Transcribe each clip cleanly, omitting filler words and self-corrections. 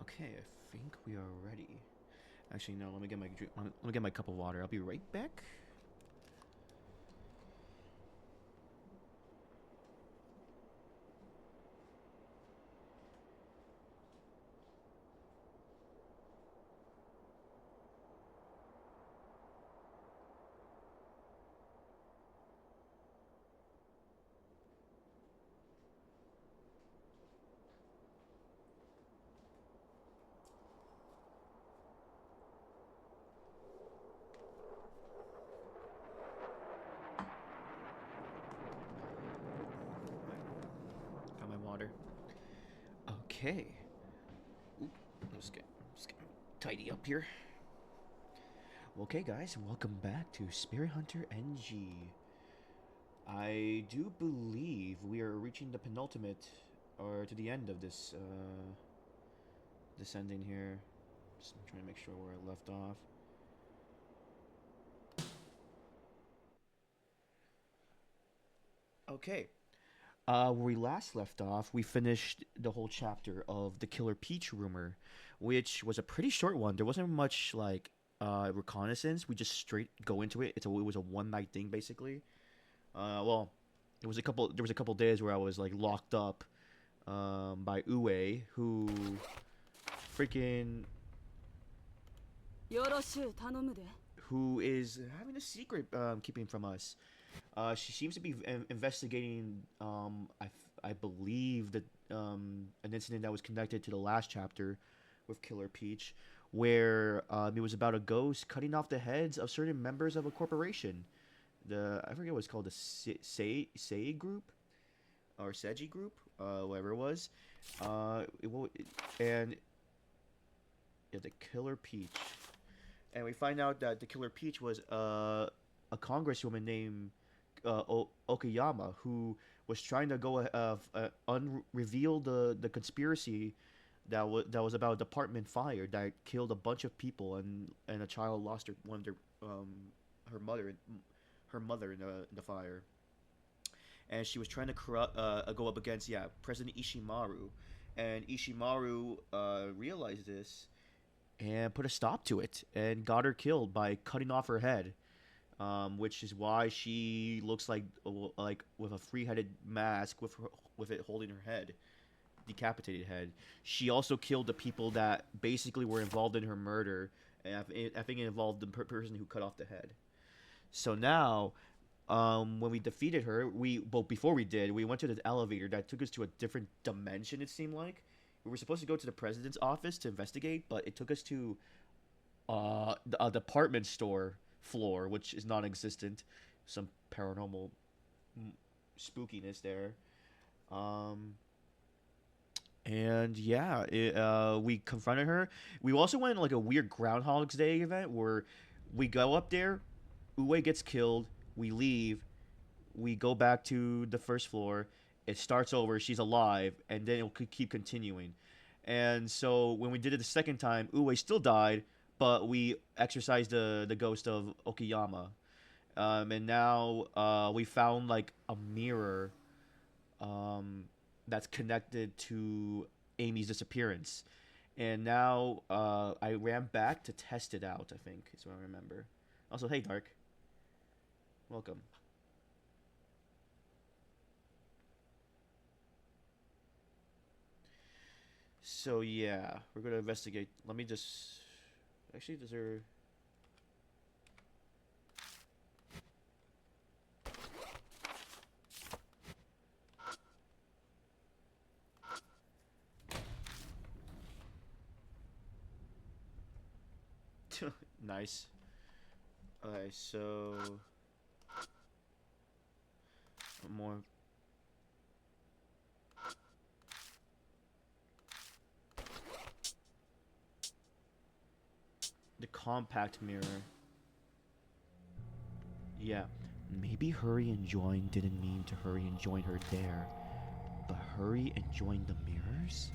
Okay, I think we are ready. Actually, no. Let me get my drink. Let me get my cup of water. I'll be right back. Got my water. Okay. Oop, just get tidy up here. Okay, guys, welcome back to Spirit Hunter NG. I do believe we are reaching the penultimate, or to the end of this this ending here. Just trying to make sure where I left off. Okay. Where we last left off, we finished the whole chapter of the Killer Peach rumor, which was a pretty short one. There wasn't much like reconnaissance. We just straight go into it. It was a one night thing basically. Well, it was a couple. There was a couple days where I was like locked up by Ue, who freaking who is having a secret keeping from us. She seems to be investigating. I believe that an incident that was connected to the last chapter with Killer Peach, where it was about a ghost cutting off the heads of certain members of a corporation. I forget what it's called, the Sei group or Seiji group, whatever it was. And yeah, the Killer Peach, and we find out that the Killer Peach was a congresswoman named Okayama, who was trying to go reveal the conspiracy that was about a department fire that killed a bunch of people, and a child lost her mother in the fire, and she was trying to go up against President Ishimaru, and Ishimaru realized this and put a stop to it and got her killed by cutting off her head, which is why she looks like with a three-headed mask with it holding her head, decapitated head. She also killed the people that basically were involved in her murder, and I think it involved the person who cut off the head. So now, when we defeated her, before we did, we went to the elevator that took us to a different dimension. It seemed like we were supposed to go to the president's office to investigate, but it took us to a department store floor, which is non-existent. Some paranormal spookiness there. And yeah, we confronted her. We also went on like a weird Groundhog's Day event where we go up there, Ue gets killed, we leave, we go back to the first floor, it starts over, she's alive, and then it could keep continuing. And so when we did it the second time, Ue still died, but we exorcised the ghost of Okayama. And now we found like a mirror that's connected to Amy's disappearance. And now I ran back to test it out, I think, is what I remember. Also, hey, Dark. Welcome. So, yeah, we're going to investigate. Let me just... Actually, is there... Nice. Okay, so... More... The compact mirror. Yeah. Maybe Hurry and Join didn't mean to hurry and join her there, but hurry and join the mirrors?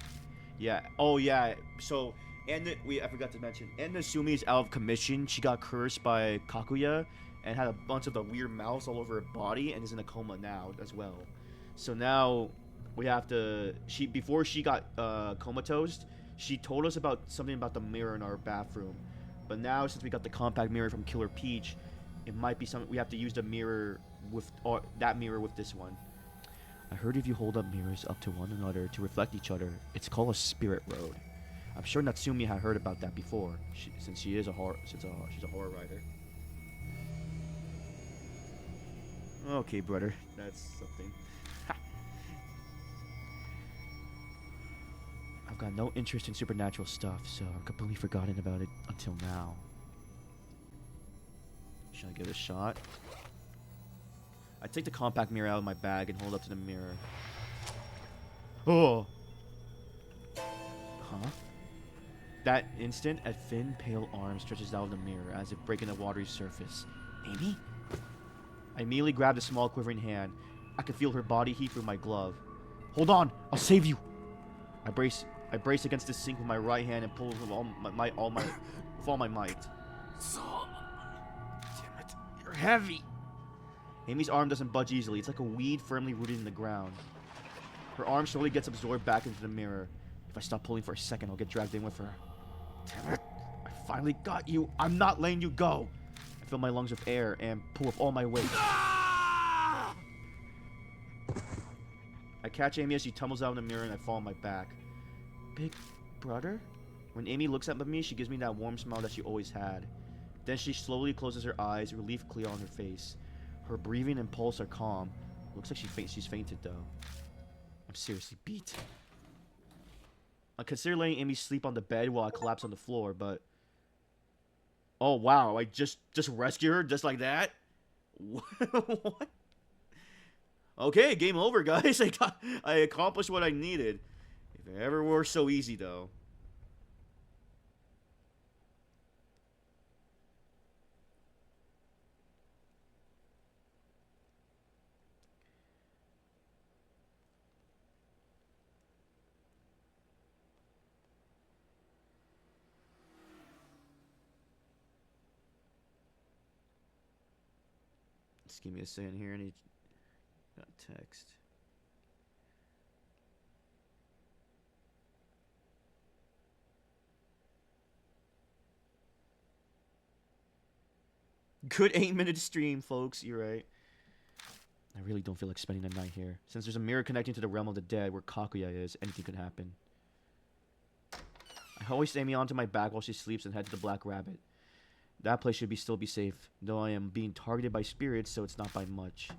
Yeah. Oh, yeah. So, I forgot to mention, and Nasumi is out of commission. She got cursed by Kakuya and had a bunch of the weird mouths all over her body and is in a coma now as well. So now we have to. Before she got comatose, She told us about something about the mirror in our bathroom, but now since we got the compact mirror from Killer Peach, it might be something we have to use the mirror with, or that mirror with this one. I heard if you hold up mirrors up to one another to reflect each other, it's called a spirit road. I'm sure Natsumi had heard about that before, since she is a horror, she's a horror writer. Okay, brother, that's something. I've got no interest in supernatural stuff, so I've completely forgotten about it until now. Should I give it a shot? I take the compact mirror out of my bag and hold it up to the mirror. Oh! Huh? That instant, a thin, pale arm stretches out of the mirror as if breaking the watery surface. Amy? I immediately grab the small, quivering hand. I can feel her body heat through my glove. Hold on! I'll save you! I brace against the sink with my right hand and pull with all my might. Damn it, you're heavy. Amy's arm doesn't budge easily. It's like a weed firmly rooted in the ground. Her arm slowly gets absorbed back into the mirror. If I stop pulling for a second, I'll get dragged in with her. Damn it, I finally got you. I'm not letting you go. I fill my lungs with air and pull with all my weight. I catch Amy as she tumbles out in the mirror and I fall on my back. Big brother? When Amy looks at me, she gives me that warm smile that she always had. Then she slowly closes her eyes, relief clear on her face. Her breathing and pulse are calm. Looks like she's fainted though. I'm seriously beat. I consider letting Amy sleep on the bed while I collapse on the floor, but... Oh wow, I just rescue her just like that? What? Okay, game over, guys. I accomplished what I needed. If it ever were so easy, though. Just give me a second here. I need that text. Good 8-minute stream, folks. You're right. I really don't feel like spending the night here. Since there's a mirror connecting to the realm of the dead where Kakuya is, anything could happen. I hoist Amy onto my back while she sleeps and head to the Black Rabbit. That place should still be safe, though I am being targeted by spirits, so it's not by much.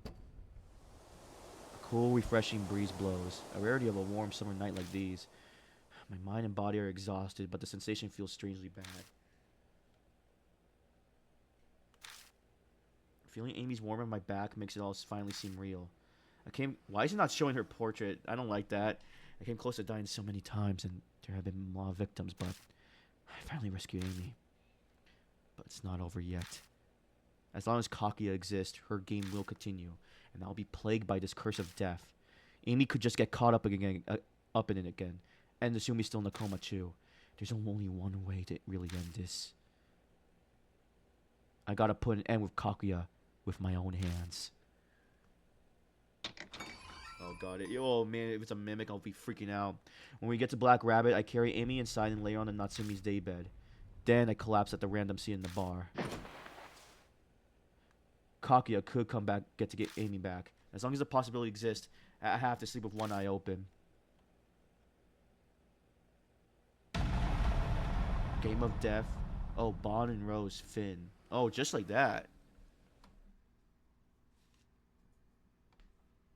A cool, refreshing breeze blows. A rarity of a warm summer night like these. My mind and body are exhausted, but the sensation feels strangely bad. Feeling Amy's warm on my back makes it all finally seem real. Why is it not showing her portrait? I don't like that. I came close to dying so many times, and there have been a lot of victims, but I finally rescued Amy. But it's not over yet. As long as Kakuya exists, her game will continue, and I'll be plagued by this curse of death. Amy could just get caught up in it again, and Natsumi's still in the coma too. There's only one way to really end this. I gotta put an end with Kakuya with my own hands. Oh god, oh man, if it's a mimic, I'll be freaking out. When we get to Black Rabbit, I carry Amy inside and lay her on the Natsumi's daybed. Then I collapse at the random seat in the bar. Kakuya could come back, get Amy back. As long as the possibility exists, I have to sleep with one eye open. Game of Death. Oh, Bond and Rose Finn. Oh, just like that.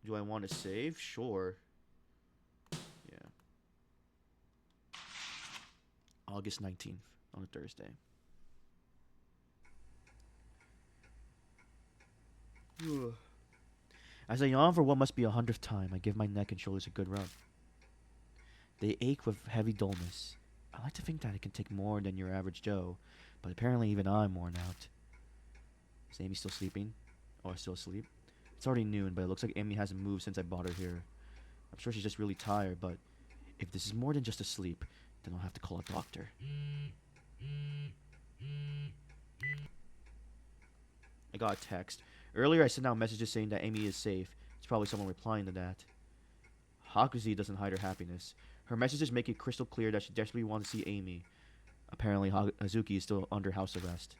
Do I want to save? Sure. Yeah. August 19th on a Thursday. As I yawn for what must be 100th time, I give my neck and shoulders a good rub. They ache with heavy dullness. I like to think that it can take more than your average Joe, but apparently even I'm worn out. Is Amy still sleeping? Or still asleep? It's already noon, but it looks like Amy hasn't moved since I brought her here. I'm sure she's just really tired, but if this is more than just a sleep, then I'll have to call a doctor. I got a text. Earlier I sent out messages saying that Amy is safe. It's probably someone replying to that. Hakuzi doesn't hide her happiness. Her messages make it crystal clear that she desperately wants to see Amy. Apparently, Hazuki is still under house arrest.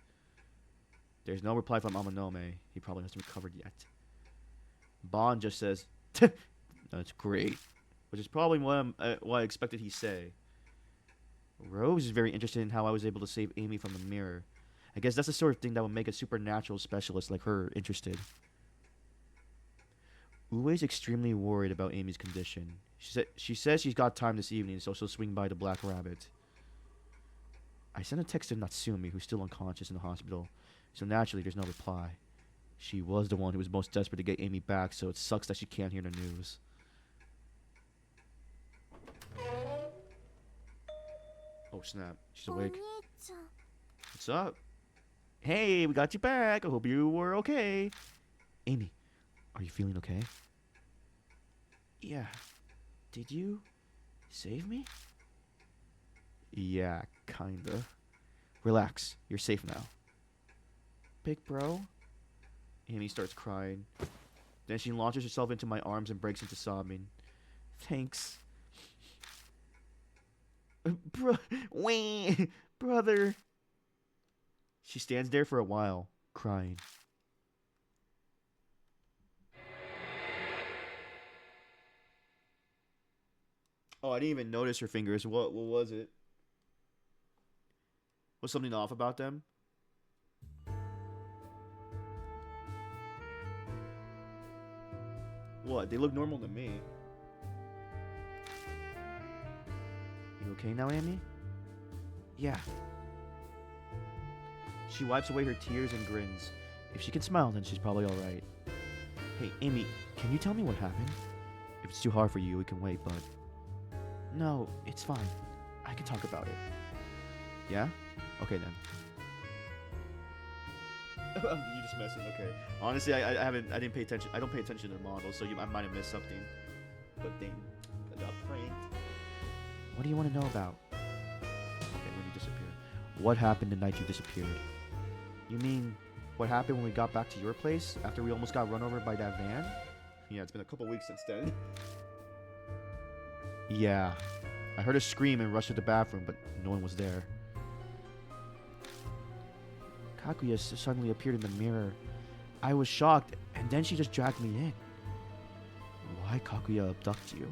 There's no reply from Amanome. He probably hasn't recovered yet. Bond just says, "That's great," which is probably what I expected he'd say. Rose is very interested in how I was able to save Amy from the mirror. I guess that's the sort of thing that would make a supernatural specialist like her interested. Ue's extremely worried about Amy's condition. She says she's got time this evening, so she'll swing by the Black Rabbit. I sent a text to Natsumi, who's still unconscious in the hospital, so naturally there's no reply. She was the one who was most desperate to get Amy back, so it sucks that she can't hear the news. Oh snap, she's awake. What's up? Hey, we got you back. I hope you were okay. Amy, are you feeling okay? Yeah. Did you save me? Yeah, kinda. Relax, you're safe now. Big bro? Amy starts crying. Then she launches herself into my arms and breaks into sobbing. Thanks. Brother. She stands there for a while, crying. Oh, I didn't even notice her fingers. What was it? Was something off about them? What? They look normal to me. You okay now, Amy? Yeah. She wipes away her tears and grins. If she can smile, then she's probably alright. Hey, Amy, can you tell me what happened? If it's too hard for you, we can wait, but... No, it's fine. I can talk about it. Yeah? Okay, then. You just messing, okay. Honestly, I didn't pay attention. I don't pay attention to the model, so I might have missed something. But dang, I got pranked. What do you want to know about? Okay, when you disappeared. What happened the night you disappeared? You mean, what happened when we got back to your place after we almost got run over by that van? Yeah, it's been a couple weeks since then. Yeah. I heard a scream and rushed to the bathroom, but no one was there. Kaguya suddenly appeared in the mirror. I was shocked, and then she just dragged me in. Why Kaguya abduct you?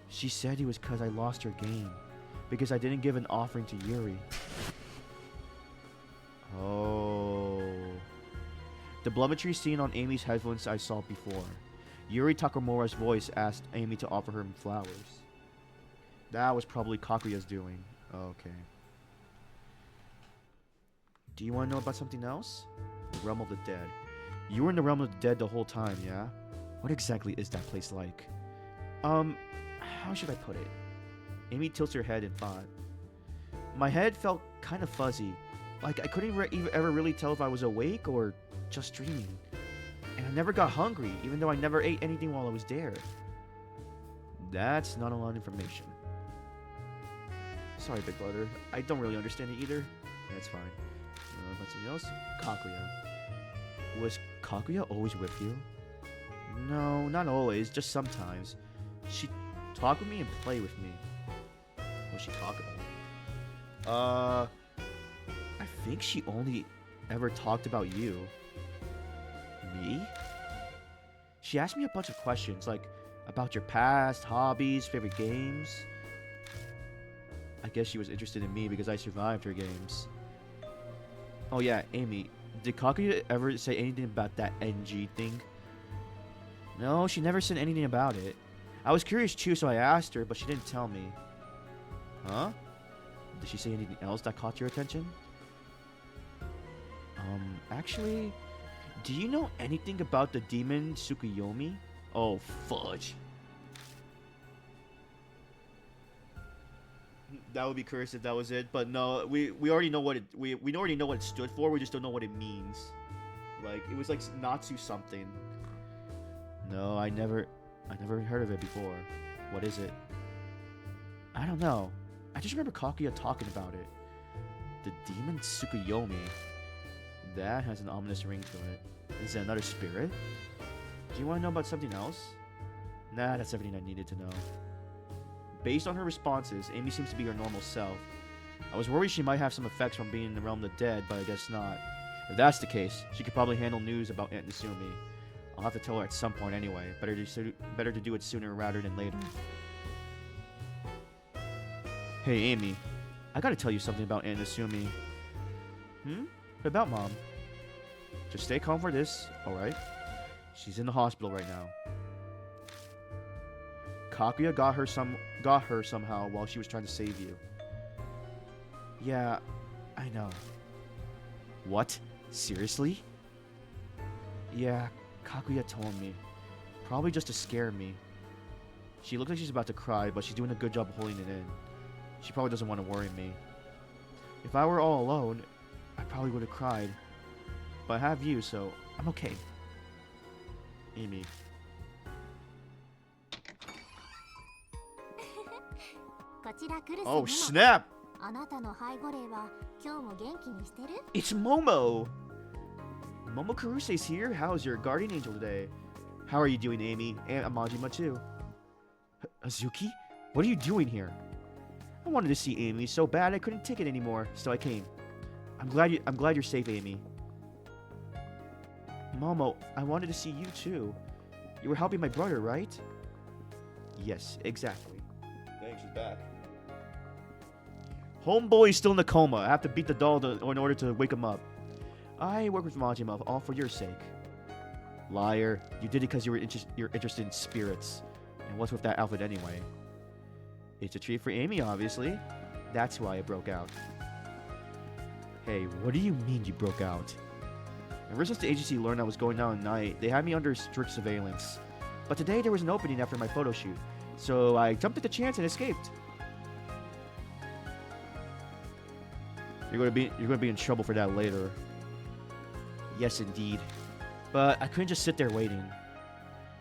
She said it was because I lost her game. Because I didn't give an offering to Yuri. Oh. The blumetry seen on Amy's headphones I saw before. Yuri Takamura's voice asked Amy to offer her flowers. That was probably Kaguya's doing. Okay. Do you want to know about something else? The realm of the dead. You were in the realm of the dead the whole time, yeah? What exactly is that place like? How should I put it? Amy tilts her head in thought. My head felt kind of fuzzy. Like I couldn't ever really tell if I was awake or just dreaming. And I never got hungry, even though I never ate anything while I was there. That's not a lot of information. Sorry, Big Brother. I don't really understand it either. That's fine. Something else? Kaguya. Was Kaguya always with you? No, not always. Just sometimes. She'd talk with me and play with me. What'd she talk about? I think she only ever talked about you. Me? She asked me a bunch of questions, like about your past, hobbies, favorite games. I guess she was interested in me because I survived her games. Oh yeah, Amy, did Kaguya ever say anything about that NG thing? No, she never said anything about it. I was curious too, so I asked her, but she didn't tell me. Huh? Did she say anything else that caught your attention? Actually, do you know anything about the demon Tsukuyomi? Oh, fudge. That would be cursed if that was it, but no, we already know what it we already know what it stood for. We just don't know what it means. Like it was like Natsu something. No, I never heard of it before. What is it? I don't know. I just remember Kaguya talking about it. The demon Tsukuyomi. That has an ominous ring to it. Is it another spirit? Do you want to know about something else? Nah, that's everything I needed to know. Based on her responses, Amy seems to be her normal self. I was worried she might have some effects from being in the realm of the dead, but I guess not. If that's the case, she could probably handle news about Aunt Nasumi. I'll have to tell her at some point anyway. Better to do it sooner rather than later. Hey, Amy. I gotta tell you something about Aunt Nasumi. What about, Mom? Just stay calm for this, alright? She's in the hospital right now. Kaguya got her somehow while she was trying to save you. Yeah, I know. What? Seriously? Yeah, Kaguya told me. Probably just to scare me. She looks like she's about to cry, but she's doing a good job holding it in. She probably doesn't want to worry me. If I were all alone, I probably would have cried. But I have you, so I'm okay. Amy. Oh, snap! It's Momo! Momo Kuruse's here. How's your guardian angel today? How are you doing, Amy? And Amajima too. Azuki? What are you doing here? I wanted to see Amy so bad I couldn't take it anymore, so I came. I'm glad you're safe, Amy. Momo, I wanted to see you too. You were helping my brother, right? Yes, exactly. Dang, she's back. Homeboy's still in the coma. I have to beat the doll in order to wake him up. I work with Majima, all for your sake. Liar. You did it because you're interested in spirits. And what's with that outfit anyway? It's a treat for Amy, obviously. That's why I broke out. Hey, what do you mean you broke out? Ever since the agency learned I was going out at night, they had me under strict surveillance. But today there was an opening after my photo shoot, so I jumped at the chance and escaped. You're gonna be in trouble for that later. Yes, indeed. But I couldn't just sit there waiting.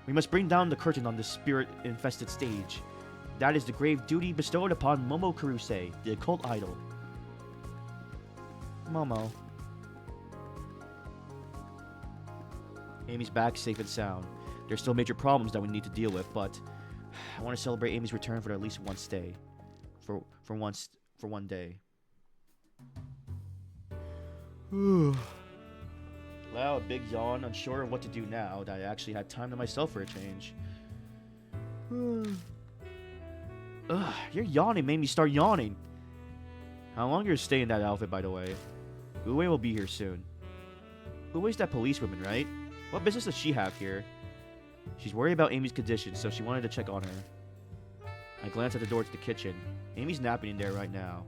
We must bring down the curtain on this spirit-infested stage. That is the grave duty bestowed upon Momo Kuruse, the occult idol. Momo. Amy's back, safe and sound. There's still major problems that we need to deal with, but I want to celebrate Amy's return for at least one stay. For one day. Wow, a big yawn, unsure of what to do now that I actually had time to myself for a change. Ugh, your yawning made me start yawning. How long are you staying in that outfit, by the way? Uwe will be here soon. Uwe's that policewoman, right? What business does she have here? She's worried about Amy's condition, so she wanted to check on her. I glanced at the door to the kitchen. Amy's napping in there right now.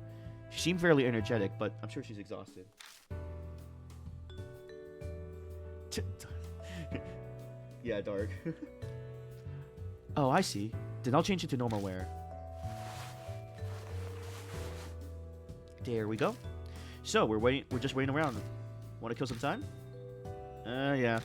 She seemed fairly energetic, but I'm sure she's exhausted. Yeah, dark. Oh, I see. Then I'll change it to normal wear. There we go. So, we're just waiting around. Want to kill some time? Yeah.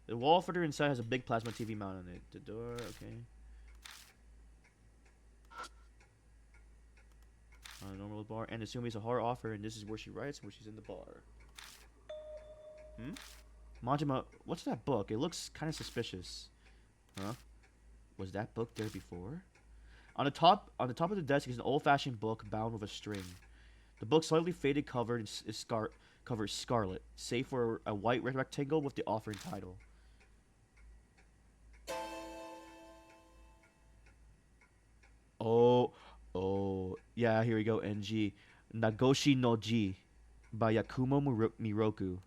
The wall further inside has a big plasma TV mount on it. The door, okay. Normal bar. And Asumi is a horror offer, and this is where she writes when she's in the bar. Majima, what's that book? It looks kind of suspicious. Huh? Was that book there before? On the top of the desk is an old-fashioned book bound with a string. The book slightly faded cover covers scarlet, save for a white rectangle with the offering title. Oh, yeah, here we go, NG. Nagoshi no Ji by Yakumo Miroku.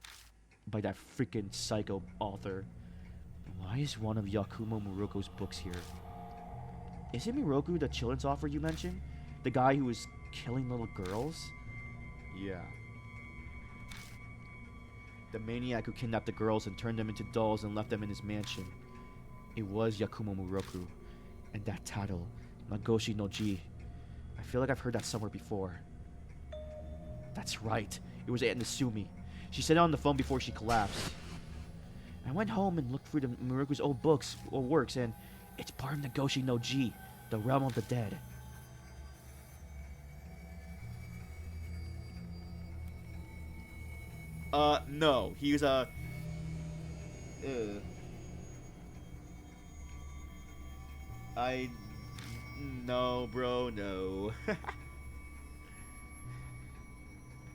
By that freaking psycho author. Why is one of Yakumo Miroku's books here? Is it Miroku, the children's author you mentioned? The guy who was killing little girls? Yeah. The maniac who kidnapped the girls and turned them into dolls and left them in his mansion. It was Yakumo Miroku. And that title, Nagoshi no Ji. I feel like I've heard that somewhere before. That's right. It was Aunt Nasumi. She said it on the phone before she collapsed. I went home and looked through Miroku's old books or works, and it's part of Nagoshi no Ji, the realm of the dead. No. He was a. I. No, bro, no.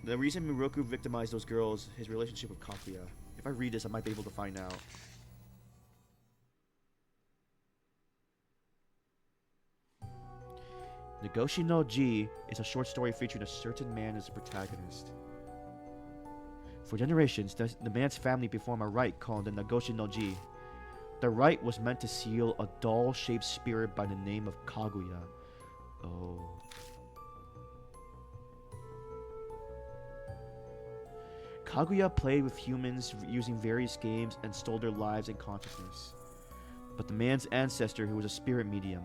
The reason Miroku victimized those girls, his relationship with Kakuya. If I read this, I might be able to find out. Nagoshi no Ji is a short story featuring a certain man as the protagonist. For generations, the man's family performed a rite called the Nagoshi no Ji. The rite was meant to seal a doll-shaped spirit by the name of Kaguya. Oh. Kaguya played with humans using various games and stole their lives and consciousness. But the man's ancestor, who was a spirit medium,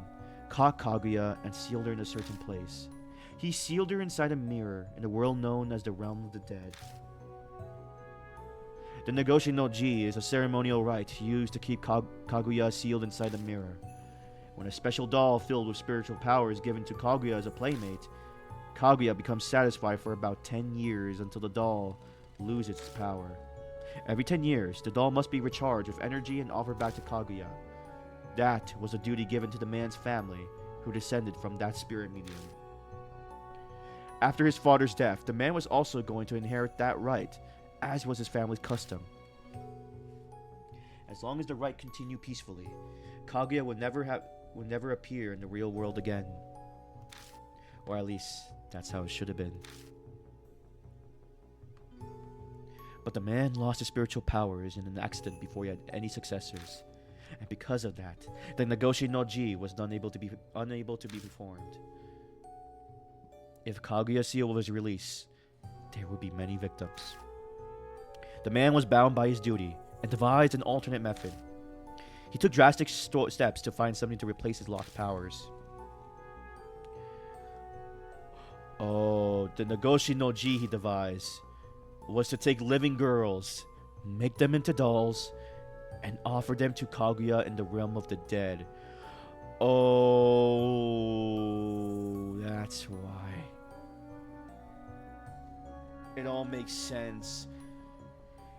caught Kaguya and sealed her in a certain place. He sealed her inside a mirror in a world known as the Realm of the Dead. The Nagoshi no Ji is a ceremonial rite used to keep Kaguya sealed inside the mirror. When a special doll filled with spiritual power is given to Kaguya as a playmate, Kaguya becomes satisfied for about 10 years until the doll loses its power. Every 10 years, the doll must be recharged with energy and offered back to Kaguya. That was a duty given to the man's family, who descended from that spirit medium. After his father's death, the man was also going to inherit that right, as was his family's custom. As long as the rite continued peacefully, Kaguya would never appear in the real world again. Or at least, that's how it should have been. But the man lost his spiritual powers in an accident before he had any successors. And because of that, the Nagoshi no Ji was unable to be performed. If Kaguya's seal was released, there would be many victims. The man was bound by his duty and devised an alternate method. He took drastic steps to find something to replace his lost powers. Oh, the Nagoshi no Ji he devised was to take living girls, make them into dolls, and offer them to Kaguya in the realm of the dead. Oh, that's why. It all makes sense.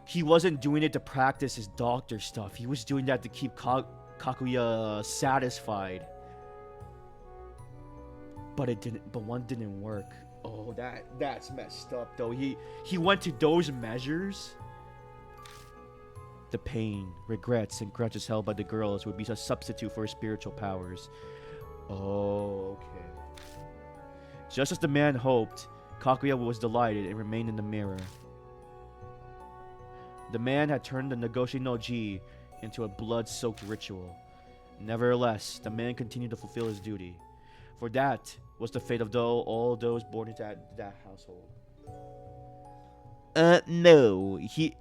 He wasn't doing it to practice his doctor stuff. He was doing that to keep Kaguya satisfied. But it didn't. But one didn't work. Oh, that's messed up though. He went to those measures. The pain, regrets, and grudges held by the girls would be a substitute for his spiritual powers. Oh, okay. Just as the man hoped, Kaguya was delighted and remained in the mirror. The man had turned the Nagoshi no Ji into a blood-soaked ritual. Nevertheless, the man continued to fulfill his duty, for that was the fate of all those born into that household. No, he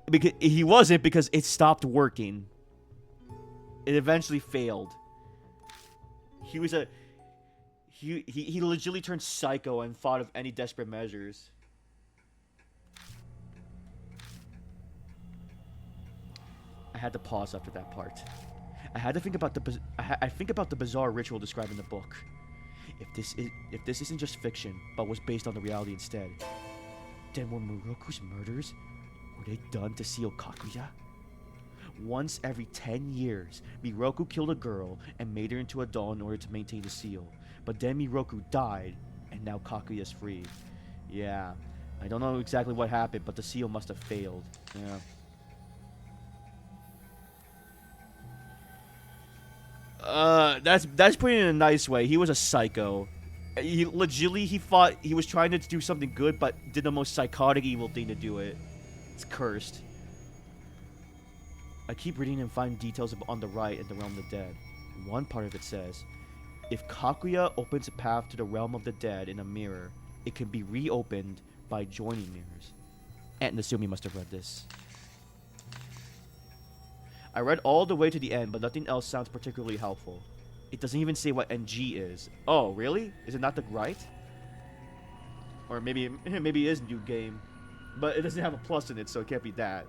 wasn't, because it stopped working. It eventually failed. He legitimately turned psycho and thought of any desperate measures. I had to pause after that part. I had to think about the bizarre ritual described in the book. If this isn't just fiction, but was based on the reality instead, then were Miroku's murders, were they done to seal Kaguya? Once every 10 years, Miroku killed a girl and made her into a doll in order to maintain the seal. But then Miroku died, and now Kaguya's free. Yeah, I don't know exactly what happened, but the seal must have failed. Yeah. That's putting it in a nice way. He was a psycho. He thought he was trying to do something good, but did the most psychotic evil thing to do it. It's cursed. I keep reading and find details on the right in the realm of the dead. One part of it says, if Kaguya opens a path to the realm of the dead in a mirror, it can be reopened by joining mirrors. And Nasumi must have read this. I read all the way to the end, but nothing else sounds particularly helpful. It doesn't even say what NG is. Oh, really? Is it not the right? Or maybe it is new game. But it doesn't have a plus in it, so it can't be that.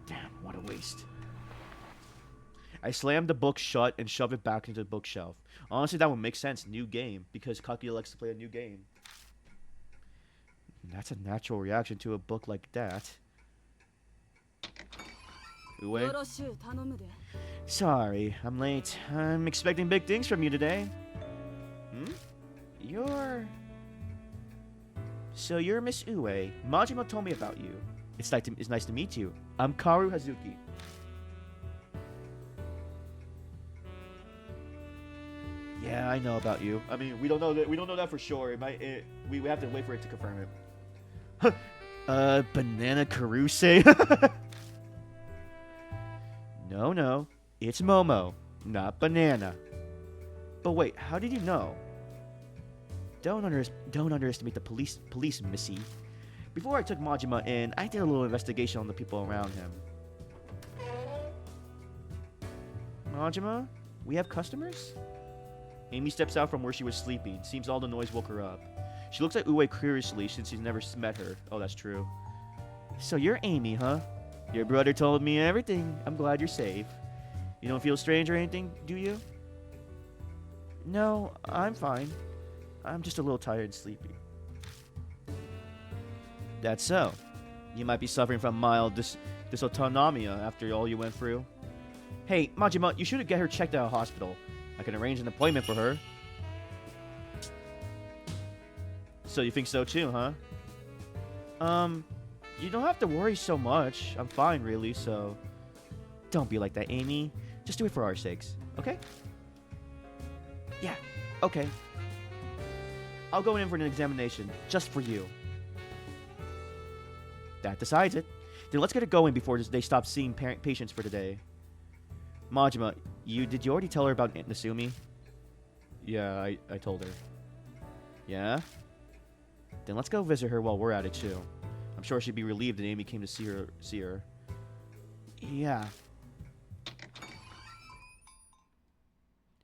Damn, what a waste. I slammed the book shut and shoved it back into the bookshelf. Honestly, that would make sense. New game. Because Kaguya likes to play a new game. And that's a natural reaction to a book like that. Ue? Sorry, I'm late. I'm expecting big things from you today. Hmm? So you're Miss Ue. Majima told me about you. It's nice to meet you. I'm Karu Hazuki. Yeah, I know about you. I mean, we don't know that for sure. We have to wait for it to confirm it. Banana Karuse? No. It's Momo, not Banana. But wait, how did you know? Don't underestimate the police, Missy. Before I took Majima in, I did a little investigation on the people around him. Majima, we have customers? Amy steps out from where she was sleeping. Seems all the noise woke her up. She looks at Ue curiously since he's never met her. Oh, that's true. So you're Amy, huh? Your brother told me everything. I'm glad you're safe. You don't feel strange or anything, do you? No, I'm fine. I'm just a little tired and sleepy. That's so. You might be suffering from mild dysautonomia after all you went through. Hey, Majima, you should get her checked at a hospital. I can arrange an appointment for her. So you think so too, huh? You don't have to worry so much. I'm fine, really, so... Don't be like that, Amy. Just do it for our sakes, okay? Yeah, okay. I'll go in for an examination, just for you. That decides it. Then let's get it going before they stop seeing patients for today. Majima, did you already tell her about Nasumi? Yeah, I told her. Yeah? Then let's go visit her while we're at it too. I'm sure she'd be relieved that Amy came to see her. Yeah.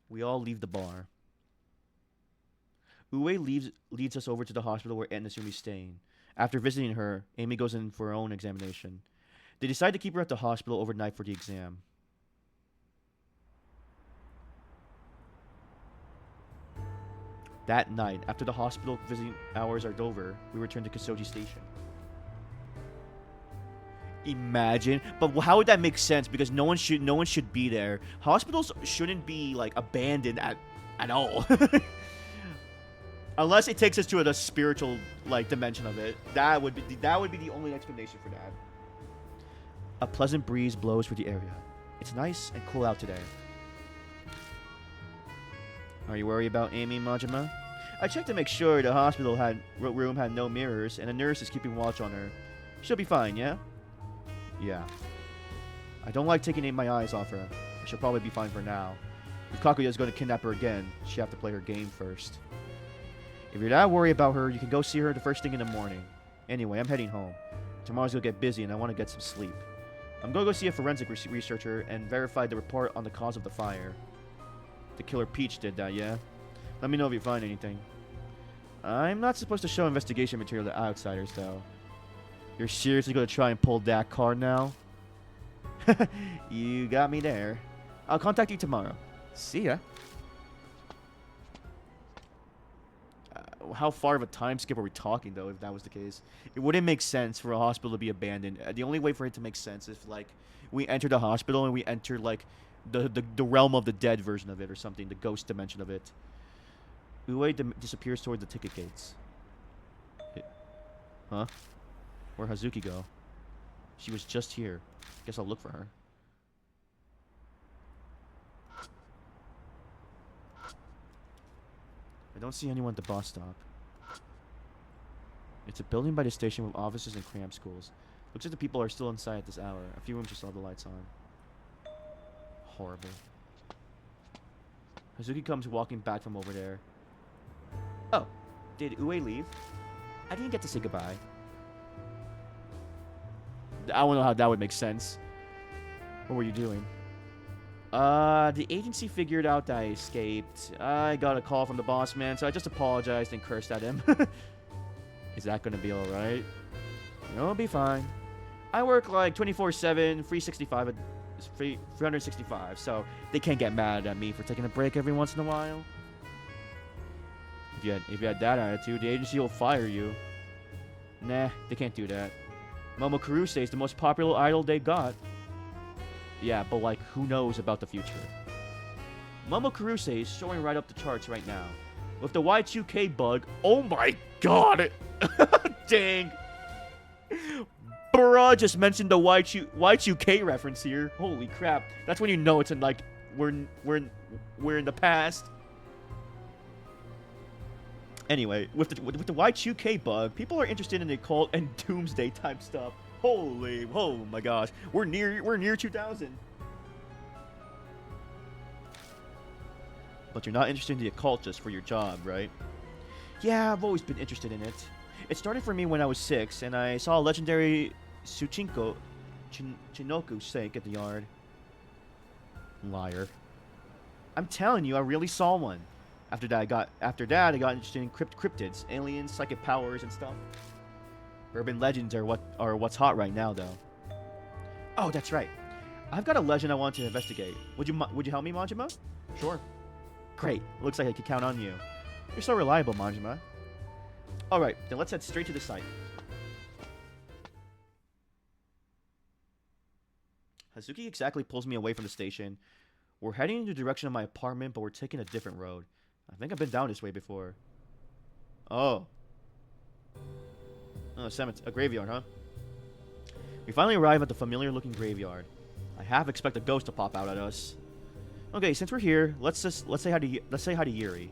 We all leave the bar. Ue leads us over to the hospital where Aunt Nasumi's staying. After visiting her, Amy goes in for her own examination. They decide to keep her at the hospital overnight for the exam. That night, after the hospital visiting hours are over, we return to Kisoji Station. Imagine, but how would that make sense? Because no one should be there. Hospitals shouldn't be like abandoned at all. Unless it takes us to the spiritual like dimension of it. That would be the only explanation for that. A pleasant breeze blows through the area. It's nice and cool out today. Are you worried about Amy, Majima? I checked to make sure the hospital room had no mirrors, and a nurse is keeping watch on her. She'll be fine, yeah? Yeah. I don't like taking my eyes off her. She'll probably be fine for now. If Kaguya's going to kidnap her again, she'll have to play her game first. If you're that worried about her, you can go see her the first thing in the morning. Anyway, I'm heading home. Tomorrow's going to get busy, and I want to get some sleep. I'm going to go see a forensic researcher and verify the report on the cause of the fire. The killer Peach did that, yeah? Let me know if you find anything. I'm not supposed to show investigation material to outsiders, though. You're seriously going to try and pull that card now? You got me there. I'll contact you tomorrow. See ya. How far of a time skip are we talking, though, if that was the case? It wouldn't make sense for a hospital to be abandoned. The only way for it to make sense is, like, we enter the hospital and we enter, like, the realm of the dead version of it or something, the ghost dimension of it. Ue disappears towards the ticket gates. Huh? Where'd Hazuki go? She was just here. Guess I'll look for her. I don't see anyone at the bus stop. It's a building by the station with offices and cram schools. Looks like the people are still inside at this hour. A few rooms just saw the lights on. Horrible. Hazuki comes walking back from over there. Oh, did Ue leave? I didn't get to say goodbye. I don't know how that would make sense. What were you doing? The agency figured out that I escaped. I got a call from the boss man, so I just apologized and cursed at him. Is that gonna be alright? It'll be fine. I work like 24/7, 365, so they can't get mad at me for taking a break every once in a while. If you had that attitude, the agency will fire you. Nah, they can't do that. Momo Kuruse is the most popular idol they got. Yeah, but like, who knows about the future? Momo Kuruse is showing right up the charts right now. With the Y2K bug, oh my god! Dang! Bruh just mentioned the Y2K reference here. Holy crap. That's when you know it's in like, we're in the past. Anyway, with the Y2K bug, people are interested in the occult and doomsday type stuff. Holy, oh my gosh. We're near 2000. But you're not interested in the occult just for your job, right? Yeah, I've always been interested in it. It started for me when I was 6, and I saw a legendary Chinoku snake at the yard. Liar. I'm telling you, I really saw one. After that, I got interested in cryptids, aliens, psychic powers, and stuff. Urban legends are what's hot right now, though. Oh, that's right. I've got a legend I want to investigate. Would you help me, Majima? Sure. Great. Looks like I could count on you. You're so reliable, Majima. Alright, then let's head straight to the site. Hazuki exactly pulls me away from the station. We're heading in the direction of my apartment, but we're taking a different road. I think I've been down this way before. Oh. Oh, a graveyard, huh? We finally arrive at the familiar-looking graveyard. I half expect a ghost to pop out at us. Okay, since we're here, let's say hi to Yuri.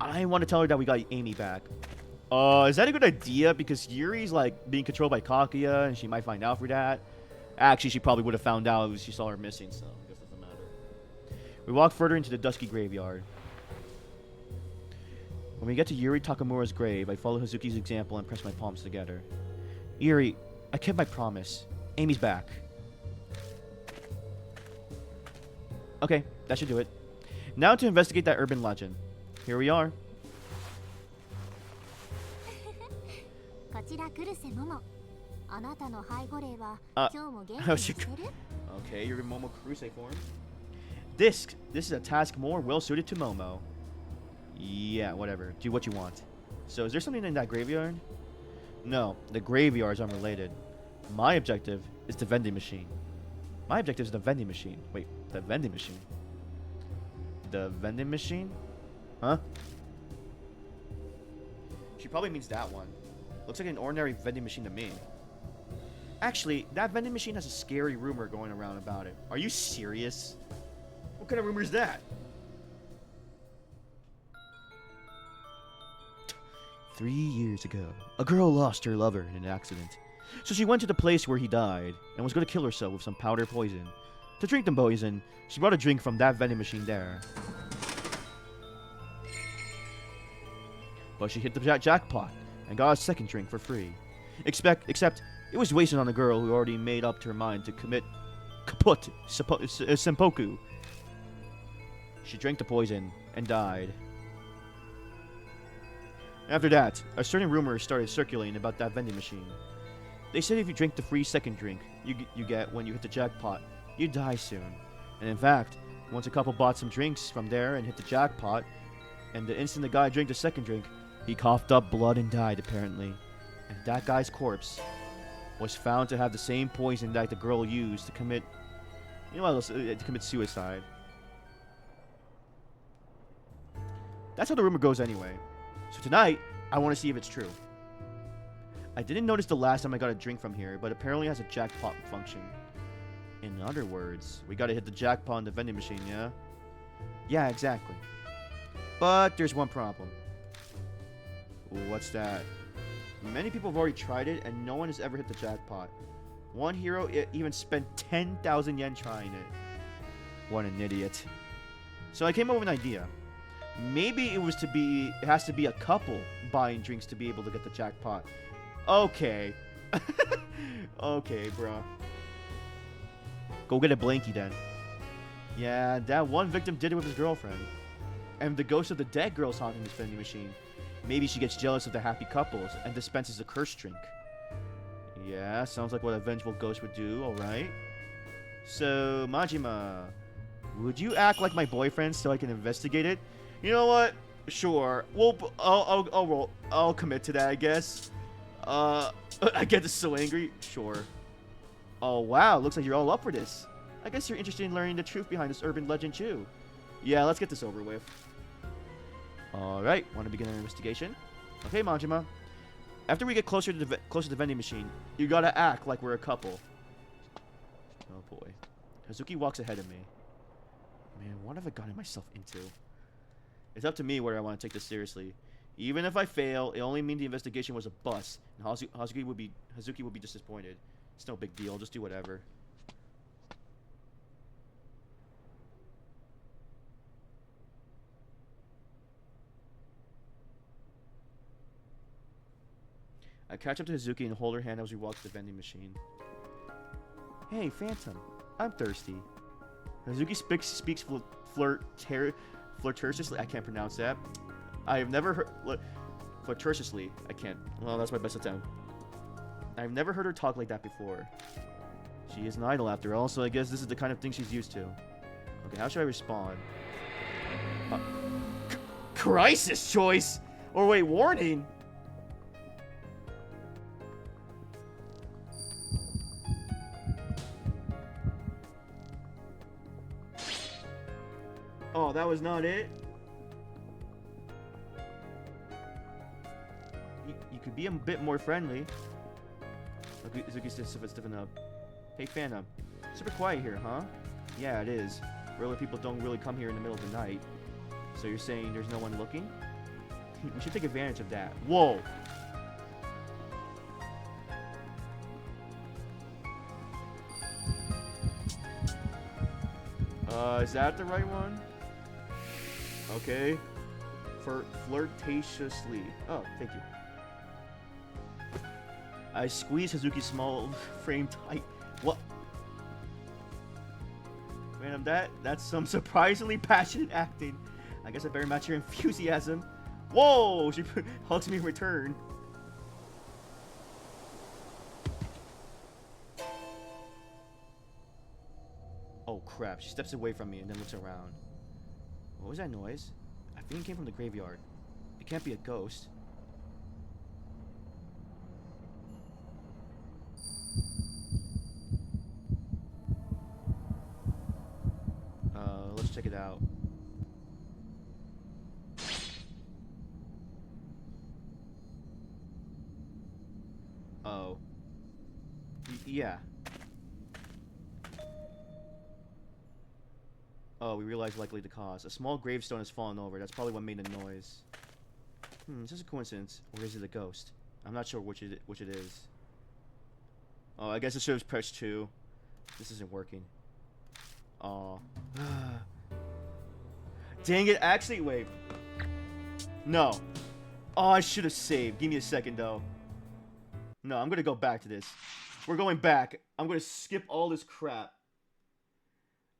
I want to tell her that we got Amy back. Is that a good idea? Because Yuri's like being controlled by Kaguya, and she might find out for that. Actually, she probably would have found out if she saw her missing, so I guess it doesn't matter. We walk further into the dusky graveyard. When we get to Yuri Takamura's grave, I follow Hazuki's example and press my palms together. Yuri, I kept my promise. Amy's back. Okay, that should do it. Now to investigate that urban legend. Here we are. Okay, you're in Momo Kuruse form. This is a task more well suited to Momo. Yeah, whatever. Do what you want. So, is there something in that graveyard? No, the graveyard's unrelated. My objective is the vending machine. My objective is the vending machine. Wait, the vending machine? The vending machine? Huh? She probably means that one. Looks like an ordinary vending machine to me. Actually, that vending machine has a scary rumor going around about it. Are you serious? What kind of rumor is that? 3 years ago, a girl lost her lover in an accident. So she went to the place where he died and was going to kill herself with some powder poison. To drink the poison, she brought a drink from that vending machine there. But she hit the jackpot and got a second drink for free. Except it was wasted on a girl who already made up her mind to commit kaput seppuku. She drank the poison and died. After that, a certain rumor started circulating about that vending machine. They said if you drink the free second drink you get when you hit the jackpot, you die soon. And in fact, once a couple bought some drinks from there and hit the jackpot, and the instant the guy drank the second drink, he coughed up blood and died apparently. And that guy's corpse was found to have the same poison that the girl used to commit, to commit suicide. That's how the rumor goes anyway. So tonight, I want to see if it's true. I didn't notice the last time I got a drink from here, but apparently it has a jackpot function. In other words, we gotta hit the jackpot on the vending machine, yeah? Yeah, exactly. But there's one problem. What's that? Many people have already tried it, and no one has ever hit the jackpot. One hero even spent 10,000 yen trying it. What an idiot. So I came up with an idea. Maybe it has to be a couple buying drinks to be able to get the jackpot. Okay. Okay, bro. Go get a blankie then. Yeah, that one victim did it with his girlfriend. And the ghost of the dead girl's haunting this vending machine. Maybe she gets jealous of the happy couples and dispenses a cursed drink. Yeah, sounds like what a vengeful ghost would do, alright. So, Majima, would you act like my boyfriend so I can investigate it? You know what? Sure. Well, I'll commit to that, I guess. I get this so angry. Sure. Oh, wow. Looks like you're all up for this. I guess you're interested in learning the truth behind this urban legend too. Yeah, let's get this over with. Alright, want to begin our investigation? Okay, Majima. After we get closer to the vending machine, you gotta act like we're a couple. Oh boy. Hazuki walks ahead of me. Man, what have I gotten myself into? It's up to me whether I want to take this seriously. Even if I fail, it only means the investigation was a bust, and Hazuki would be disappointed. It's no big deal, just do whatever. I catch up to Hazuki and hold her hand as we walk to the vending machine. Hey, Phantom. I'm thirsty. Hazuki speaks flirtatiously. I can't pronounce that. I have never heard... flirtatiously. I can't. Well, that's my best attempt. I've never heard her talk like that before. She is an idol after all, so I guess this is the kind of thing she's used to. Okay, how should I respond? Crisis choice? Or wait, warning? Oh, that was not it? You could be a bit more friendly. Zuki's stiffen up. Hey, Phantom. Super quiet here, huh? Yeah, it is. Regular people don't really come here in the middle of the night. So you're saying there's no one looking? We should take advantage of that. Whoa! Is that the right one? Okay. Flirtatiously. Oh, thank you. I squeeze Hazuki's small frame tight. What? Man, that's some surprisingly passionate acting. I guess I better match your enthusiasm. Whoa! She hugs me in return. Oh crap, she steps away from me and then looks around. What was that noise? I think it came from the graveyard. It can't be a ghost. Let's check it out. Oh. Yeah. Oh, we realize likely the cause. A small gravestone has fallen over. That's probably what made the noise. Is this a coincidence, or is it a ghost? I'm not sure which it is. Oh, I guess it shows press 2. This isn't working. Oh. Dang it, actually, wait. No. Oh, I should have saved. Give me a second, though. No, I'm gonna go back to this. We're going back. I'm gonna skip all this crap.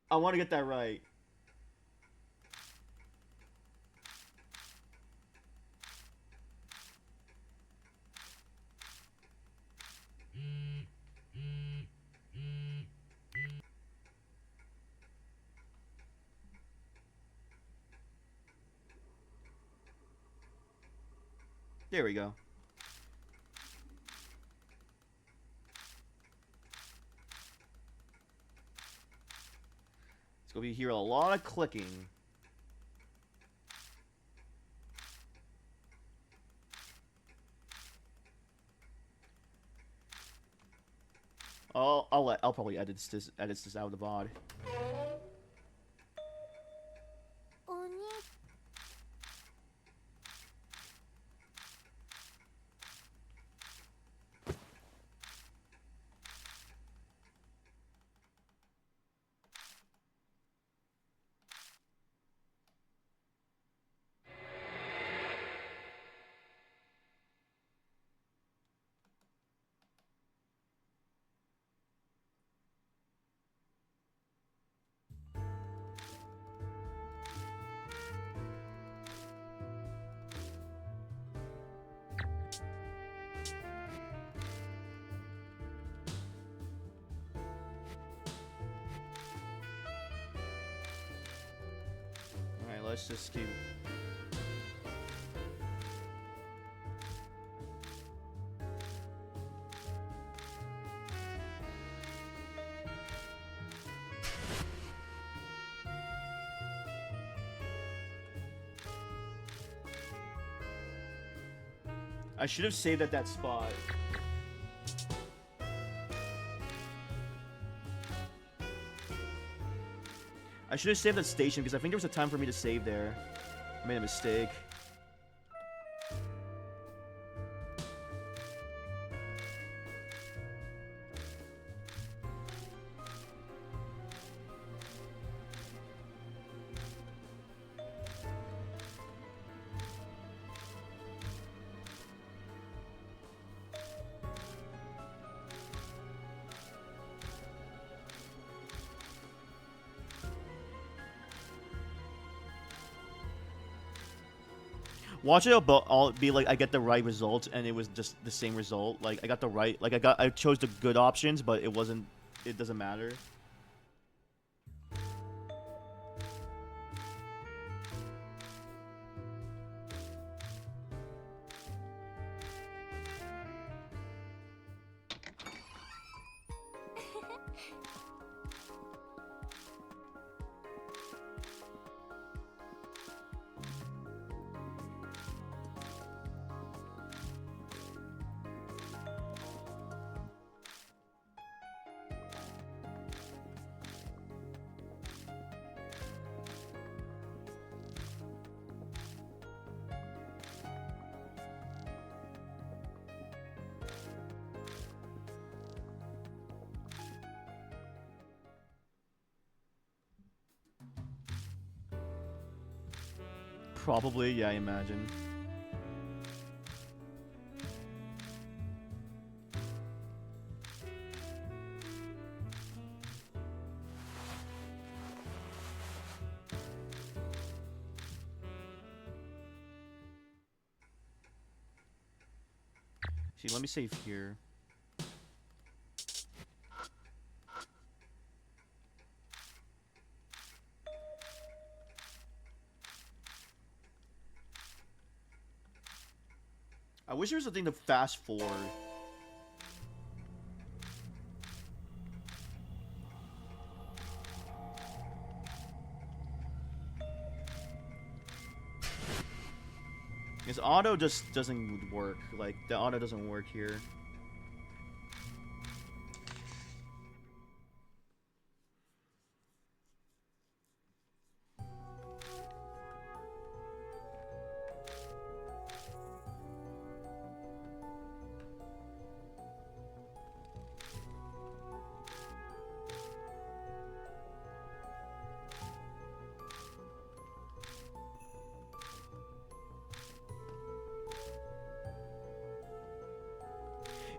I want to get that right. There we go. It's gonna be here a lot of clicking. I'll probably edit this out of the VOD. Alright, let's just keep... I should have saved at that spot. I should have saved at station because I think there was a time for me to save there. I made a mistake. Watch it all be like I get the right result and it was just the same result. Like I got the right, like I chose the good options, but it wasn't. It doesn't matter. Probably, yeah, I imagine. See, let me save here. I wish there was a thing to fast forward. Because auto just doesn't work. Like, the auto doesn't work here.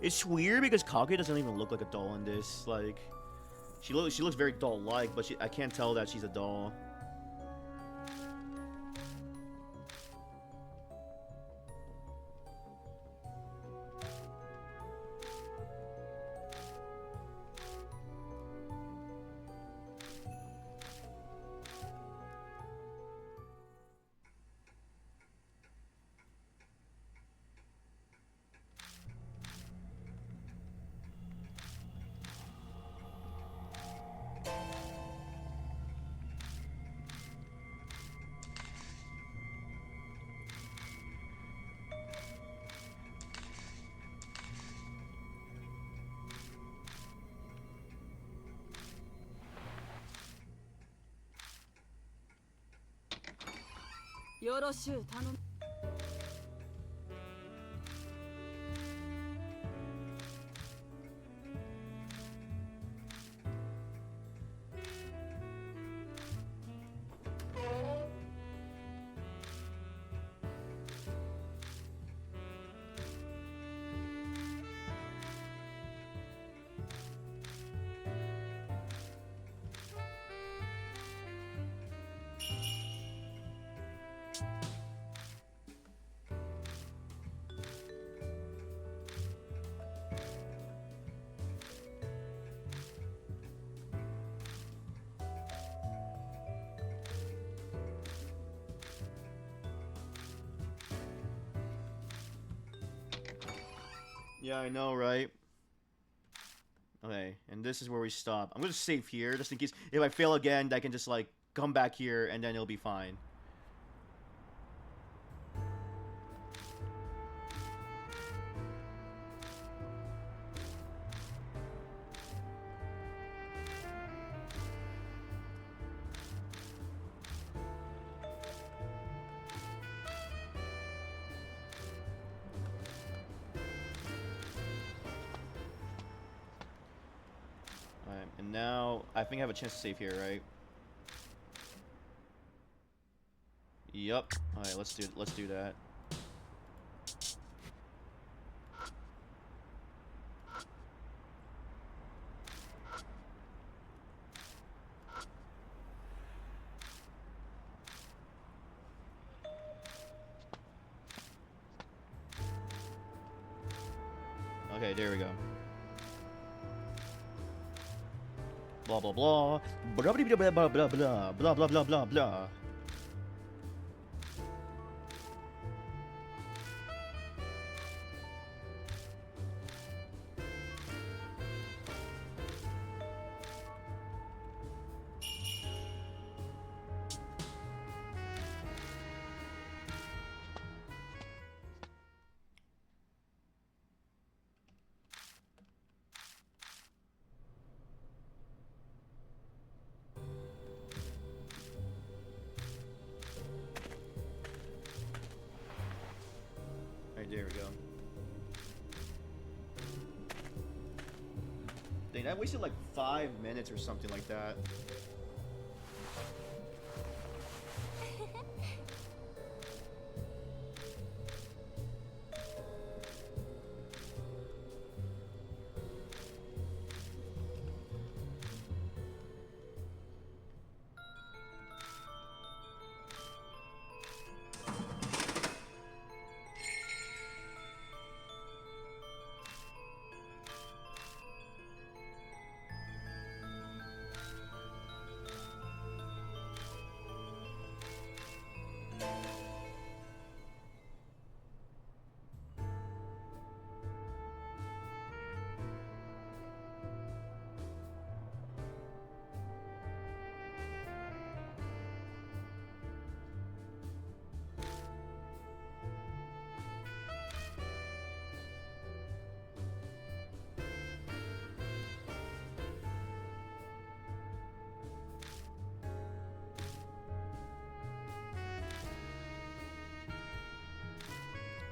It's weird because Kage doesn't even look like a doll in this. Like, she looks very doll-like, but I can't tell that she's a doll. Yeah, I know, right? Okay, and this is where we stop. I'm gonna save here, just in case if I fail again, I can just like come back here and then it'll be fine. now I think I have a chance to save here, right? Yup. Alright, let's do that. Okay, there we go. Blah blah blah. Blah blah blah blah blah blah blah blah blah blah blah. Alright, there we go. Dang, I wasted like 5 minutes or something like that.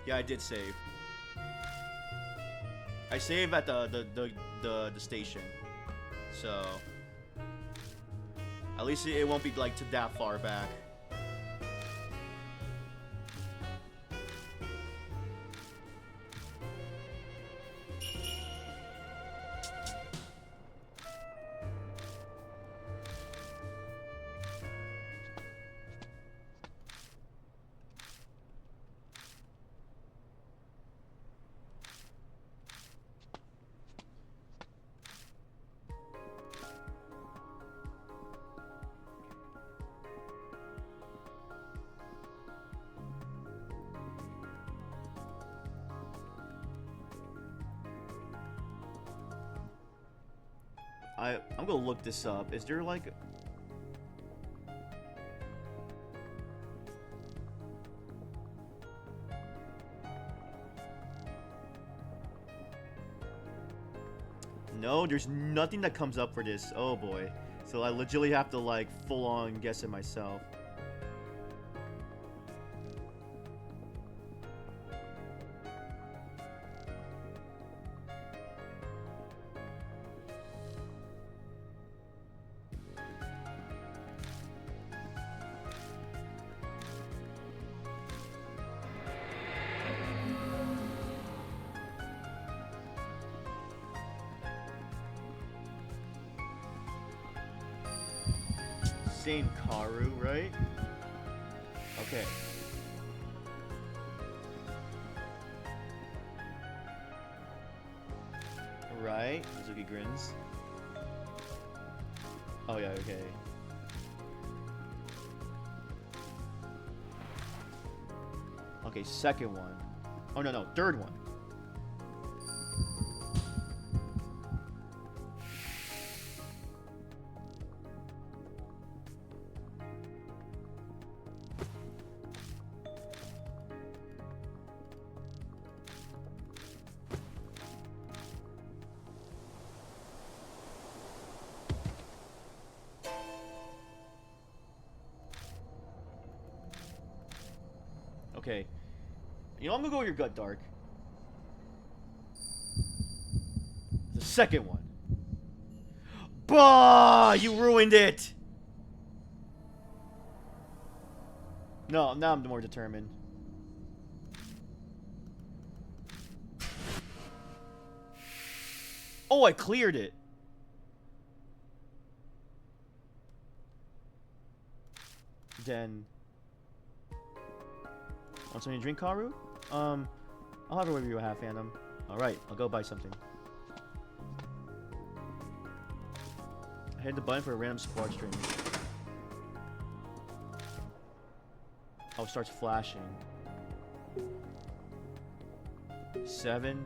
Yeah, I did save. I saved at the station, so at least it won't be like to that far back. I'm gonna look this up. Is there like... No, there's nothing that comes up for this. Oh boy. So I legitimately have to like full on guess it myself. Same Karu, right? Okay. Right, Mizuki grins. Oh yeah, okay. Okay, second one. Oh no, third one. Okay. You know, I'm gonna go with your gut, Dark. The second one. Bah! You ruined it! No, now I'm more determined. Oh, I cleared it. Then... Want something to drink, Karu? I'll have a review half, Phantom. Alright, I'll go buy something. I hit the button for a random sports training. Oh, it starts flashing. 7,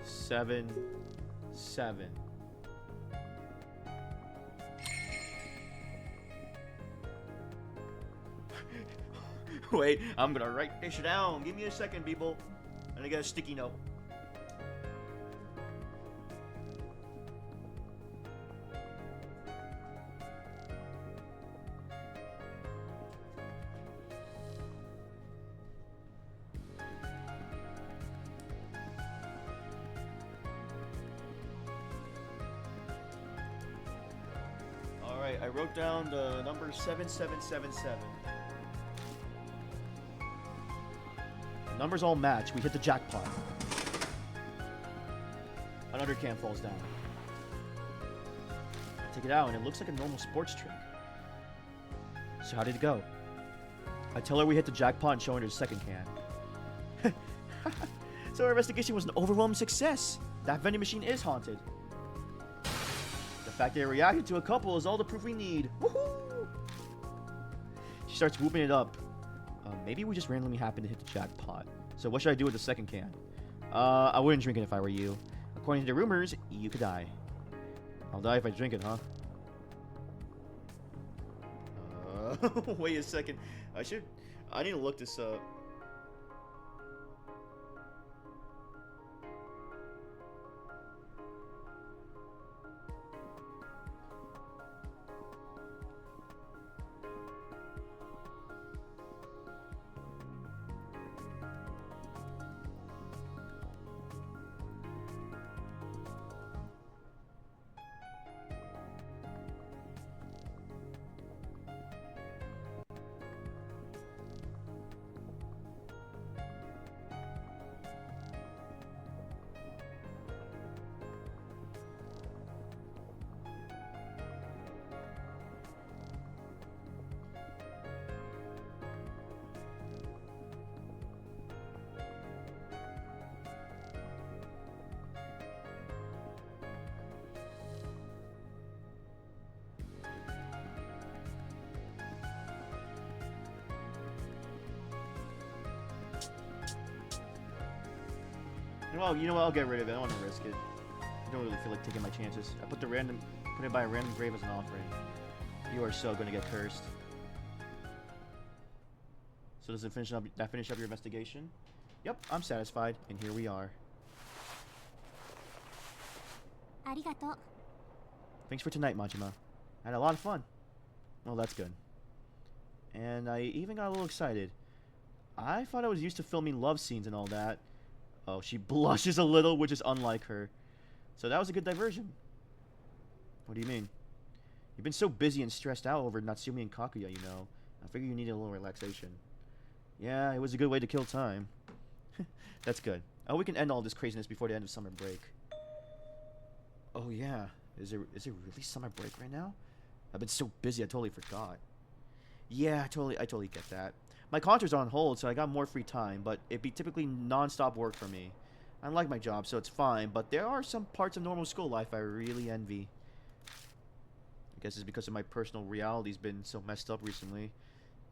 7, 7. Wait, I'm gonna write this down. Give me a second, people. And I got a sticky note. Alright, I wrote down the number 7777. The numbers all match. We hit the jackpot. Another can falls down. I take it out and it looks like a normal sports drink. So how did it go? I tell her we hit the jackpot and show her the second can. So our investigation was an overwhelming success. That vending machine is haunted. The fact that it reacted to a couple is all the proof we need. Woohoo! She starts whooping it up. Maybe we just randomly happen to hit the jackpot. So what should I do with the second can? I wouldn't drink it if I were you. According to the rumors, you could die. I'll die if I drink it, huh? Wait a second. I need to look this up. Well, you know what? I'll get rid of it. I don't want to risk it. I don't really feel like taking my chances. I put it by a random grave as an offering. You are so gonna get cursed. So does it finish up your investigation? Yep, I'm satisfied, and here we are. Arigato. Thanks for tonight, Majima. I had a lot of fun. Well, that's good. And I even got a little excited. I thought I was used to filming love scenes and all that. Oh, she blushes a little, which is unlike her. So that was a good diversion. What do you mean? You've been so busy and stressed out over Natsumi and Kakuya, you know. I figured you needed a little relaxation. Yeah, it was a good way to kill time. That's good. Oh, we can end all this craziness before the end of summer break. Oh yeah, is it really summer break right now? I've been so busy I totally forgot. Yeah, I totally get that. My contract's on hold, so I got more free time, but it'd be typically non-stop work for me. I like my job, so it's fine, but there are some parts of normal school life I really envy. I guess it's because of my personal reality's been so messed up recently.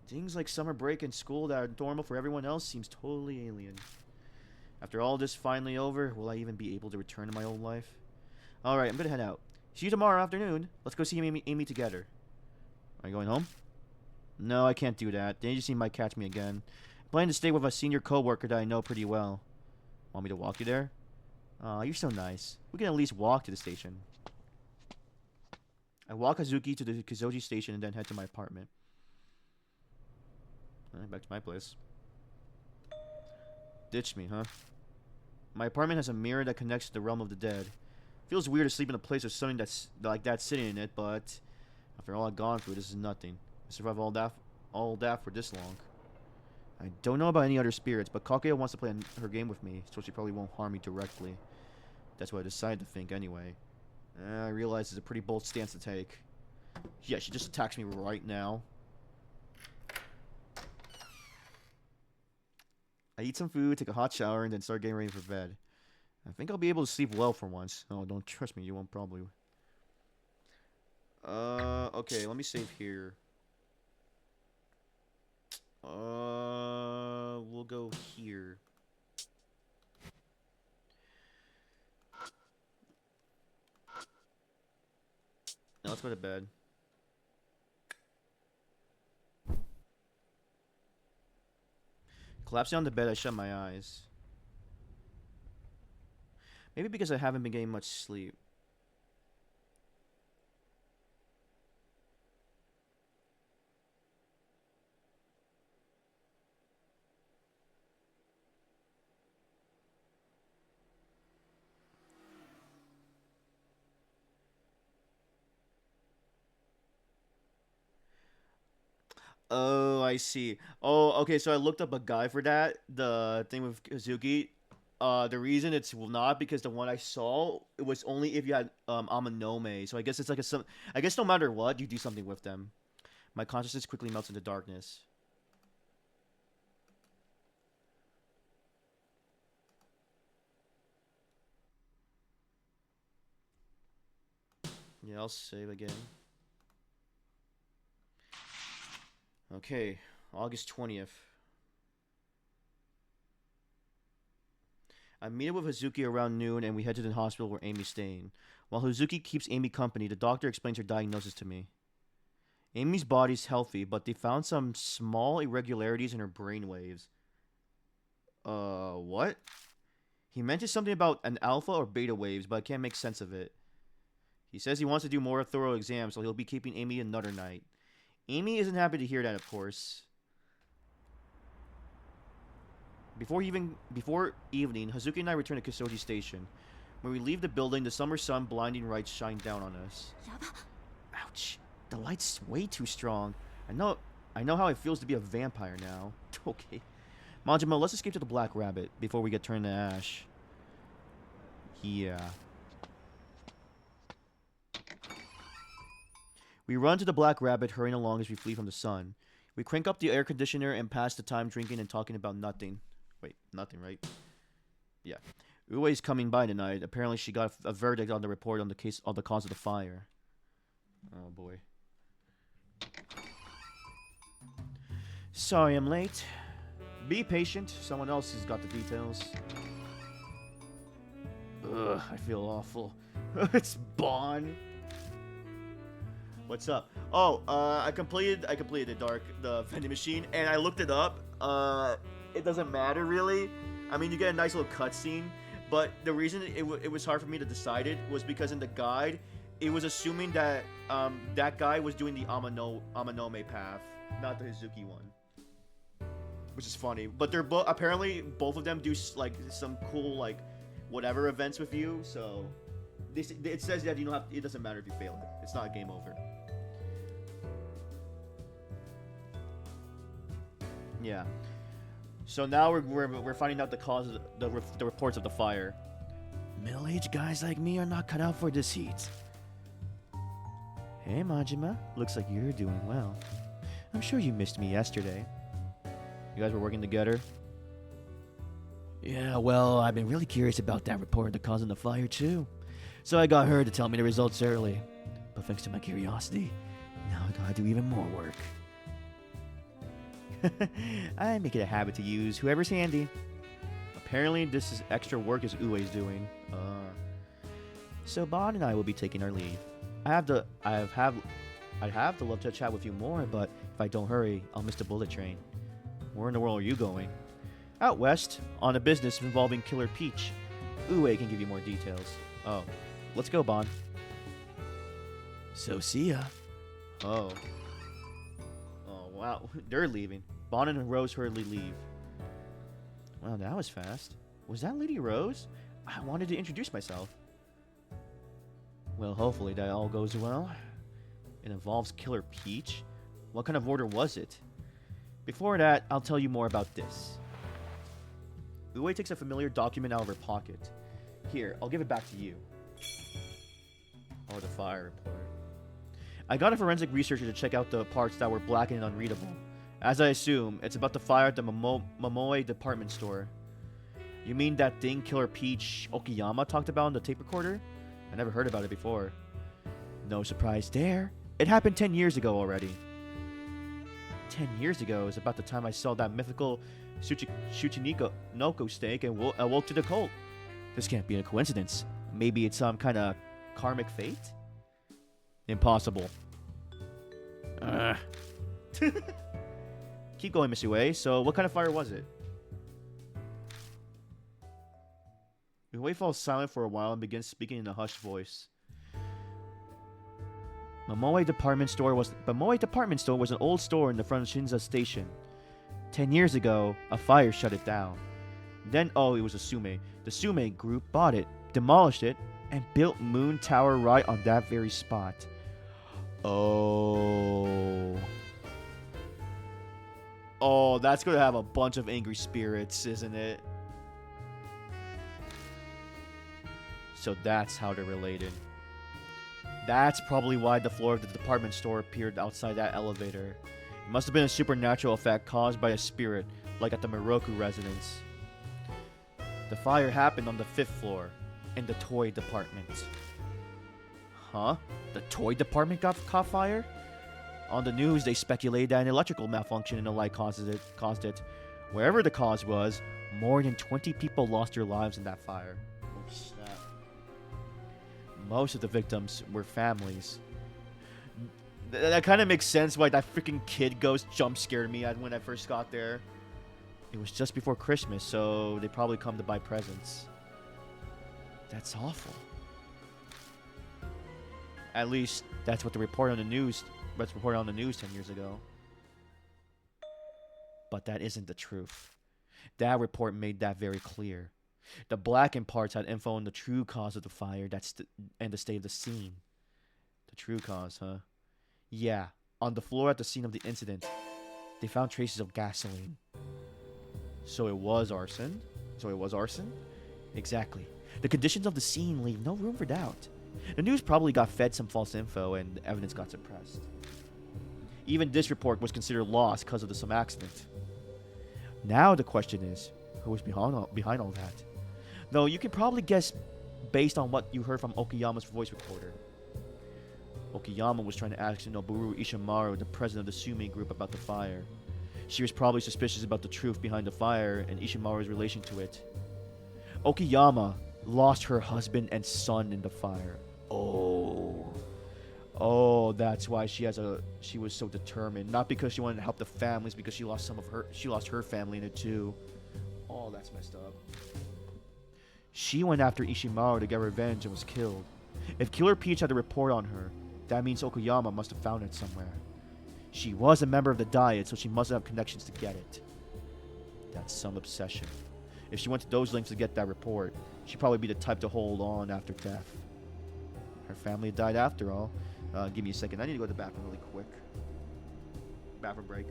Things like summer break and school that are normal for everyone else seems totally alien. After all this finally over, will I even be able to return to my old life? Alright, I'm gonna head out. See you tomorrow afternoon. Let's go see Amy together. Are you going home? No, I can't do that. The agency might catch me again. I plan to stay with a senior coworker that I know pretty well. Want me to walk you there? Aw, you're so nice. We can at least walk to the station. I walk Hazuki to the Kizoji station and then head to my apartment. Alright, back to my place. Ditch me, huh? My apartment has a mirror that connects to the realm of the dead. Feels weird to sleep in a place with something that's like that sitting in it, but after all I've gone through, this is nothing. I survived all that for this long. I don't know about any other spirits, but Kaguya wants to play her game with me, so she probably won't harm me directly. That's what I decided to think anyway. I realize it's a pretty bold stance to take. Yeah, she just attacks me right now. I eat some food, take a hot shower, and then start getting ready for bed. I think I'll be able to sleep well for once. Oh, don't trust me, you won't probably. Okay, let me save here. We'll go here. Now let's go to bed. Collapsing on the bed, I shut my eyes. Maybe because I haven't been getting much sleep. Oh, I see. Oh, okay. So I looked up a guide for that. The thing with Kazuki. The reason it's not because the one I saw it was only if you had Amanome. So I guess it's like a some. I guess no matter what, you do something with them. My consciousness quickly melts into darkness. Yeah, I'll save again. Okay, August 20th. I meet up with Hazuki around noon and we head to the hospital where Amy's staying. While Hazuki keeps Amy company, the doctor explains her diagnosis to me. Amy's body's healthy, but they found some small irregularities in her brain waves. What? He mentioned something about an alpha or beta waves, but I can't make sense of it. He says he wants to do more thorough exams, so he'll be keeping Amy another night. Amy isn't happy to hear that, of course. Before evening, Hazuki and I return to Kisoji Station. When we leave the building, the summer sun blinding lights shine down on us. Ouch. The light's way too strong. I know how it feels to be a vampire now. Okay. Majima, let's escape to the Black Rabbit before we get turned to ash. Yeah. We run to the Black Rabbit, hurrying along as we flee from the sun. We crank up the air conditioner and pass the time drinking and talking about nothing. Wait, nothing, right? Yeah. Ue's coming by tonight. Apparently she got a verdict on the report on the cause of the fire. Oh boy. Sorry I'm late. Be patient. Someone else has got the details. Ugh, I feel awful. It's Bon. What's up? Oh, I completed the vending machine, and I looked it up. It doesn't matter really. I mean, you get a nice little cutscene, but the reason it was hard for me to decide it was because in the guide, it was assuming that that guy was doing the Amanome path, not the Hazuki one, which is funny. But they're apparently both of them do like some cool like whatever events with you. So it says that you don't have. It doesn't matter if you fail it. It's not a game over. Yeah. So now we're finding out the cause of the reports of the fire. Middle-aged guys like me are not cut out for this heat. Hey Majima, looks like you're doing well. I'm sure you missed me yesterday. You guys were working together? Yeah, well, I've been really curious about that report of the cause of the fire too. So I got her to tell me the results early. But thanks to my curiosity, now I gotta do even more work. I make it a habit to use whoever's handy. Apparently, this is extra work as Ue's doing. So Bon and I will be taking our leave. I'd have to love to chat with you more, but if I don't hurry, I'll miss the bullet train. Where in the world are you going? Out west, on a business involving Killer Peach. Ue can give you more details. Oh, let's go, Bon. So see ya. Oh. Wow, they're leaving. Bon and Rose hurriedly leave. Wow, that was fast. Was that Lady Rose? I wanted to introduce myself. Well, hopefully that all goes well. It involves Killer Peach. What kind of order was it? Before that, I'll tell you more about this. Uwe takes a familiar document out of her pocket. Here, I'll give it back to you. Oh, the fire report. I got a forensic researcher to check out the parts that were black and unreadable. As I assume, it's about the fire at the Momoe department store. You mean that thing Killer Peach Okayama talked about on the tape recorder? I never heard about it before. No surprise there. It happened 10 years ago already. 10 years ago is about the time I saw that mythical Shuchiniko Noko steak and awoke to the cult. This can't be a coincidence. Maybe it's some kind of karmic fate? Impossible. Keep going, Miss Uwe. So, what kind of fire was it? Uwe falls silent for a while and begins speaking in a hushed voice. Momoe Department Store was an old store in the front of Shinza Station. 10 years ago, a fire shut it down. Then, it was a Sume. The Sume group bought it, demolished it, and built Moon Tower right on that very spot. Oh, that's gonna have a bunch of angry spirits, isn't it? So that's how they're related. That's probably why the floor of the department store appeared outside that elevator. It must have been a supernatural effect caused by a spirit, like at the Moroku residence. The fire happened on the 5th floor, in the toy department. Huh? The toy department caught fire? On the news, they speculated that an electrical malfunction in the light caused it. Wherever the cause was, more than 20 people lost their lives in that fire. Oh, snap. Most of the victims were families. That kind of makes sense why that freaking kid ghost jump scared me when I first got there. It was just before Christmas, so they probably come to buy presents. That's awful. At least that's what the report on the news. What's reported on the news 10 years ago. But that isn't the truth. That report made that very clear. The blackened parts had info on the true cause of the fire and the state of the scene. The true cause, huh? Yeah, on the floor at the scene of the incident, they found traces of gasoline. So it was arson? Exactly. The conditions of the scene leave no room for doubt. The news probably got fed some false info and the evidence got suppressed. Even this report was considered lost because of some accident. Now the question is, who was behind all that? No, you can probably guess based on what you heard from Okayama's voice recorder. Okayama was trying to ask Noburu Ishimaru, the president of the Sume group, about the fire. She was probably suspicious about the truth behind the fire and Ishimaru's relation to it. Okayama lost her husband and son in the fire. Oh, that's why she was so determined. Not because she wanted to help the families, because she lost her family in it too. Oh, that's messed up. She went after Ishimaru to get revenge and was killed. If Killer Peach had a report on her, that means Okayama must have found it somewhere. She was a member of the Diet, so she must have connections to get it. That's some obsession. If she went to those lengths to get that report, she'd probably be the type to hold on after death. Her family died after all. Give me a second. I need to go to the bathroom really quick. Bathroom break.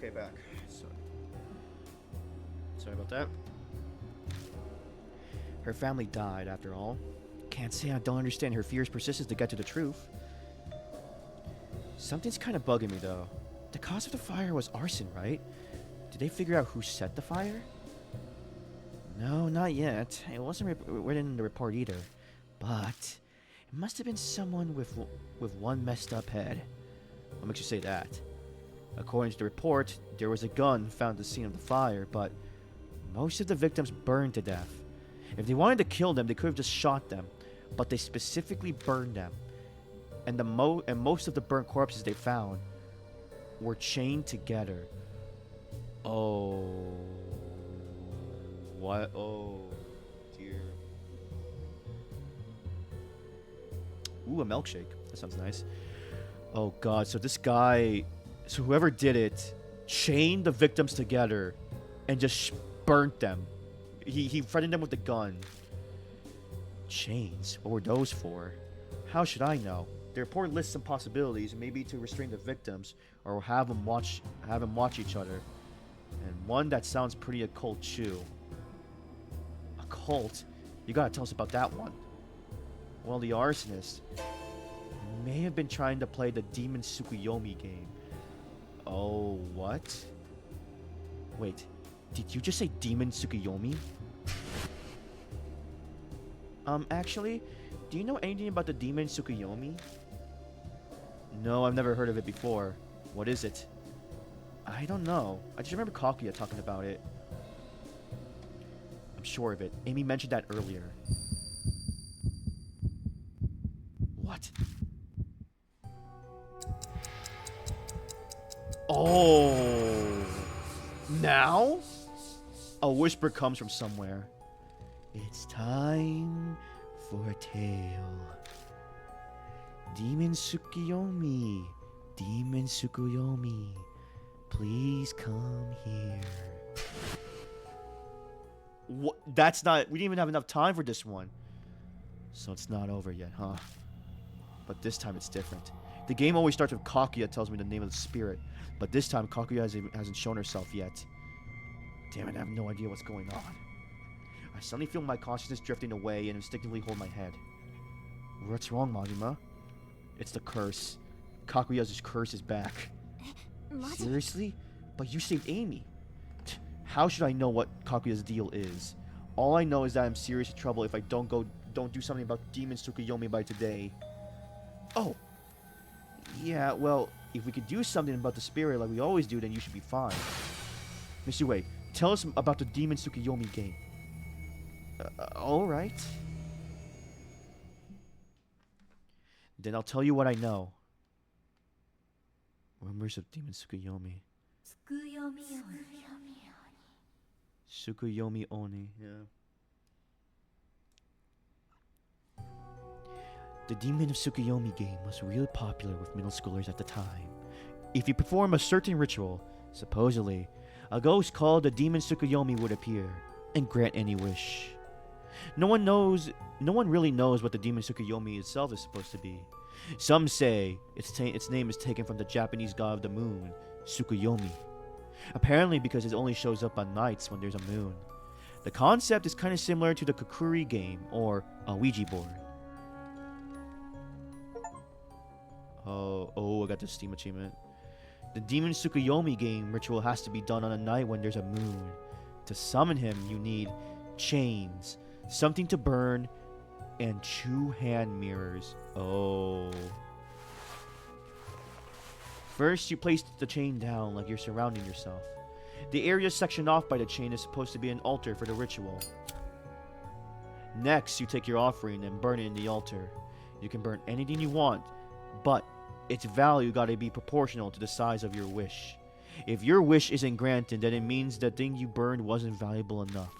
Okay, back. Sorry about that. Her family died, after all. Can't say I don't understand her fierce persistence to get to the truth. Something's kind of bugging me, though. The cause of the fire was arson, right? Did they figure out who set the fire? No, not yet. It wasn't written in the report either. But it must have been someone with one messed up head. What makes you say that? According to the report, there was a gun found at the scene of the fire, but most of the victims burned to death. If they wanted to kill them, they could have just shot them, but they specifically burned them. And most of the burnt corpses they found were chained together. Oh, what? Oh, dear. Ooh, a milkshake. That sounds nice. Oh God. So whoever did it, chained the victims together, and just burnt them. He threatened them with a gun. Chains? What were those for? How should I know? The report lists some possibilities, maybe to restrain the victims, or have them watch each other. And one that sounds pretty occult too. Occult? You gotta tell us about that one. Well, the arsonist may have been trying to play the Demon Tsukuyomi game. Oh, what? Wait, did you just say Demon Tsukuyomi? Actually, do you know anything about the Demon Tsukuyomi? No, I've never heard of it before. What is it? I don't know. I just remember Kakuya talking about it. I'm sure of it. Amy mentioned that earlier. What? Oh. Now? A whisper comes from somewhere. It's time for a tale. Demon Tsukuyomi. Demon Tsukuyomi. Please come here. What? That's not... We didn't even have enough time for this one. So it's not over yet, huh? But this time it's different. The game always starts with Kakuya tells me the name of the spirit. But this time Kakuya hasn't shown herself yet. Damn it, I have no idea what's going on. I suddenly feel my consciousness drifting away and instinctively hold my head. What's wrong, Majima? It's the curse. Kakuya's curse is back. Seriously? But you saved Amy. How should I know what Kakuya's deal is? All I know is that I'm serious in trouble if I don't do something about Demon Tsukuyomi by today. Oh. Yeah, well, if we could do something about the spirit like we always do, then you should be fine. Miss Yue, tell us about the Demon Tsukuyomi game. Alright. Then I'll tell you what I know. Rumors of Demon Tsukuyomi. Tsukuyomi Oni, yeah. The Demon of Tsukuyomi game was really popular with middle schoolers at the time. If you perform a certain ritual, supposedly, a ghost called the Demon Tsukuyomi would appear and grant any wish. No one really knows what the Demon Tsukuyomi itself is supposed to be. Some say its name is taken from the Japanese god of the moon, Tsukuyomi. Apparently because it only shows up on nights when there's a moon. The concept is kind of similar to the Kukuri game or a Ouija board. Oh, I got the Steam achievement. The Demon Tsukuyomi game ritual has to be done on a night when there's a moon. To summon him, you need chains, something to burn, and 2 hand mirrors. Oh. First, you place the chain down like you're surrounding yourself. The area sectioned off by the chain is supposed to be an altar for the ritual. Next, you take your offering and burn it in the altar. You can burn anything you want, but its value gotta be proportional to the size of your wish. If your wish isn't granted, then it means the thing you burned wasn't valuable enough.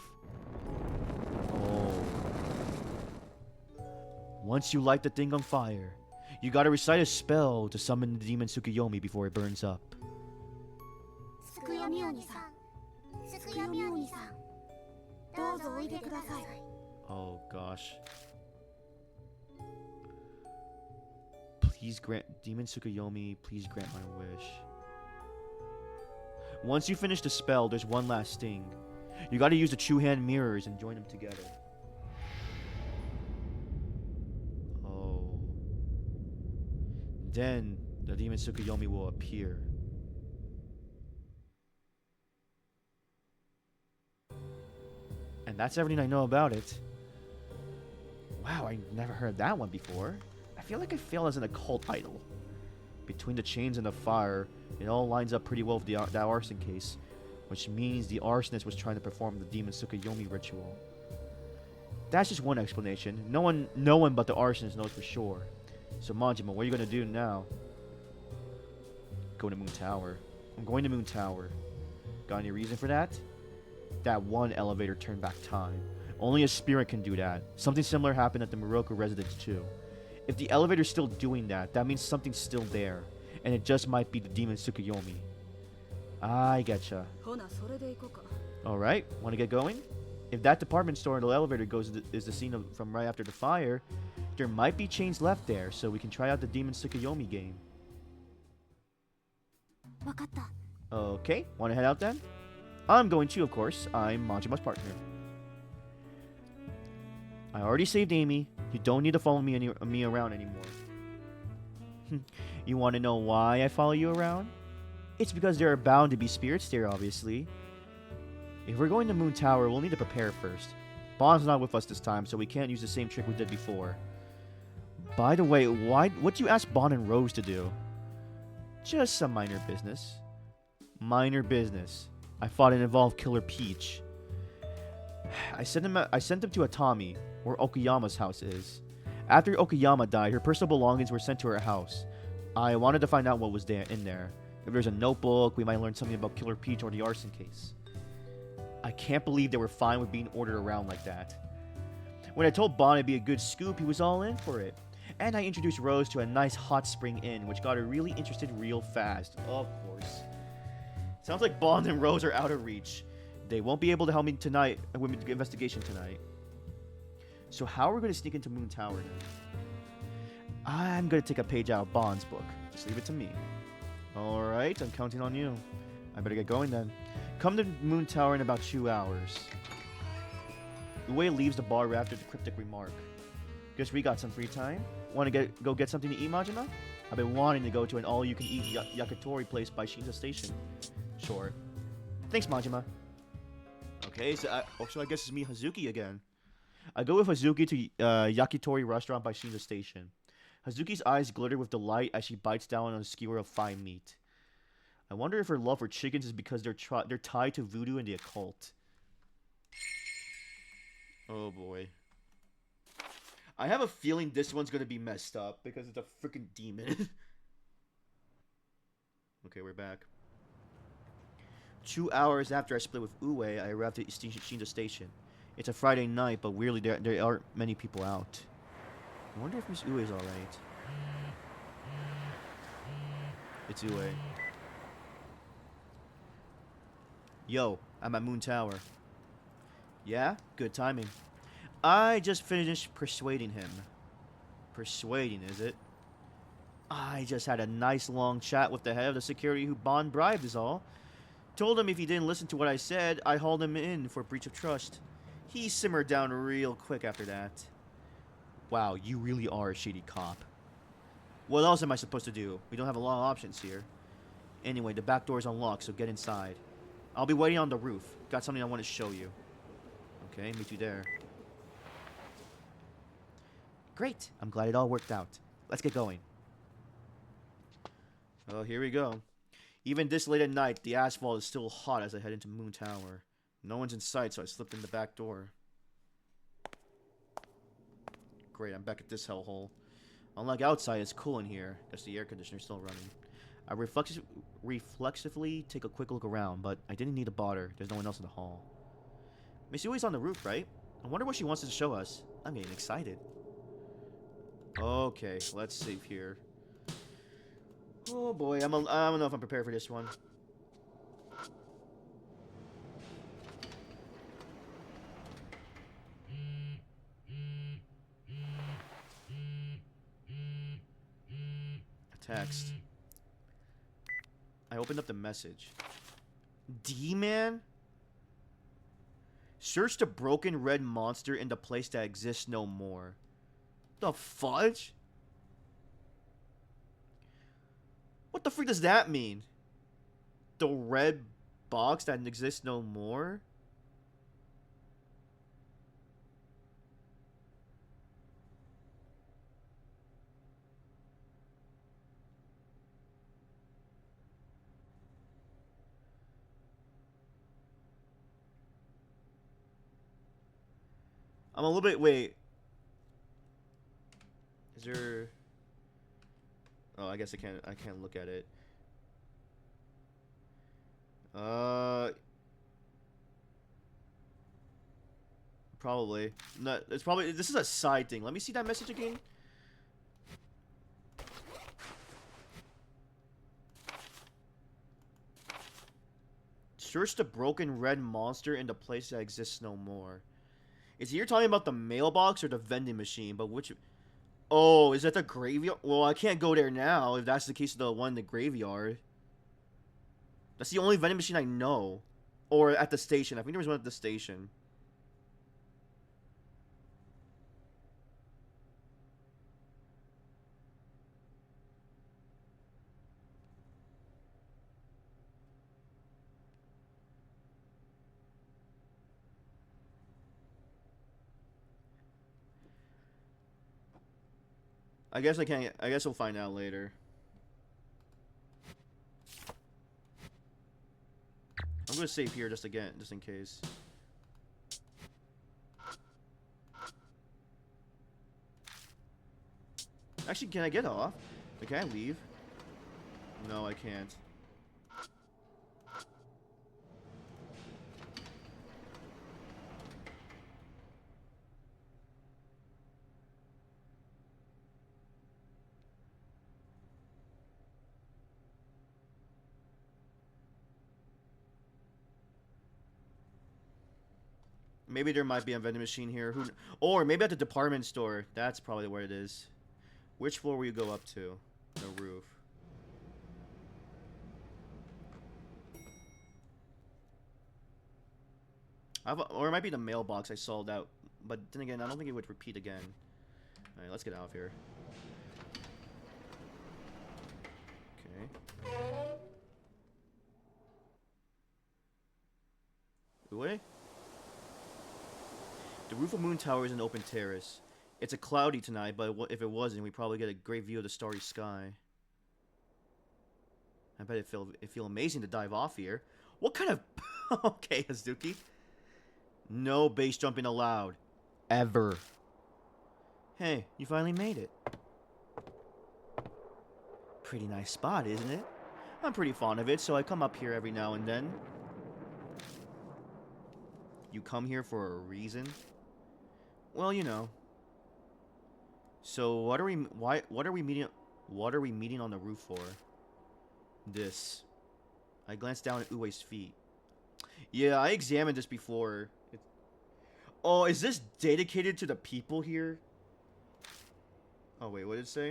Oh. Once you light the thing on fire, you gotta recite a spell to summon the Demon Tsukuyomi before it burns up. Oh gosh. Please grant Demon Tsukuyomi, please grant my wish. Once you finish the spell, there's one last thing. You gotta use the True Hand mirrors and join them together. Oh. Then the demon Tsukuyomi will appear. And that's everything I know about it. Wow, I never heard that one before. I feel like I fail as an occult idol. Between the chains and the fire, it all lines up pretty well with that arson case, which means the arsonist was trying to perform the demon Tsukuyomi ritual. That's just one explanation. No one but the arsonist knows for sure. So Majima, what are you gonna do now? Go to Moon Tower. I'm going to Moon Tower. Got any reason for that? That one elevator turned back time. Only a spirit can do that. Something similar happened at the Morocco residence too. If the elevator's still doing that, that means something's still there. And it just might be the demon Tsukuyomi. I getcha. Alright, wanna get going? If that department store in the elevator is the scene from right after the fire, there might be chains left there, so we can try out the demon Tsukuyomi game. わかった。 Okay, wanna head out then? I'm going to, of course. I'm Majima's partner. I already saved Amy. You don't need to follow me around anymore. You want to know why I follow you around? It's because there are bound to be spirits there, obviously. If we're going to Moon Tower, we'll need to prepare first. Bond's not with us this time, so we can't use the same trick we did before. By the way, what'd you ask Bond and Rose to do? Just some minor business. Minor business. I thought it involved Killer Peach. I sent him to Atami, where Okuyama's house is. After Okuyama died, her personal belongings were sent to her house. I wanted to find out what was in there. If there's a notebook, we might learn something about Killer Peach or the arson case. I can't believe they were fine with being ordered around like that. When I told Bond it'd be a good scoop, he was all in for it. And I introduced Rose to a nice hot spring inn, which got her really interested real fast. Of course. Sounds like Bond and Rose are out of reach. They won't be able to help me tonight with the investigation tonight. So how are we going to sneak into Moon Tower then? I'm going to take a page out of Bond's book. Just leave it to me. Alright, I'm counting on you. I better get going then. Come to Moon Tower in about 2 hours. Ue leaves the bar after the cryptic remark. Guess we got some free time. Want to go get something to eat, Majima? I've been wanting to go to an all-you-can-eat yakitori place by Shinza Station. Sure. Thanks, Majima. Okay, so I guess it's me, Hazuki, again. I go with Hazuki to yakitori restaurant by Shinza Station. Hazuki's eyes glitter with delight as she bites down on a skewer of fine meat. I wonder if her love for chickens is because they're tied to voodoo and the occult. Oh boy. I have a feeling this one's gonna be messed up because it's a freaking demon. Okay, we're back. 2 hours after I split with Ue, I arrived at Shinza Station. It's a Friday night, but weirdly there aren't many people out. I wonder if Miss Ue is alright. It's Ue. Yo, I'm at Moon Tower. Yeah? Good timing. I just finished persuading him. Persuading, is it? I just had a nice long chat with the head of the security who Bond bribed is all. Told him if he didn't listen to what I said, I hauled him in for breach of trust. He simmered down real quick after that. Wow, you really are a shady cop. What else am I supposed to do? We don't have a lot of options here. Anyway, the back door's unlocked, so get inside. I'll be waiting on the roof. Got something I want to show you. Okay, meet you there. Great. I'm glad it all worked out. Let's get going. Oh, here we go. Even this late at night, the asphalt is still hot as I head into Moon Tower. No one's in sight, so I slipped in the back door. Great, I'm back at this hellhole. Unlike outside, it's cool in here. Guess the air conditioner's still running. I reflexively take a quick look around, but I didn't need to bother. There's no one else in the hall. Miss Yui's on the roof, right? I wonder what she wants to show us. I'm getting excited. Okay, let's save here. Oh boy, I don't know if I'm prepared for this one. A text. I opened up the message. D-Man? Search the broken red monster in the place that exists no more. The fudge? What the freak does that mean? The red box that exists no more? I'm a little bit. Wait. Is there. Oh, I guess I can't. I can't look at it. Uh. Probably. No, it's probably. This is a side thing. Let me see that message again. Search the broken red monster in the place that exists no more. Is he here talking about the mailbox or the vending machine? But which? Oh, is that the graveyard? Well, I can't go there now if that's the case of the one in the graveyard. That's the only vending machine I know. Or at the station. I think there was one at the station. I guess I can't. I guess we'll find out later. I'm gonna save here just again, just in case. Actually, can I get off? Like, can I leave? No, I can't. Maybe there might be a vending machine here. Who? Or maybe at the department store. That's probably where it is. Which floor will you go up to? The roof. Or it might be the mailbox I sold out. But then again, I don't think it would repeat again. Alright, let's get out of here. Okay. Uwe? The roof of Moon Tower is an open terrace. It's a cloudy tonight, but if it wasn't, we'd probably get a great view of the starry sky. I bet it'd feel amazing to dive off here. What kind of... Okay, Hazuki. No base jumping allowed. Ever. Hey, you finally made it. Pretty nice spot, isn't it? I'm pretty fond of it, so I come up here every now and then. You come here for a reason? Well, you know. So what are we meeting on the roof for? This. I glanced down at Ue's feet. Yeah, I examined this before. Oh, is this dedicated to the people here? Oh wait, what did it say?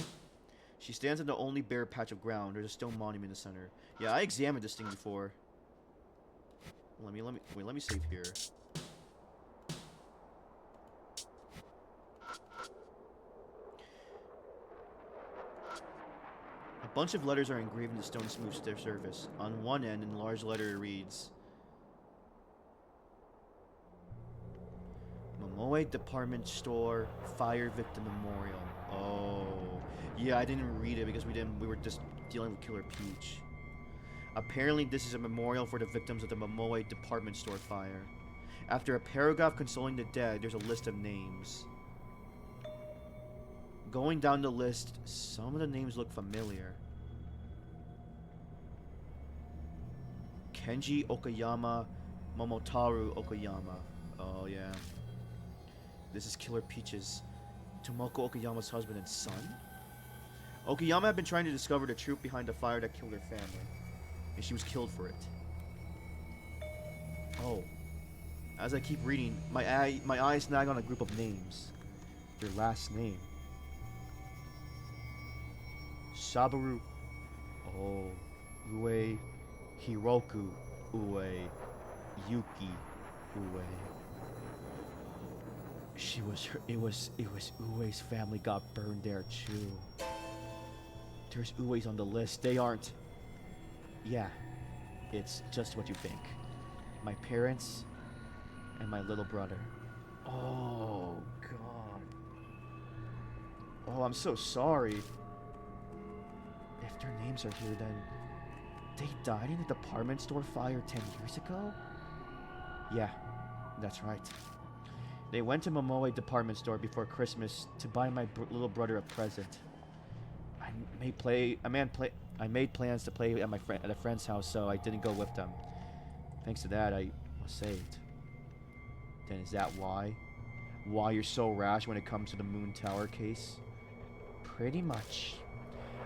She stands in the only bare patch of ground. There's a stone monument in the center. Yeah, I examined this thing before. Let me save here. A bunch of letters are engraved in the stone smooth surface. On one end, in large letter, it reads, Momoe Department Store Fire Victim Memorial. Oh, yeah, I didn't read it because we were just dealing with Killer Peach. Apparently, this is a memorial for the victims of the Momoe Department Store fire. After a paragraph consoling the dead, there's a list of names. Going down the list, some of the names look familiar. Kenji Okayama, Momotaru Okayama. Oh, yeah. This is Killer Peach's, Tomoko Okayama's husband and son? Okayama had been trying to discover the truth behind the fire that killed her family, and she was killed for it. Oh. As I keep reading, my eyes snag on a group of names. Their last name. Sabaru. Oh. Rue Hiroku Ue. Yuki Ue. It was Ue's family got burned there too. There's Ue's on the list. They aren't. Yeah, it's just what you think. My parents and my little brother. Oh, God. Oh, I'm so sorry. If their names are here, then they died in a department store fire 10 years ago? Yeah, that's right. They went to Momoe department store before Christmas to buy my little brother a present. I made plans to play at at a friend's house, so I didn't go with them. Thanks to that, I was saved. Then is that why? Why you're so rash when it comes to the Moon Tower case? Pretty much.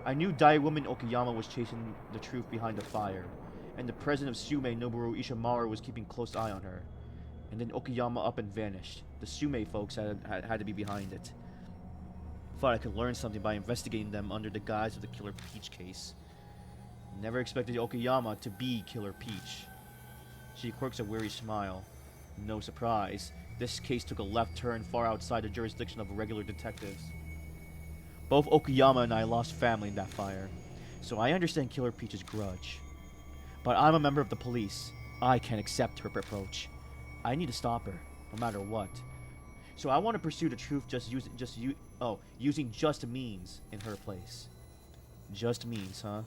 I knew Daiwoman Okayama was chasing the truth behind the fire, and the president of Sume, Noboru Ishimaru, was keeping close eye on her. And then Okayama up and vanished. The Sume folks had to be behind it. Thought I could learn something by investigating them under the guise of the Killer Peach case. Never expected Okayama to be Killer Peach. She quirks a weary smile. No surprise, this case took a left turn far outside the jurisdiction of regular detectives. Both Okayama and I lost family in that fire, so I understand Killer Peach's grudge. But I'm a member of the police. I can't accept her approach. I need to stop her, no matter what. So I want to pursue the truth using just means in her place. Just means, huh?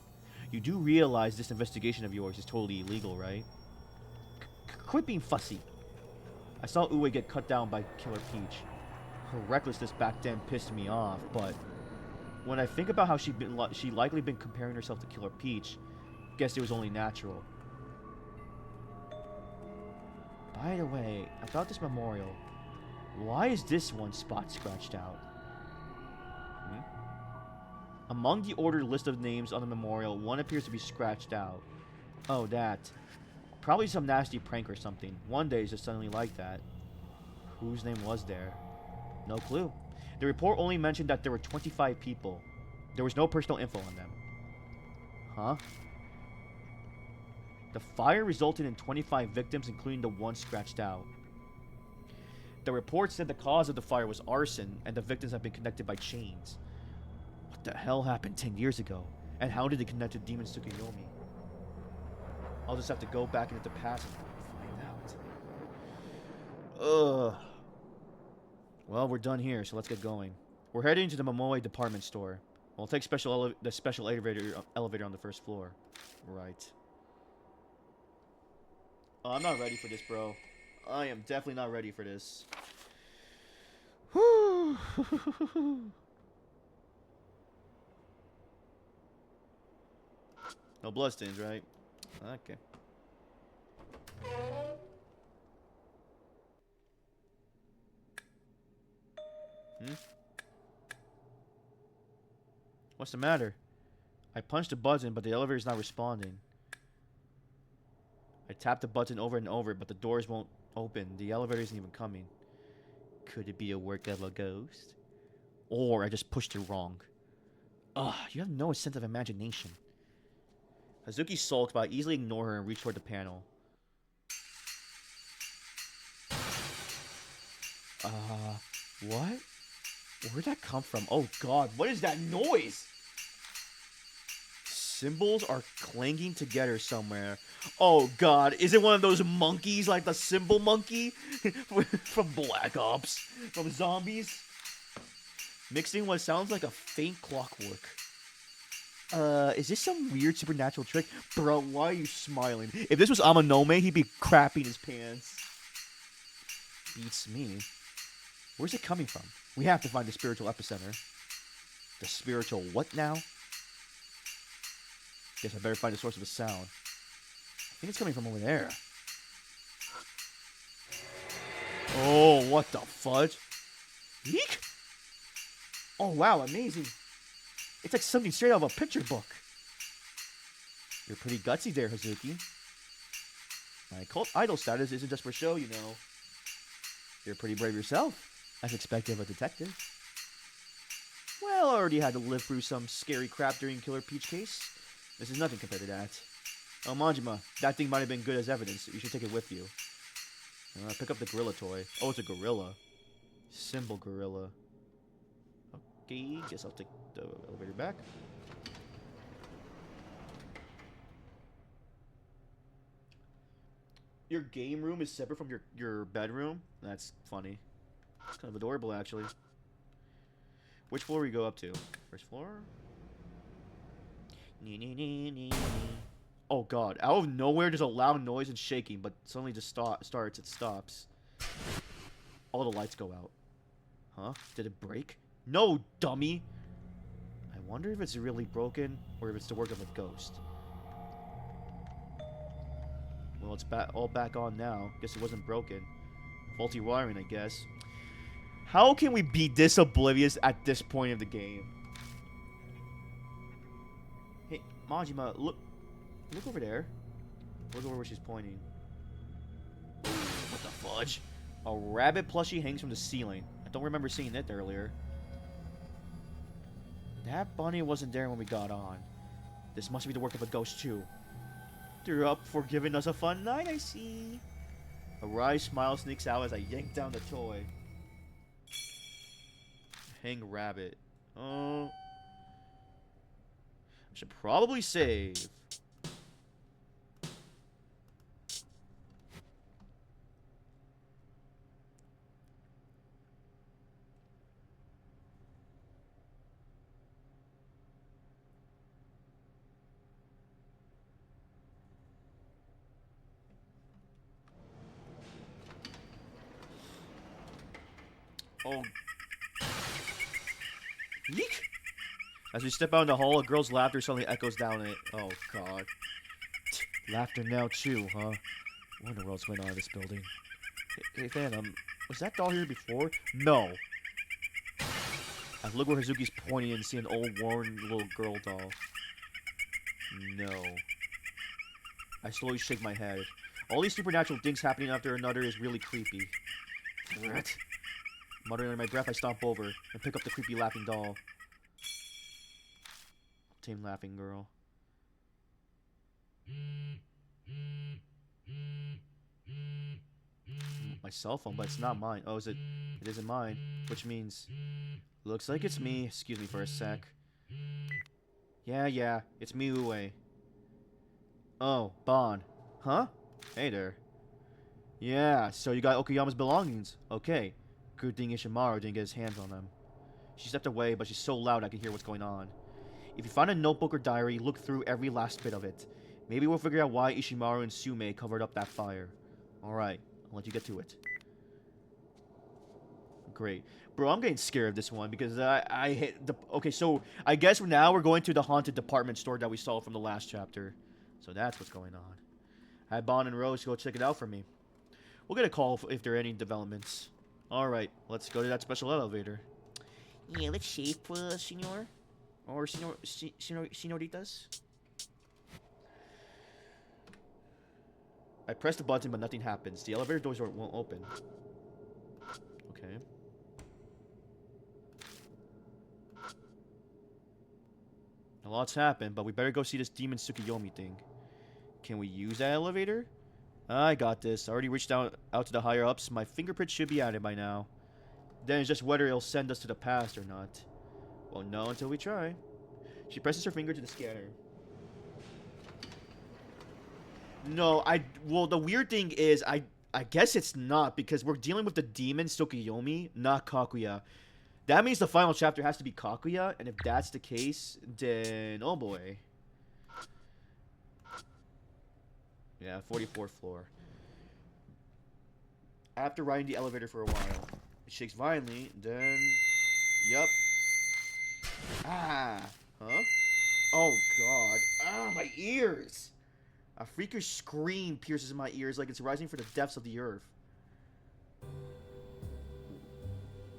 You do realize this investigation of yours is totally illegal, right? Quit being fussy. I saw Ue get cut down by Killer Peach. Her recklessness back then pissed me off, but when I think about how she likely been comparing herself to Killer Peach, guess it was only natural. By the way, about this memorial, why is this one spot scratched out? Among the ordered list of names on the memorial, one appears to be scratched out. Oh, that. Probably some nasty prank or something. One day it's just suddenly like that. Whose name was there? No clue. The report only mentioned that there were 25 people. There was no personal info on them. Huh? The fire resulted in 25 victims, including the one scratched out. The report said the cause of the fire was arson, and the victims have been connected by chains. What the hell happened 10 years ago? And how did they connect to Demon Tsukuyomi? I'll just have to go back into the past and find out. Ugh. Well, we're done here, so let's get going. We're heading to the Momoe department store. We'll take the special elevator on the first floor. Right. Oh, I'm not ready for this, bro. I am definitely not ready for this. Whew. No bloodstains, right? Okay. What's the matter? I punched the button, but the elevator's not responding. I tapped the button over and over, but the doors won't open. The elevator isn't even coming. Could it be a work of a ghost? Or I just pushed it wrong. Ugh, you have no sense of imagination. Hazuki sulked, but I easily ignored her and reached toward the panel. What? Where'd that come from? Oh god, what is that noise? Symbols are clanging together somewhere. Oh god, is it one of those monkeys like the symbol monkey from Black Ops? From Zombies? Mixing what sounds like a faint clockwork. Is this some weird supernatural trick? Bro, why are you smiling? If this was Amanome, he'd be crapping his pants. Beats me. Where's it coming from? We have to find the spiritual epicenter. The spiritual what now? Guess I better find the source of the sound. I think it's coming from over there. Oh, what the fudge? Eek! Oh, wow, amazing. It's like something straight out of a picture book. You're pretty gutsy there, Hazuki. My cult idol status isn't just for show, you know. You're pretty brave yourself, as expected of a detective. Well, I already had to live through some scary crap during Killer Peach case. This is nothing compared to that. Oh, Majima, that thing might have been good as evidence. You should take it with you. Pick up the gorilla toy. Oh, it's a gorilla. Symbol gorilla. Okay, guess I'll take the elevator back. Your game room is separate from your bedroom? That's funny. It's kind of adorable, actually. Which floor we go up to? First floor? Oh god, out of nowhere there's a loud noise and shaking, but suddenly just it stops. All the lights go out. Huh? Did it break? No, dummy! I wonder if it's really broken, or if it's the work of a ghost. Well, it's all back on now. Guess it wasn't broken. Faulty wiring, I guess. How can we be this oblivious at this point of the game? Hey, Majima, look over there. Look over where she's pointing. What the fudge? A rabbit plushie hangs from the ceiling. I don't remember seeing it earlier. That bunny wasn't there when we got on. This must be the work of a ghost too. They're up for giving us a fun night, I see. A wry smile sneaks out as I yank down the toy. Hang rabbit. Oh. I should probably save. Oh. Yeek! As we step out in the hall, a girl's laughter suddenly echoes down it. Oh, God. Laughter now, too, huh? What in the world's going on in this building? Hey, Phantom, was that doll here before? No. I look where Hazuki's pointing and see an old, worn little girl doll. No. I slowly shake my head. All these supernatural things happening after another is really creepy. What? Muttering under my breath, I stomp over and pick up the creepy laughing doll. Tame laughing girl. My cell phone, but it's not mine. Oh, is it? It isn't mine, which means looks like it's me. Excuse me for a sec. Yeah, it's me, Uwe. Oh, Bon. Huh? Hey there. Yeah, so you got Okayama's belongings. Okay. Good thing Ishimaru didn't get his hands on them. She stepped away, but she's so loud I can hear what's going on. If you find a notebook or diary, look through every last bit of it. Maybe we'll figure out why Ishimaru and Sume covered up that fire. Alright, I'll let you get to it. Great. Bro, I'm getting scared of this one because I hit the... Okay, so I guess now we're going to the haunted department store that we saw from the last chapter. So that's what's going on. I had Bon and Rose go check it out for me. We'll get a call if there are any developments. Alright, let's go to that special elevator. Yeah, let's shave, senor. Or senoritas? I press the button, but nothing happens. The elevator doors won't open. Okay. A lot's happened, but we better go see this demon Tsukuyomi thing. Can we use that elevator? I got this. I already reached out to the higher ups. My fingerprint should be added by now. Then it's just whether it'll send us to the past or not. Well, no until we try. She presses her finger to the scanner. No, well, the weird thing is, I guess it's not, because we're dealing with the demon Tsukuyomi, not Kakuya. That means the final chapter has to be Kakuya, and if that's the case, then, oh boy. Yeah, 44th floor. After riding the elevator for a while, it shakes violently, then... Yup. Ah! Huh? Oh god. Ah, my ears! A freakish scream pierces my ears like it's rising from the depths of the earth.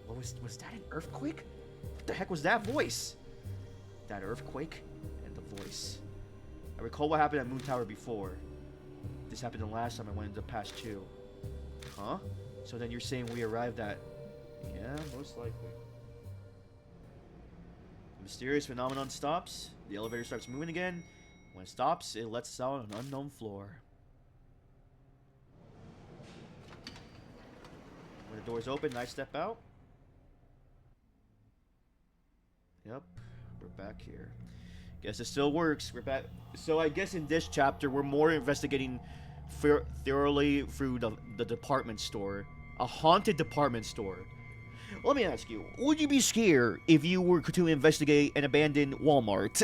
What was that an earthquake? What the heck was that voice? That earthquake and the voice. I recall what happened at Moon Tower before. This happened the last time I went into the past too. Huh? So then you're saying we arrived at... Yeah, most likely. The mysterious phenomenon stops. The elevator starts moving again. When it stops, it lets us out on an unknown floor. When the doors open, I step out. Yep, we're back here. Guess it still works. We're back. So I guess in this chapter, we're more investigating thoroughly through the department store. A haunted department store. Let me ask you, would you be scared if you were to investigate an abandoned Walmart?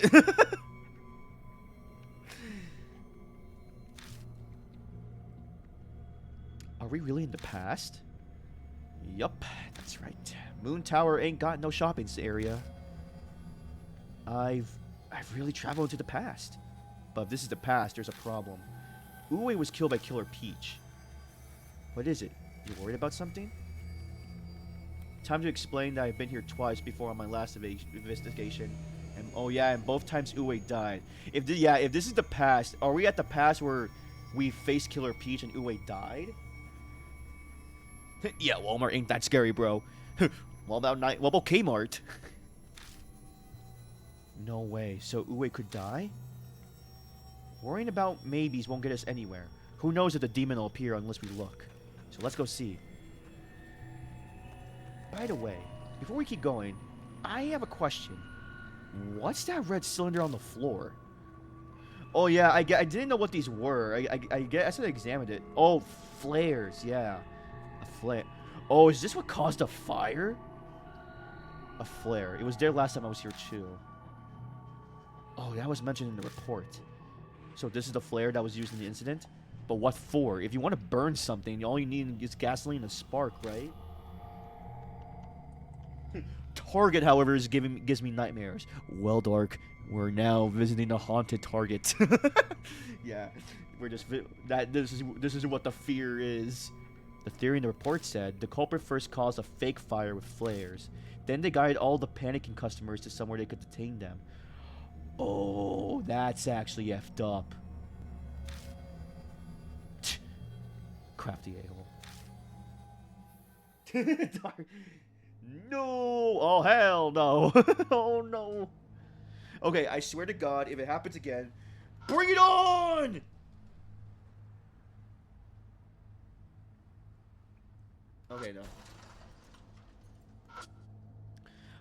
Are we really in the past? Yup, that's right. Moon Tower ain't got no shopping area. I've really traveled to the past. But if this is the past, there's a problem. Uwe was killed by Killer Peach. What is it? You worried about something? Time to explain that I've been here twice before on my last investigation. And oh yeah, and both times Uwe died. If this is the past, are we at the past where we faced Killer Peach and Uwe died? Yeah, Walmart ain't that scary, bro. What about Kmart? No way. So Uwe could die? Worrying about maybes won't get us anywhere. Who knows if the demon will appear unless we look. So let's go see. By the way, before we keep going, I have a question. What's that red cylinder on the floor? Oh yeah, I didn't know what these were. I should have examined it. Oh, flares, yeah. A flare. Oh, is this what caused a fire? A flare. It was there last time I was here too. Oh, that was mentioned in the report. So this is the flare that was used in the incident? But what for? If you want to burn something, all you need is gasoline and a spark, right? Target, however, gives me nightmares. Well, Dark, we're now visiting a haunted Target. Yeah, we're just this is what the fear is. The theory in the report said the culprit first caused a fake fire with flares. Then they guided all the panicking customers to somewhere they could detain them. Oh, that's actually effed up. Crafty a-hole. No! Oh, hell no. Oh, no. Okay, I swear to God, if it happens again, bring it on! Okay, no.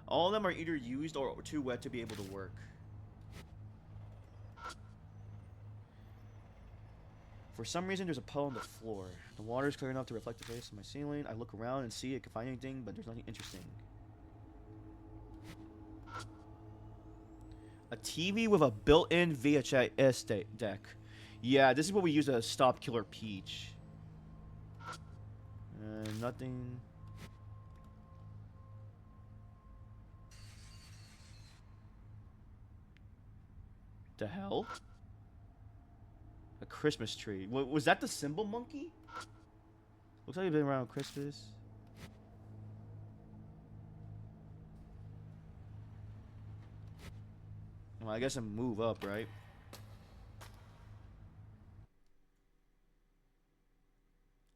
All of them are either used or too wet to be able to work. For some reason, there's a puddle on the floor. The water is clear enough to reflect the face on my ceiling. I look around and see if I can find anything, but there's nothing interesting. A TV with a built-in VHS deck. Yeah, this is what we use to stop Killer Peach. Nothing. The hell? A Christmas tree. Was that the symbol monkey? Looks like it's been around Christmas. Well, I guess I move up, right?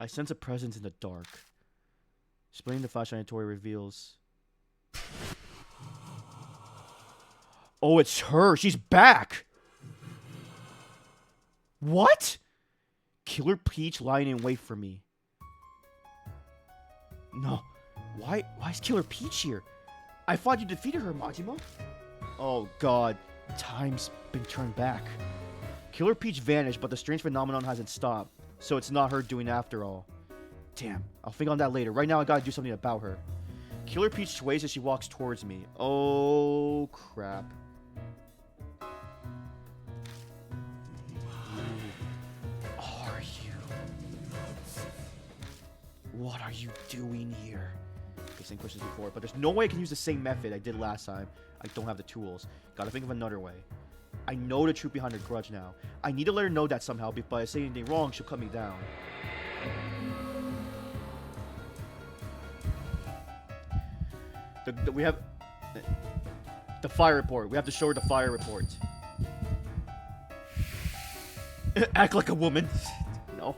I sense a presence in the dark. Splitting the flashlight on Tori reveals. Oh, it's her. She's back. What? Killer Peach lying in wait for me. No. Why is Killer Peach here? I thought you defeated her, Majima. Oh god. Time's been turned back. Killer Peach vanished, but the strange phenomenon hasn't stopped. So it's not her doing after all. Damn. I'll think on that later. Right now I gotta do something about her. Killer Peach sways as she walks towards me. Oh crap. What are you doing here? Okay, same questions before, but there's no way I can use the same method I did last time. I don't have the tools. Gotta think of another way. I know the truth behind her grudge now. I need to let her know that somehow, but if I say anything wrong, she'll cut me down. We have... The fire report. We have to show her the fire report. Act like a woman. No.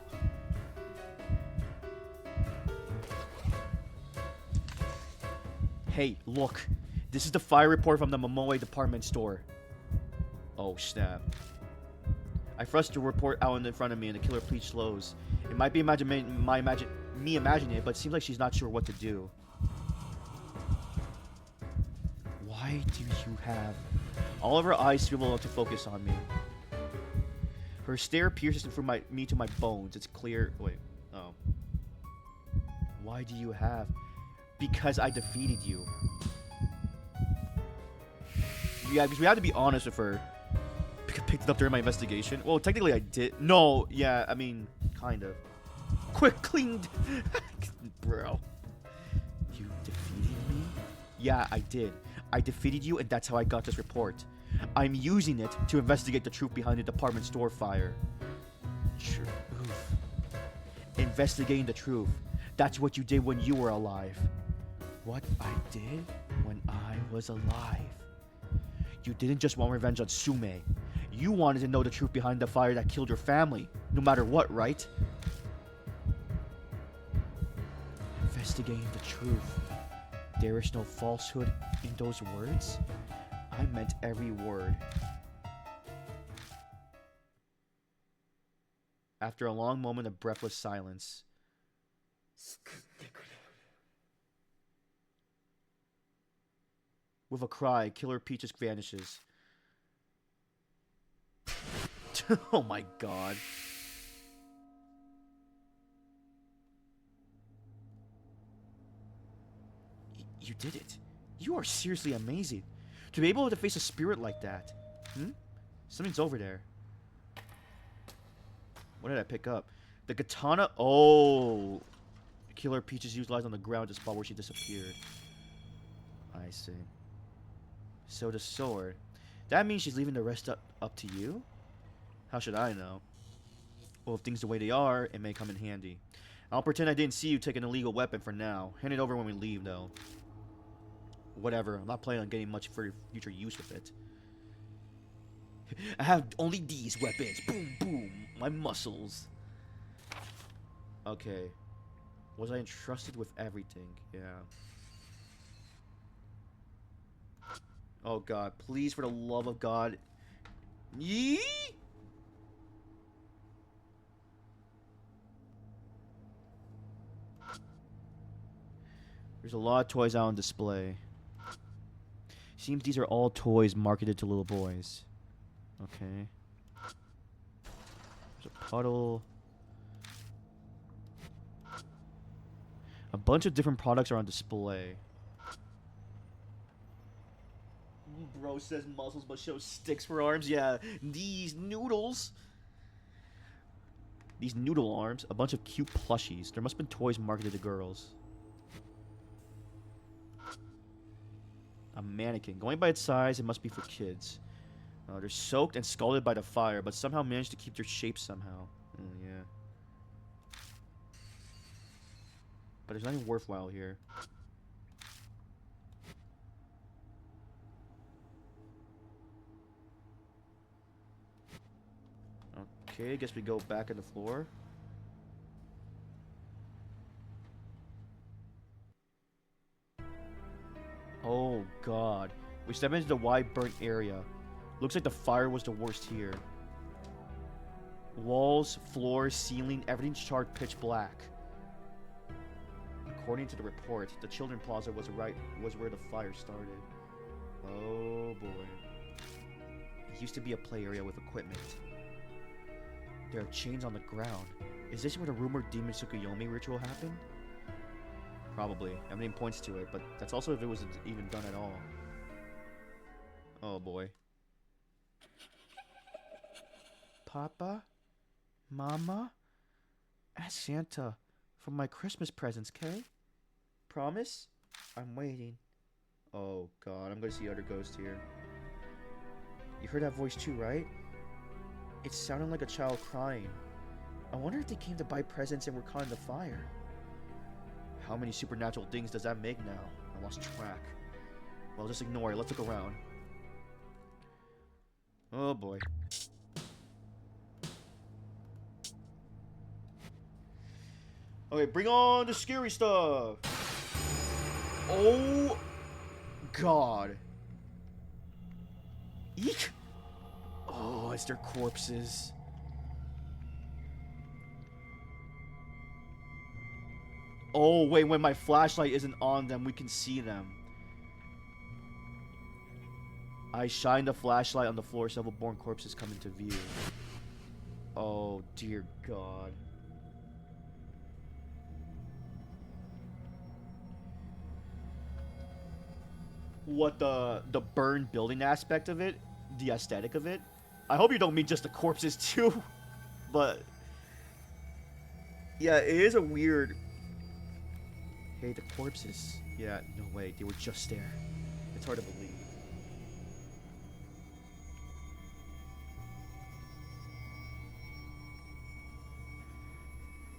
Hey, look. This is the fire report from the Momoe department store. Oh, snap. I thrust the report out in front of me, and the killer peach slows. It might be me imagining it, but it seems like she's not sure what to do. Why do you have... All of her eyes swivel up to focus on me. Her stare pierces through me to my bones. It's clear... Wait. Oh. Why do you have... Because I defeated you. Yeah, because we had to be honest with her. Picked it up during my investigation. Well, technically I did. No, yeah, I mean, kind of. Quick, cleaned. Bro. You defeated me? Yeah, I did. I defeated you, and that's how I got this report. I'm using it to investigate the truth behind the department store fire. Truth. Investigating the truth. That's what you did when you were alive. What I did when I was alive. You didn't just want revenge on Sume. You wanted to know the truth behind the fire that killed your family, no matter what, right? Investigating the truth. There is no falsehood in those words. I meant every word. After a long moment of breathless silence, with a cry, Killer Peaches vanishes. Oh my god. You did it. You are seriously amazing. To be able to face a spirit like that. Something's over there. What did I pick up? The katana. Oh. Killer Peaches lies on the ground, the spot where she disappeared. I see. So the sword. That means she's leaving the rest up to you? How should I know? Well, if things the way they are, it may come in handy. I'll pretend I didn't see you take an illegal weapon for now. Hand it over when we leave, though. Whatever. I'm not planning on getting much for future use with it. I have only these weapons. Boom, boom. My muscles. Okay. Was I entrusted with everything? Yeah. Oh, God. Please, for the love of God. Yee! There's a lot of toys out on display. Seems these are all toys marketed to little boys. Okay. There's a puddle. A bunch of different products are on display. Bro says muscles but shows sticks for arms. Yeah, these noodles. These noodle arms. A bunch of cute plushies. There must have been toys marketed to girls. A mannequin. Going by its size, it must be for kids. They're soaked and scalded by the fire, but somehow managed to keep their shape somehow. Yeah. But there's nothing worthwhile here. Okay, I guess we go back on the floor. Oh god. We step into the wide burnt area. Looks like the fire was the worst here. Walls, floor, ceiling, everything's charred pitch black. According to the report, the children plaza was where the fire started. Oh boy. It used to be a play area with equipment. There are chains on the ground. Is this where the rumored demon Tsukuyomi ritual happened? Probably. Everything points to it, but that's also if it was even done at all. Oh boy. Papa? Mama? Ask Santa for my Christmas presents, Kay? Promise? I'm waiting. Oh god, I'm gonna see other ghosts here. You heard that voice too, right? It sounded like a child crying. I wonder if they came to buy presents and were caught in the fire. How many supernatural things does that make now? I lost track. Well, just ignore it. Let's look around. Oh boy. Okay, bring on the scary stuff. Oh god. Eek. Oh, it's their corpses. Oh, wait, when my flashlight isn't on them, we can see them. I shine the flashlight on the floor, several born corpses come into view. Oh, dear God. What, the burned building aspect of it? The aesthetic of it? I hope you don't mean just the corpses, too. But... yeah, it is a weird... Hey, the corpses. Yeah, no way. They were just there. It's hard to believe.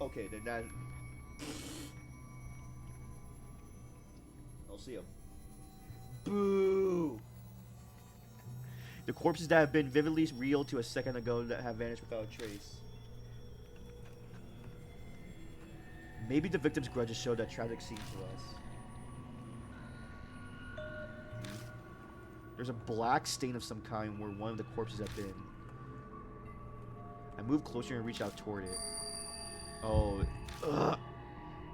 Okay, then that... I'll see him. Boo! The corpses that have been vividly real to a second ago that have vanished without a trace. Maybe the victim's grudges show that tragic scene to us. There's a black stain of some kind where one of the corpses have been. I move closer and reach out toward it. Oh, ugh.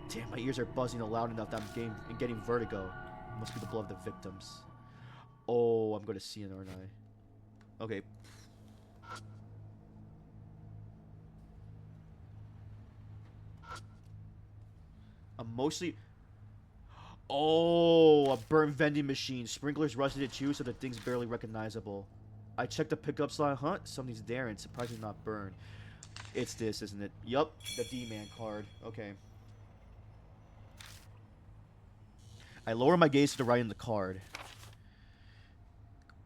Damn, my ears are buzzing loud enough that I'm getting vertigo. It must be the blood of the victims. Oh, I'm gonna see it, aren't I? Okay. I'm mostly... Oh, a burnt vending machine. Sprinklers rusted it too, so the thing's barely recognizable. I checked the pickup slot. Huh? Something's there and surprisingly not burned. It's this, isn't it? Yup, the D-Man card. Okay. I lower my gaze to the right in the card.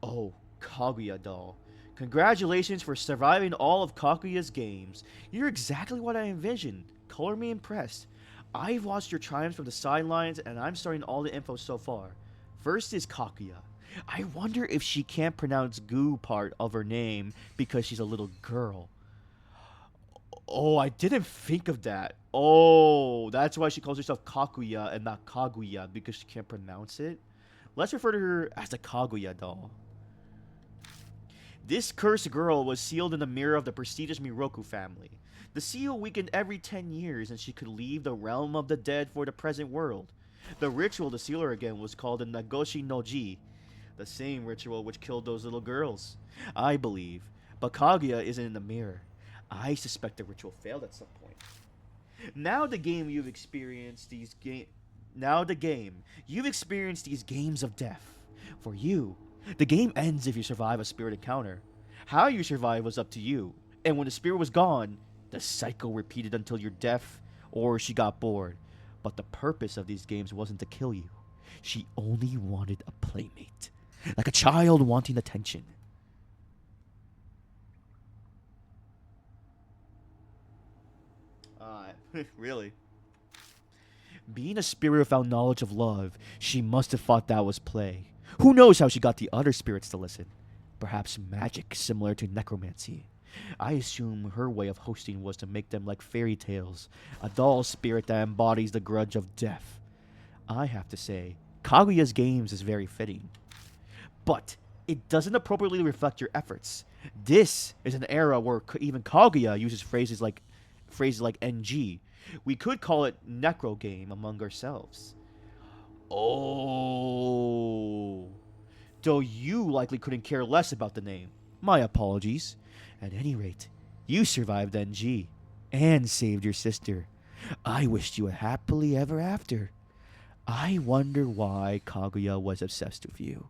Oh, Kaguya doll. Congratulations for surviving all of Kaguya's games. You're exactly what I envisioned. Color me impressed. I've watched your triumphs from the sidelines, and I'm starting all the info so far. First is Kaguya. I wonder if she can't pronounce "goo" part of her name because she's a little girl. Oh, I didn't think of that. Oh, that's why she calls herself Kaguya and not Kaguya, because she can't pronounce it. Let's refer to her as the Kaguya doll. This cursed girl was sealed in the mirror of the prestigious Miroku family. The seal weakened every 10 years, and she could leave the realm of the dead for the present world. The ritual to seal her again was called the Nagoshi no Ji, the same ritual which killed those little girls, I believe. But Kaguya isn't in the mirror. I suspect the ritual failed at some point. Now the game you've experienced these games of death. For you, the game ends if you survive a spirit encounter. How you survive was up to you, and when the spirit was gone, the cycle repeated until you're deaf or she got bored. But the purpose of these games wasn't to kill you. She only wanted a playmate, like a child wanting attention. Really? Being a spirit without knowledge of love, she must have thought that was play. Who knows how she got the other spirits to listen? Perhaps magic similar to necromancy. I assume her way of hosting was to make them like fairy tales, a doll spirit that embodies the grudge of death. I have to say, Kaguya's games is very fitting. But it doesn't appropriately reflect your efforts. This is an era where even Kaguya uses phrases like NG. We could call it necro game among ourselves. Oh. Though you likely couldn't care less about the name. My apologies. At any rate, you survived NG and saved your sister. I wished you a happily ever after. I wonder why Kaguya was obsessed with you.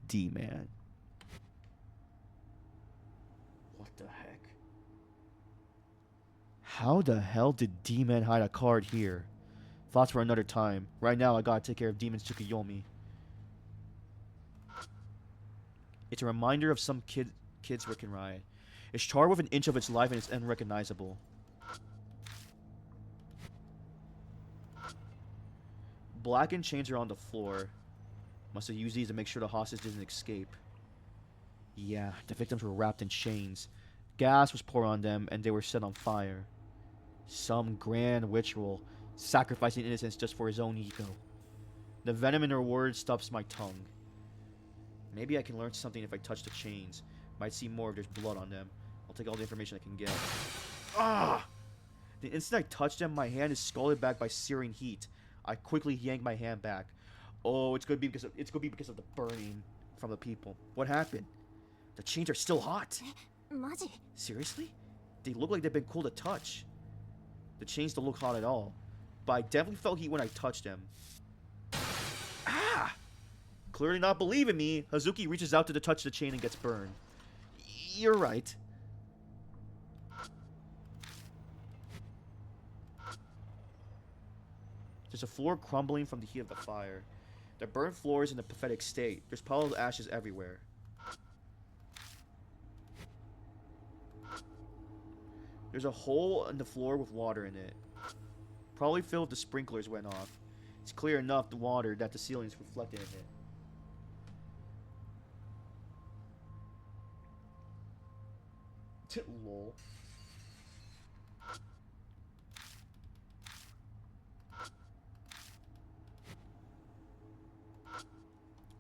D-Man. What the heck? How the hell did D-Man hide a card here? Thoughts for another time. Right now, I gotta take care of Demon's Tsukuyomi. It's a reminder of some kid's Rick and Riot. It's charred with an inch of its life and it's unrecognizable. Blackened chains are on the floor. Must have used these to make sure the hostage didn't escape. Yeah, the victims were wrapped in chains. Gas was poured on them and they were set on fire. Some grand ritual, sacrificing innocence just for his own ego. The venom in her words stuffs my tongue. Maybe I can learn something if I touch the chains. Might see more if there's blood on them. I'll take all the information I can get. Ah! The instant I touch them, my hand is scalded back by searing heat. I quickly yank my hand back. Oh, it's gonna be because of the burning from the people. What happened? The chains are still hot. マジ Seriously? They look like they've been cool to touch. The chains don't look hot at all. But I definitely felt heat when I touched them. Ah! Clearly not believing me, Hazuki reaches out to touch the chain and gets burned. You're right. There's a floor crumbling from the heat of the fire. The burnt floor is in a pathetic state. There's piles of ashes everywhere. There's a hole in the floor with water in it. Probably filled if the sprinklers went off. It's clear enough the water that the ceiling is reflected in it. Lol.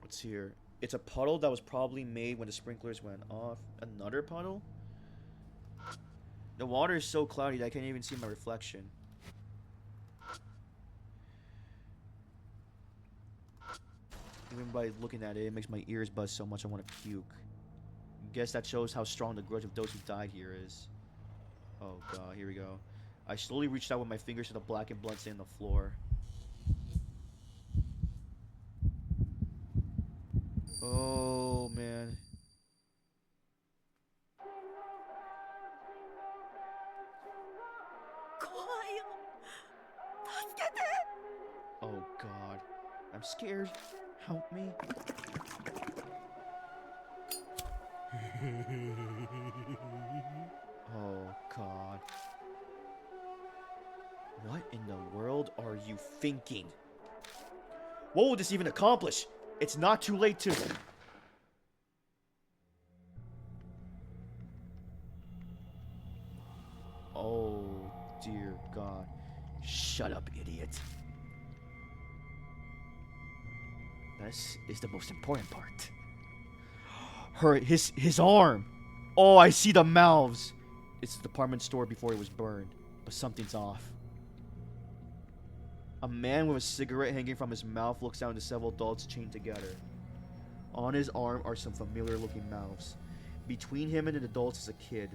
What's here? It's a puddle that was probably made when the sprinklers went off. Another puddle? The water is so cloudy that I can't even see my reflection. Even by looking at it, it makes my ears buzz so much I want to puke. Guess that shows how strong the grudge of those who died here is. Oh god, here we go. I slowly reached out with my fingers to the blackened blood stain on the floor. Oh man. Oh god. I'm scared. Help me. Oh god. What in the world are you thinking? What will this even accomplish? It's not too late to... Oh dear god. Shut up, idiot. This is the most important part. His arm. Oh, I see the mouths. It's the department store before it was burned, but something's off. A man with a cigarette hanging from his mouth looks down to several adults chained together. On his arm are some familiar looking mouths. Between him and the adults is a kid.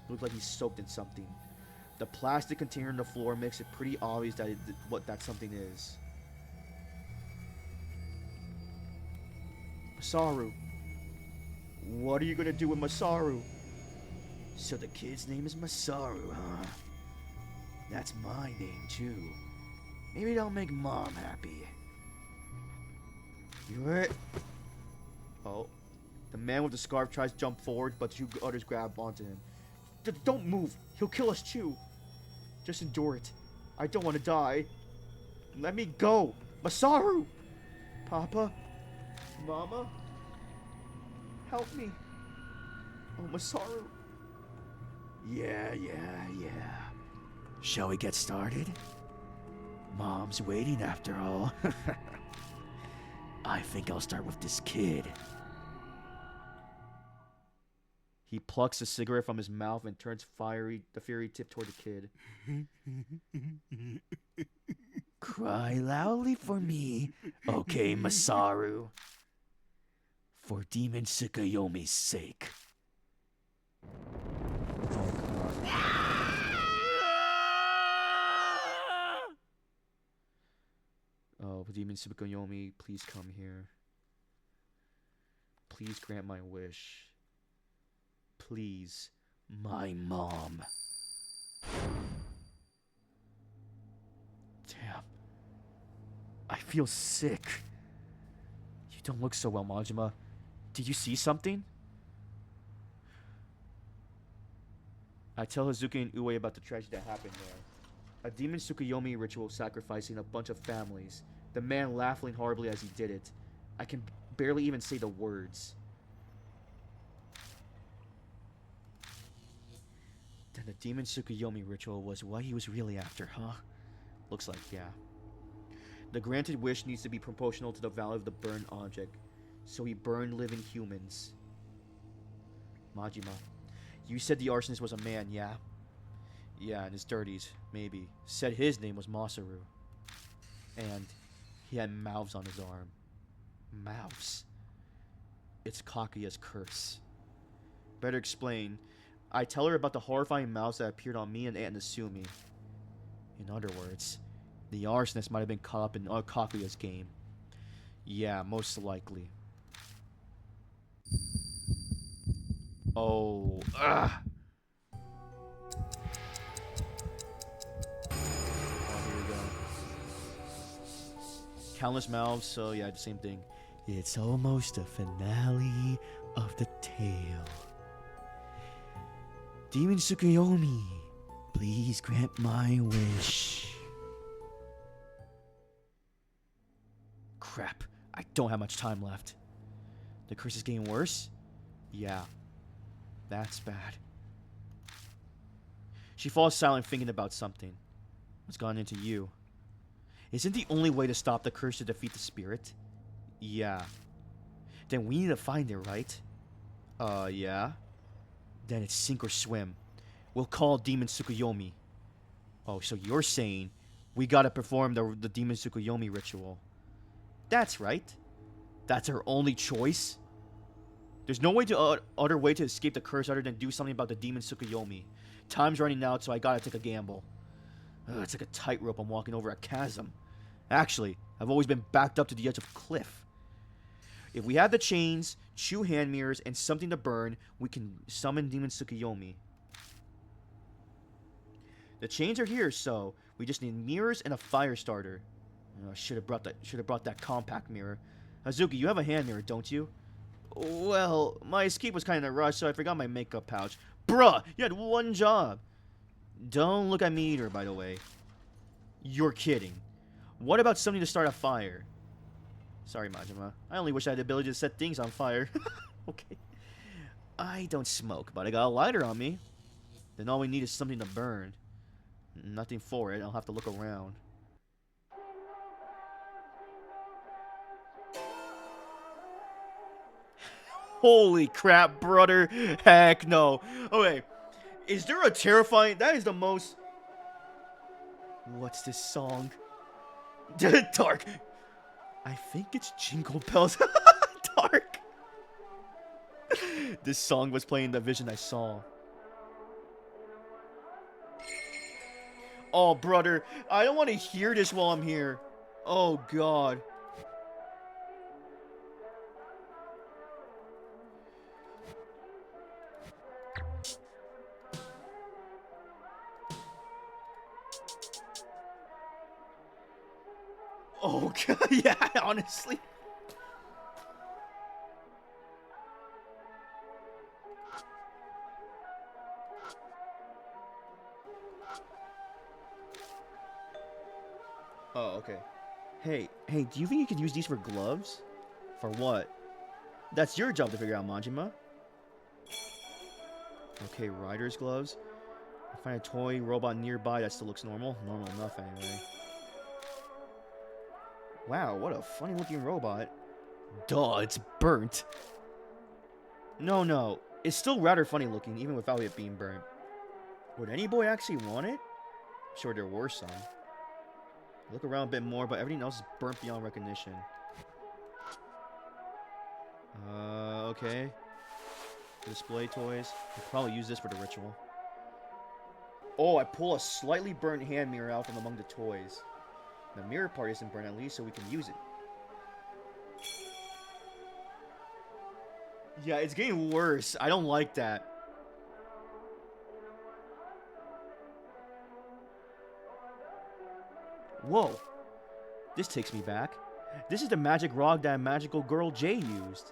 Looks like he's soaked in something. The plastic container on the floor makes it pretty obvious that what that something is. Masaru. What are you gonna do with Masaru? So the kid's name is Masaru, huh? That's my name too. Maybe that'll make Mom happy. You hurt? Oh. The man with the scarf tries to jump forward, but two others grab onto him. Don't move! He'll kill us too! Just endure it. I don't want to die. Let me go! Masaru! Papa? Mama? Help me. Oh, Masaru. Yeah. Shall we get started? Mom's waiting after all. I think I'll start with this kid. He plucks a cigarette from his mouth and turns the fiery tip toward the kid. Cry loudly for me, okay, Masaru? For Demon Tsukuyomi's sake. Oh, God. Oh, Demon Tsukuyomi, please come here. Please grant my wish. Please, my mom. Damn. I feel sick. You don't look so well, Majima. Did you see something? I tell Hazuki and Ue about the tragedy that happened there. A demon Tsukuyomi ritual sacrificing a bunch of families. The man laughing horribly as he did it. I can barely even say the words. Then the demon Tsukuyomi ritual was what he was really after, huh? Looks like, yeah. The granted wish needs to be proportional to the value of the burned object. So he burned living humans. Majima, you said the arsonist was a man, yeah? Yeah, in his 30s, maybe. Said his name was Masaru. And he had mouths on his arm. Mouths. It's Kaguya's curse. Better explain. I tell her about the horrifying mouths that appeared on me and Aunt Nasumi. In other words, the arsonist might have been caught up in Kaguya's game. Yeah, most likely. Oh, ugh. Oh, here we go. Countless mouths, so yeah, the same thing. It's almost a finale of the tale. Demon Tsukuyomi, please grant my wish. Crap, I don't have much time left. The curse is getting worse? Yeah, that's bad. She falls silent thinking about something. What's gone into you? Isn't the only way to stop the curse to defeat the spirit? Yeah. Then we need to find it, right? Yeah. Then it's sink or swim. We'll call Demon Tsukuyomi. Oh, so you're saying we gotta perform the Demon Tsukuyomi ritual. That's right. That's our only choice. There's no way to other way to escape the curse other than do something about the Demon Tsukuyomi. Time's running out, so I gotta take a gamble. It's like a tightrope I'm walking over a chasm. Actually, I've always been backed up to the edge of a cliff. If we have the chains, chew hand mirrors, and something to burn, we can summon Demon Tsukuyomi. The chains are here, so we just need mirrors and a fire starter. I should have brought that compact mirror. Hazuki, you have a hand mirror, don't you? Well, my escape was kind of rushed, so I forgot my makeup pouch. Bruh, you had one job. Don't look at me either, by the way. You're kidding. What about something to start a fire? Sorry, Majima. I only wish I had the ability to set things on fire. Okay. I don't smoke, but I got a lighter on me. Then all we need is something to burn. Nothing for it. I'll have to look around. Holy crap, brother. Heck no. Okay. Is there a terrifying... That is the most... What's this song? Dark. I think it's Jingle Bells. Dark. This song was playing the vision I saw. Oh, brother. I don't want to hear this while I'm here. Oh, God. Oh, God. Yeah, honestly. Oh, okay. Hey, do you think you could use these for gloves? For what? That's your job to figure out, Majima. Okay, rider's gloves. I find a toy robot nearby that still looks normal. Normal enough, anyway. Wow, what a funny looking robot. Duh, it's burnt. No. It's still rather funny looking, even without it being burnt. Would any boy actually want it? I'm sure there were some. Look around a bit more, but everything else is burnt beyond recognition. Okay. Display toys. I'll probably use this for the ritual. Oh, I pull a slightly burnt hand mirror out from among the toys. The mirror part isn't burnt at least, so we can use it. Yeah, it's getting worse. I don't like that. Whoa. This takes me back. This is the magic rod that magical girl Jay used.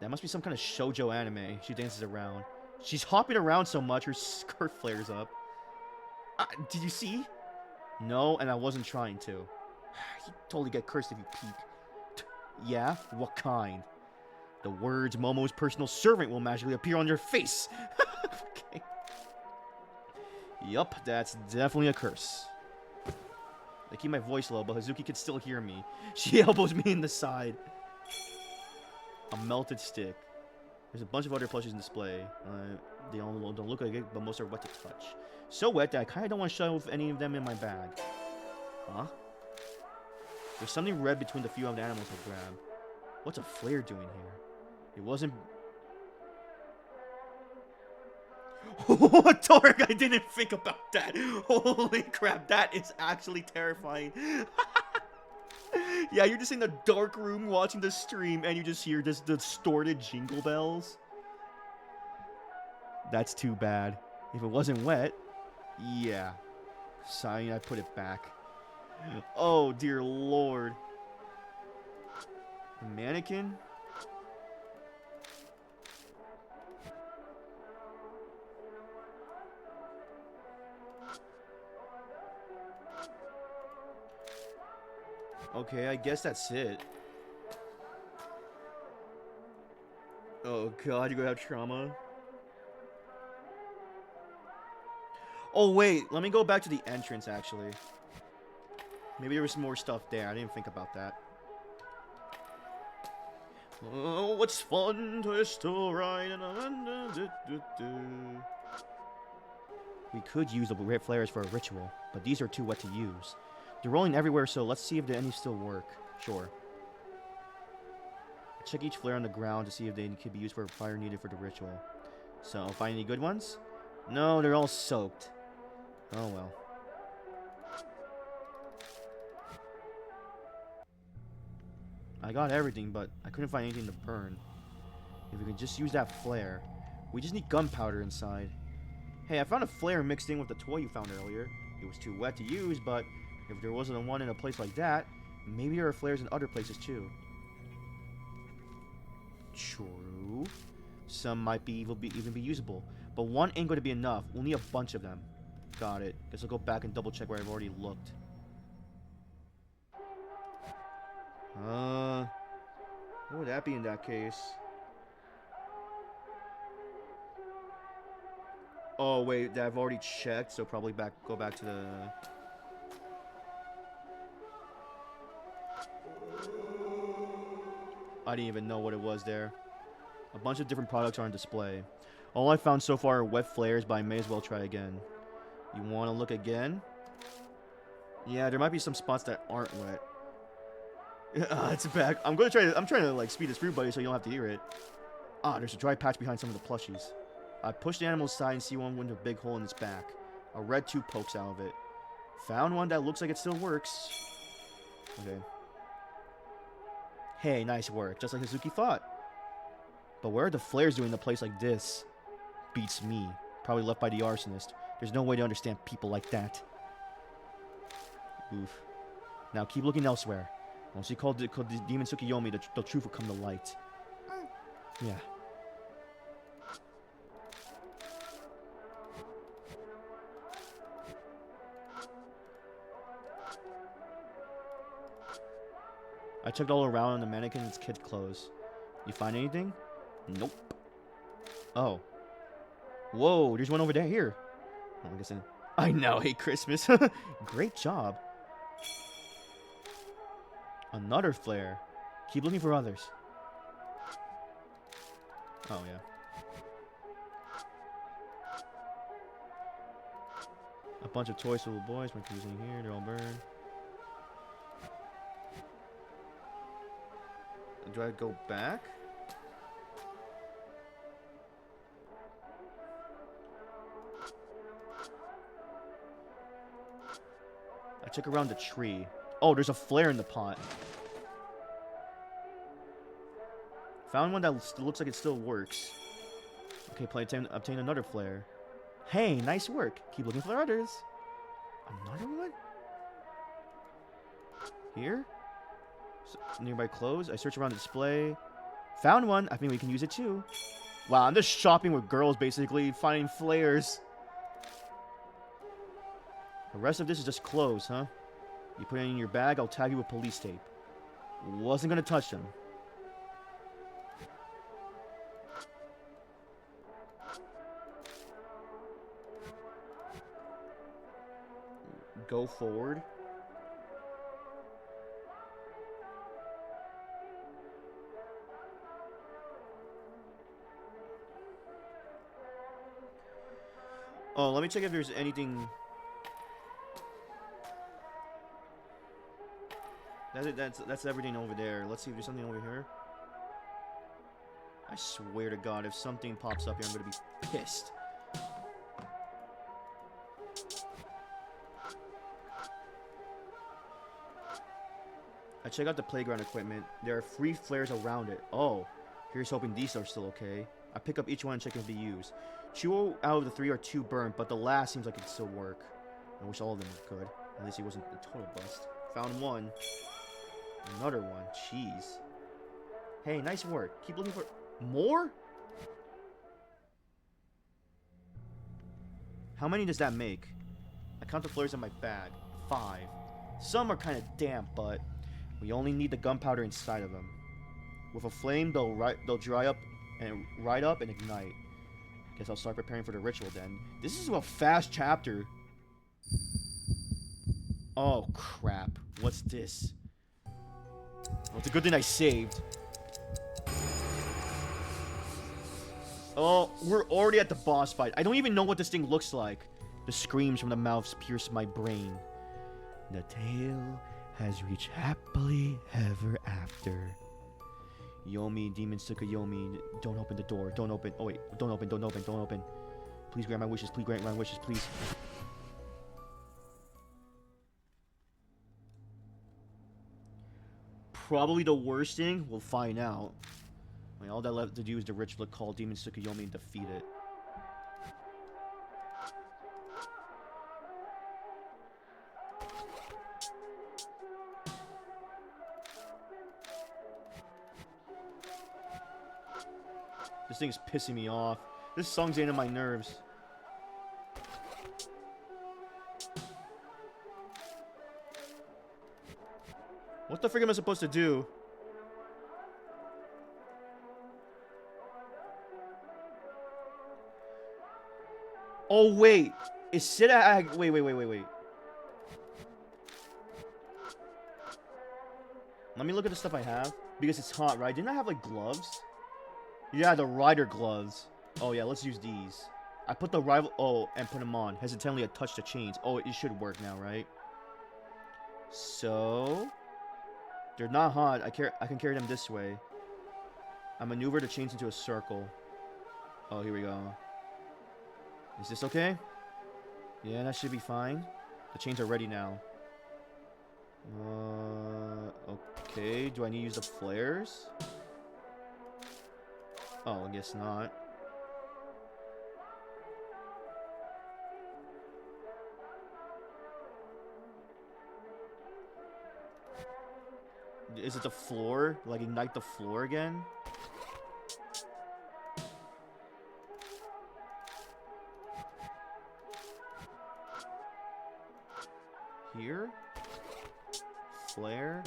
That must be some kind of shoujo anime. She dances around. She's hopping around so much, her skirt flares up. Did you see? No, and I wasn't trying to. You totally get cursed if you peek. Yeah? What kind? The words Momo's personal servant will magically appear on your face. Okay. Yup, that's definitely a curse. I keep my voice low, but Hazuki can still hear me. She elbows me in the side. A melted stick. There's a bunch of other plushies in display. They all don't look like it, but most are wet to touch. So wet that I kind of don't want to shove any of them in my bag. Huh? There's something red between the few of the animals I grabbed. What's a flare doing here? It wasn't... Torque, I didn't think about that. Holy crap, that is actually terrifying. Yeah, you're just in a dark room watching the stream and you just hear this distorted jingle bells. That's too bad. If it wasn't wet, yeah. Sorry, I put it back. Oh, dear lord. A mannequin? Okay, I guess that's it. Oh god, you're gonna have trauma. Oh wait, let me go back to the entrance actually. Maybe there was more stuff there. I didn't think about that. Oh, what's fun to still ride? We could use the red flares for a ritual, but these are too wet to use. They're rolling everywhere, so let's see if any still work. Sure. Check each flare on the ground to see if they could be used for a fire needed for the ritual. So, find any good ones? No, they're all soaked. Oh well. I got everything, but I couldn't find anything to burn. If we could just use that flare. We just need gunpowder inside. Hey, I found a flare mixed in with the toy you found earlier. It was too wet to use, but if there wasn't one in a place like that, maybe there are flares in other places too. True. Some might be even be usable, but one ain't going to be enough. We'll need a bunch of them. Got it. Guess I'll go back and double check where I've already looked. What would that be in that case? Oh wait, that I've already checked, so probably go back to the... I didn't even know what it was there. A bunch of different products are on display. All I found so far are wet flares, but I may as well try again. You want to look again? Yeah, there might be some spots that aren't wet. It's back. I'm trying to like speed this through, buddy, so you don't have to hear it. Ah, there's a dry patch behind some of the plushies. I push the animal aside and see one with a big hole in its back. A red tube pokes out of it. Found one that looks like it still works. Okay. Hey, nice work. Just like Hazuki thought. But where are the flares doing in a place like this? Beats me. Probably left by the arsonist. There's no way to understand people like that. Oof. Now keep looking elsewhere. Once you call the demon Tsukuyomi, the truth will come to light. Yeah. I checked all around on the mannequin and its kid's clothes. You find anything? Nope. Oh. Whoa, there's one over there here. Oh, I guess I now hate Christmas. Great job. Another flare. Keep looking for others. Oh, yeah. A bunch of toys for little boys. My using here. They're all burned. Do I go back? I check around the tree. Oh, there's a flare in the pot. Found one that looks like it still works. Okay, obtain another flare. Hey, nice work. Keep looking for others. Another one? Here? Nearby clothes. I search around the display. Found one. I think we can use it too. Wow, I'm just shopping with girls, basically, finding flares. The rest of this is just clothes, huh? You put it in your bag, I'll tag you with police tape. Wasn't gonna touch them. Go forward. Oh, let me check if there's anything. That's everything over there. Let's see if there's something over here. I swear to God, if something pops up here, I'm gonna be pissed. I check out the playground equipment. There are 3 flares around it. Oh, here's hoping these are still okay. I pick up each one and check if they use. 2 out of the 3 are too burnt, but the last seems like it still work. I wish all of them could. At least he wasn't a total bust. Found one. Another one. Jeez. Hey, nice work. Keep looking for more? How many does that make? I count the flares in my bag. 5. Some are kind of damp, but we only need the gunpowder inside of them. With a flame, they'll dry up and right up and ignite. Guess I'll start preparing for the ritual then. This is a fast chapter. Oh crap! What's this? Well, it's a good thing I saved. Oh, we're already at the boss fight. I don't even know what this thing looks like. The screams from the mouths pierce my brain. The tale has reached happily ever after. Yomi, demon Tsukuyomi, don't open the door. Don't open. Oh wait, don't open, don't open, don't open. Please grant my wishes, please grant my wishes, please. Probably the worst thing, we'll find out. I mean, all that left to do is the ritual to call demon Tsukuyomi and defeat it. This thing's pissing me off. This song's getting on my nerves. What the frick am I supposed to do? Oh wait, is Sida? Wait. Let me look at the stuff I have because it's hot, right? Didn't I have like gloves? Yeah, the rider gloves. Oh yeah, let's use these. I put the rival. Oh, and put them on. Hesitantly, I touched the chains. Oh, it should work now, right? So they're not hot. I can carry them this way. I maneuver the chains into a circle. Oh, here we go. Is this okay? Yeah, that should be fine. The chains are ready now. Okay. Do I need to use the flares? Oh, I guess not. Is it the floor? Like, ignite the floor again? Here? Flare?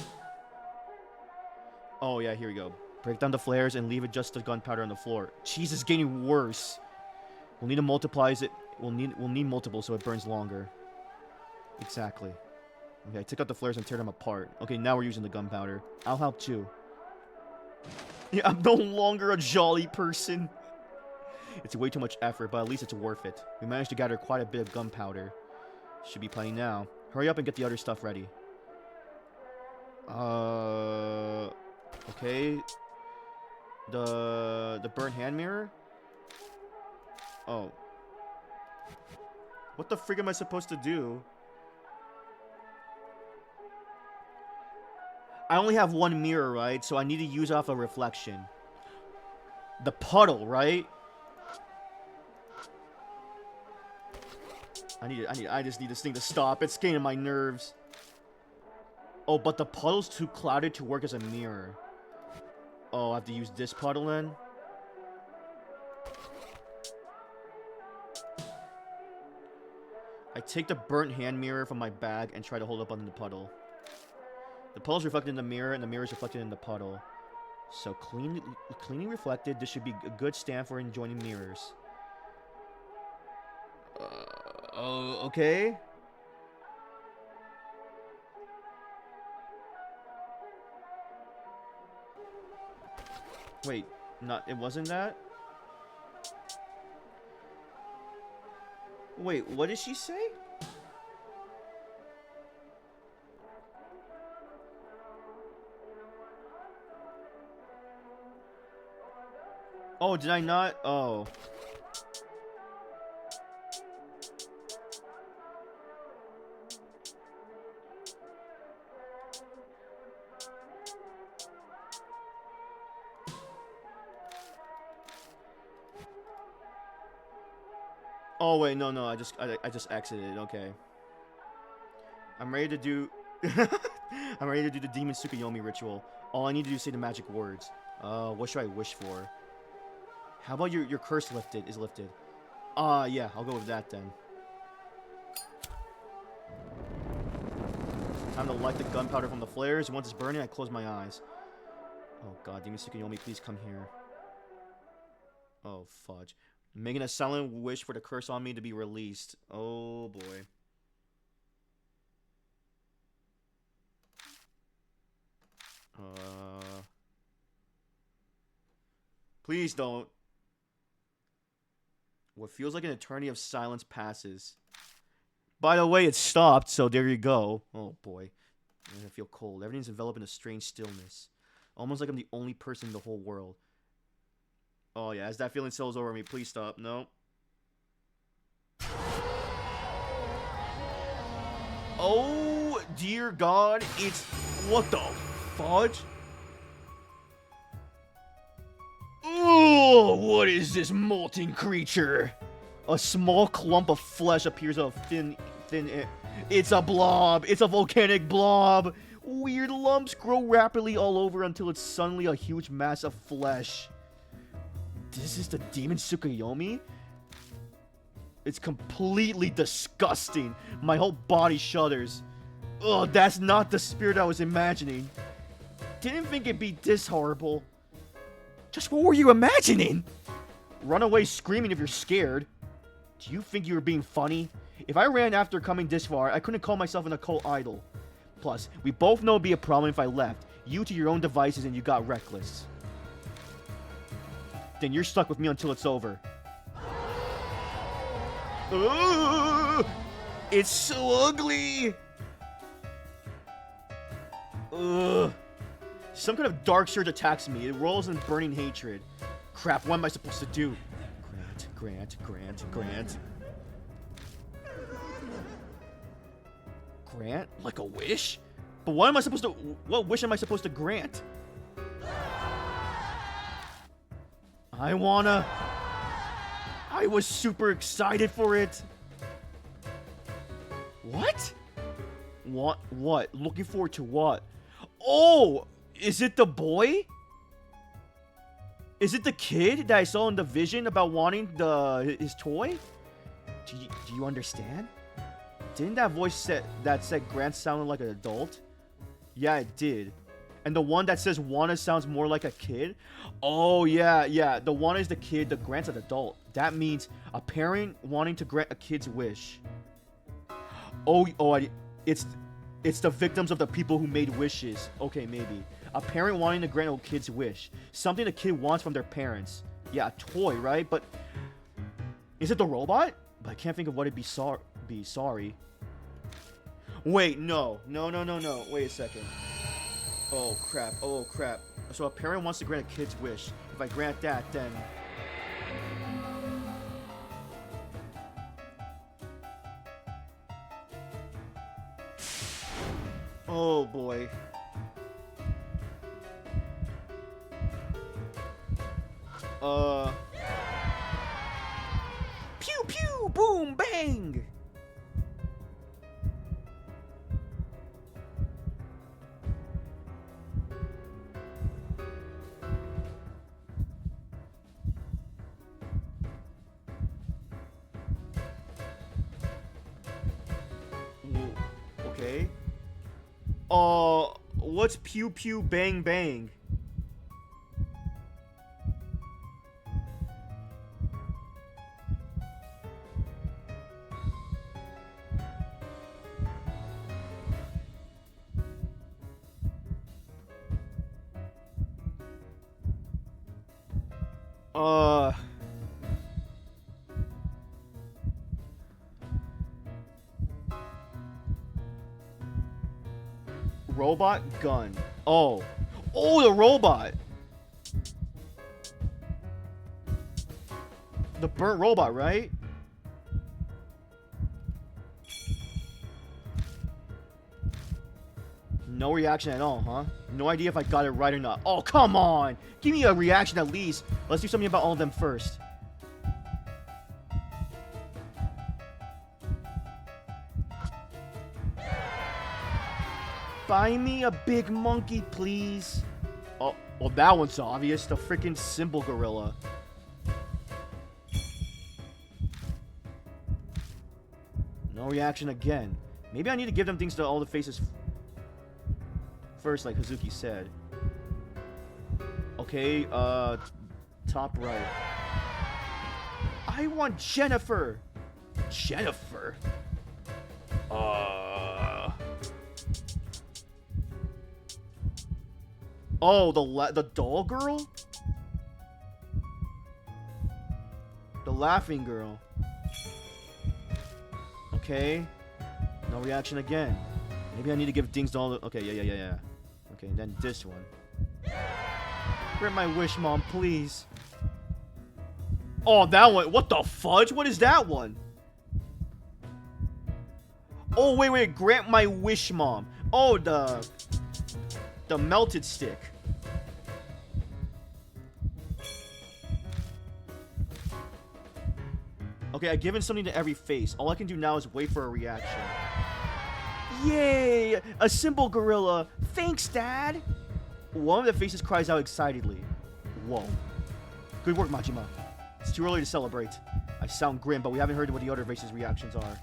Oh, yeah, here we go. Break down the flares and leave it just the gunpowder on the floor. Jeez, it's getting worse. We'll need to multiplies it. We'll need multiple so it burns longer. Exactly. Okay, take out the flares and tear them apart. Okay, now we're using the gunpowder. I'll help too. Yeah, I'm no longer a jolly person. It's way too much effort, but at least it's worth it. We managed to gather quite a bit of gunpowder. Should be plenty now. Hurry up and get the other stuff ready. Okay. The burnt hand mirror? Oh. What the frig am I supposed to do? I only have one mirror, right? So I need to use off a reflection. The puddle, right? I just need this thing to stop. It's getting on my nerves. Oh, but the puddle's too clouded to work as a mirror. Oh, I have to use this puddle then? I take the burnt hand mirror from my bag and try to hold it up under the puddle. The puddle's reflected in the mirror, and the mirror is reflected in the puddle. So, cleanly reflected, this should be a good stand for adjoining mirrors. Oh, okay. Wait, it wasn't that? Wait, what did she say? Oh, did I not? Oh. Oh wait, no, I just exited. Okay. I'm ready to do I'm ready to do the demon Tsukuyomi ritual. All I need to do is say the magic words. What should I wish for? How about your curse is lifted? Yeah, I'll go with that then. Time to light the gunpowder from the flares. Once it's burning, I close my eyes. Oh god, demon Tsukuyomi, please come here. Oh fudge. Making a silent wish for the curse on me to be released. Oh boy. Please don't. What feels like an eternity of silence passes. By the way, it stopped, so there you go. Oh boy. I feel cold. Everything's enveloped in a strange stillness. Almost like I'm the only person in the whole world. Oh yeah, as that feeling settles over me, please stop. No. Oh dear God, it's... What the fudge? Oh, what is this molten creature? A small clump of flesh appears out of thin air. It's a blob. It's a volcanic blob. Weird lumps grow rapidly all over until it's suddenly a huge mass of flesh. This is the demon Tsukuyomi? It's completely disgusting. My whole body shudders. Ugh, that's not the spirit I was imagining. Didn't think it'd be this horrible. Just what were you imagining? Run away screaming if you're scared. Do you think you were being funny? If I ran after coming this far, I couldn't call myself an occult idol. Plus, we both know it'd be a problem if I left. You to your own devices and you got reckless. Then you're stuck with me until it's over. Ugh, it's so ugly. Ugh. Some kind of dark surge attacks me. It rolls in burning hatred. Crap, what am I supposed to do? Grant. Grant? Like a wish? But what am I supposed to... What wish am I supposed to grant? I was super excited for it. What? What? Looking forward to what? Oh! Is it the boy? Is it the kid that I saw in the vision about wanting his toy? Do you understand? Didn't that voice that said Grant sounded like an adult? Yeah, it did. And the one that says Wanna sounds more like a kid? Oh, yeah. The Wanna is the kid, the Grant's an adult. That means a parent wanting to grant a kid's wish. It's the victims of the people who made wishes. Okay, maybe. A parent wanting to grant a kid's wish. Something a kid wants from their parents. Yeah, a toy, right? But is it the robot? But I can't think of what it'd be sorry. Wait, no. Wait a second. Oh, crap. So a parent wants to grant a kid's wish. If I grant that, then... Oh, boy. Pew pew, boom, bang! Okay. What's pew pew bang bang? robot gun. Oh. Oh, the robot. The burnt robot, right? No reaction at all, huh? No idea if I got it right or not. Oh, come on! Give me a reaction at least. Let's do something about all of them first. Buy me a big monkey, please. Oh, well, that one's obvious. The freaking symbol gorilla. No reaction again. Maybe I need to give them things to all the faces first, like Hazuki said. Okay, top right. I want Jennifer. Jennifer? Oh, the doll girl? The laughing girl. Okay. No reaction again. Maybe I need to give things to all the... Okay, yeah. Okay, and then this one. Grant my wish, Mom, please. Oh, that one. What the fudge? What is that one? Oh, wait. Grant my wish, Mom. Oh, the melted stick. Okay, I've given something to every face. All I can do now is wait for a reaction. Yay! A symbol gorilla! Thanks, Dad! One of the faces cries out excitedly. Whoa. Good work, Majima. It's too early to celebrate. I sound grim, but we haven't heard what the other faces' reactions are.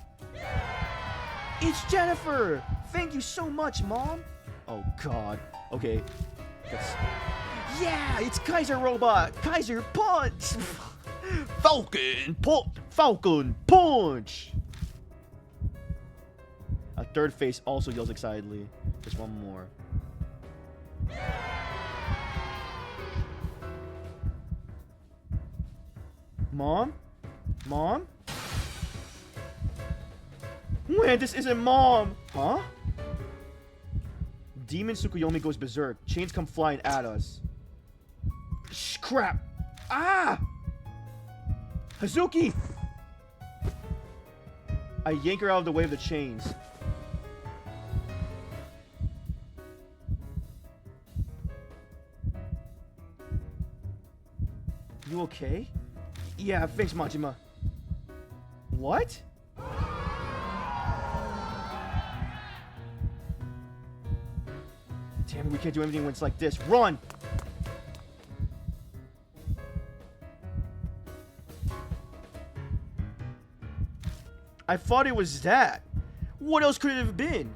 It's Jennifer! Thank you so much, Mom! Oh, God. Okay. Yeah! It's Kaiser Robot! Kaiser Punch! Falcon Punch! A third face also yells excitedly. Just one more. Mom? Mom? Man, this isn't Mom! Huh? Demon Tsukuyomi goes berserk. Chains come flying at us. Shh, crap! Ah! Hazuki! I yank her out of the way of the chains. You okay? Yeah, thanks, Majima. What? Damn it, we can't do anything when it's like this. Run! I thought it was that. What else could it have been?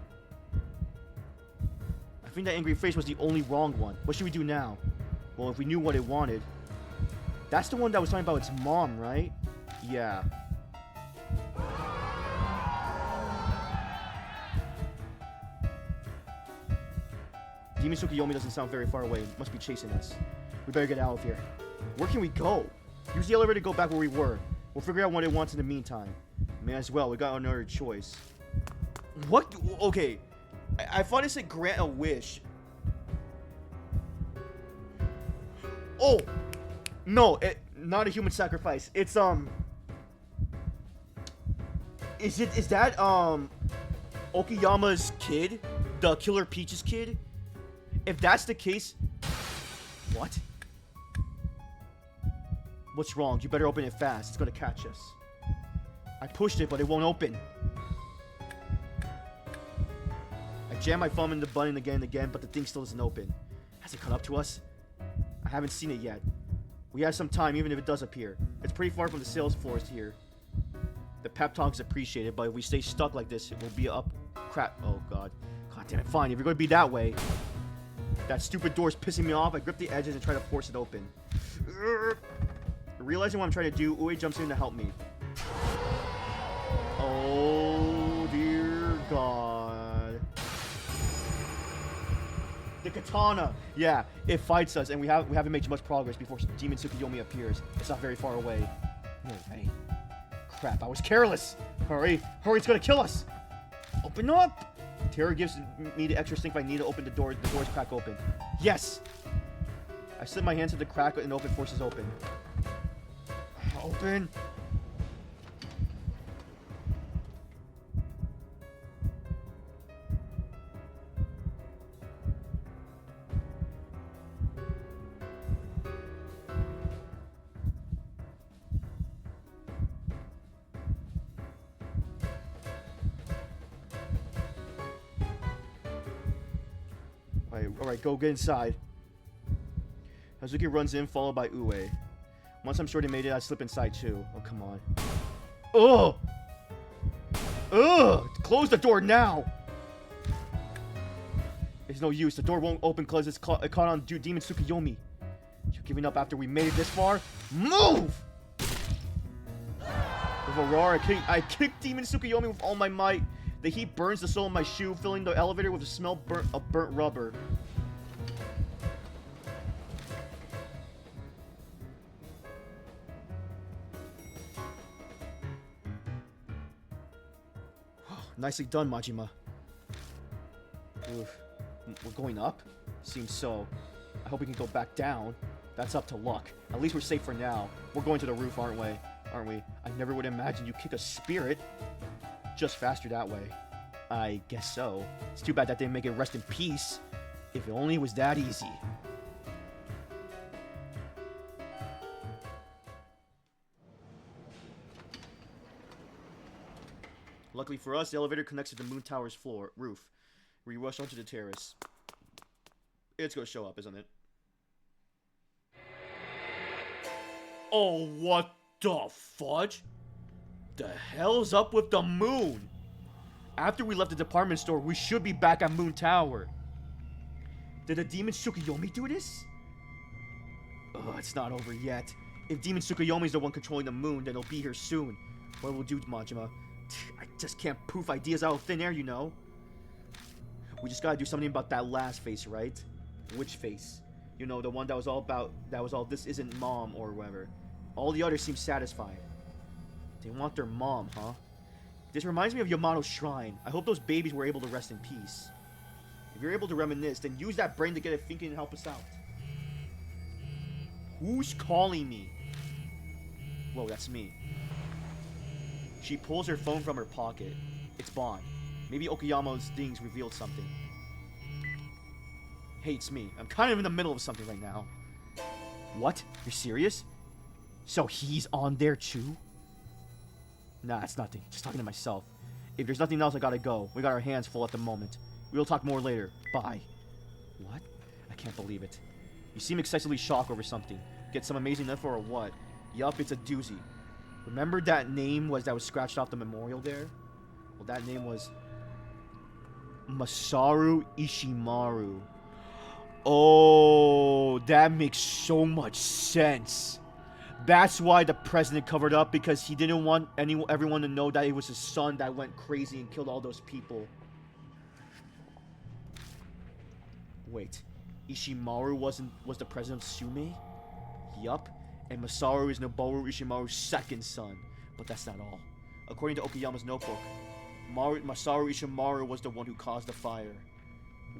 I think that angry face was the only wrong one. What should we do now? Well, if we knew what it wanted. That's the one that was talking about its mom, right? Yeah. Demon Tsukuyomi doesn't sound very far away. It must be chasing us. We better get out of here. Where can we go? Use the elevator to go back where we were. We'll figure out what it wants in the meantime. May as well. We got another choice. What? Okay. I thought it said grant a wish. Oh! No, not a human sacrifice. It's, Is that, Okiyama's kid? The Killer Peach's kid? If that's the case... What? What's wrong? You better open it fast. It's gonna catch us. I pushed it, but it won't open. I jammed my thumb in the button again and again, but the thing still isn't open. Has it caught up to us? I haven't seen it yet. We have some time, even if it does appear. It's pretty far from the sales floors here. The pep talk is appreciated, but if we stay stuck like this, it will be up... Crap. Oh, God. God damn it. Fine, if you're going to be that way. That stupid door's pissing me off. I grip the edges and try to force it open. Realizing what I'm trying to do, Ue jumps in to help me. Oh, dear God. The katana. Yeah, it fights us, and we haven't made much progress before Demon Tsukuyomi appears. It's not very far away. No way. Crap, I was careless. Hurry. Hurry, it's gonna kill us. Open up. Terror gives me the extra strength I need to open the door. The doors crack open. Yes! I slip my hands to the crack and open forces open. Open! Alright, go get inside. Hazuki runs in, followed by Ue. Once I'm sure they made it, I slip inside too. Oh, come on. Ugh! Ugh! Close the door now! It's no use. The door won't open because it caught on Demon Tsukuyomi. You're giving up after we made it this far? Move! With a roar, I kick Demon Tsukuyomi with all my might. The heat burns the sole of my shoe, filling the elevator with the smell of burnt rubber. Nicely done, Majima. Oof. We're going up? Seems so. I hope we can go back down. That's up to luck. At least we're safe for now. We're going to the roof, aren't we? I never would imagine you kick a spirit. Just faster that way. I guess so. It's too bad that they didn't make it rest in peace. If it only was that easy. Luckily for us, the elevator connects to the moon tower's roof. We rush onto the terrace. It's gonna show up, isn't it? Oh, what the fudge? The hell's up with the moon? After we left the department store, we should be back at Moon Tower. Did the demon Tsukuyomi do this? Ugh, it's not over yet. If Demon Tsukuyomi's the one controlling the moon, then it'll be here soon. What will do, Majima? I just can't poof ideas out of thin air, you know. We just gotta do something about that last face, right? Which face? You know, the one that was all this isn't mom or whatever. All the others seem satisfied. They want their mom, huh? This reminds me of Yamato's shrine. I hope those babies were able to rest in peace. If you're able to reminisce, then use that brain to get it thinking and help us out. Who's calling me? Whoa, that's me. She pulls her phone from her pocket. It's Bon. Maybe Okuyama's things revealed something. Hey, it's me. I'm kind of in the middle of something right now. What? You're serious? So he's on there too? Nah, it's nothing. Just talking to myself. If there's nothing else, I gotta go. We got our hands full at the moment. We'll talk more later. Bye. What? I can't believe it. You seem excessively shocked over something. Get some amazing info or what? Yup, it's a doozy. Remember that name that was scratched off the memorial there? Well, that name was Masaru Ishimaru. Oh, that makes so much sense. That's why the president covered up, because he didn't want everyone to know that it was his son that went crazy and killed all those people. Wait, Ishimaru was the president of Sume? Yup, and Masaru is Noboru Ishimaru's second son. But that's not all. According to Okuyama's notebook, Masaru Ishimaru was the one who caused the fire.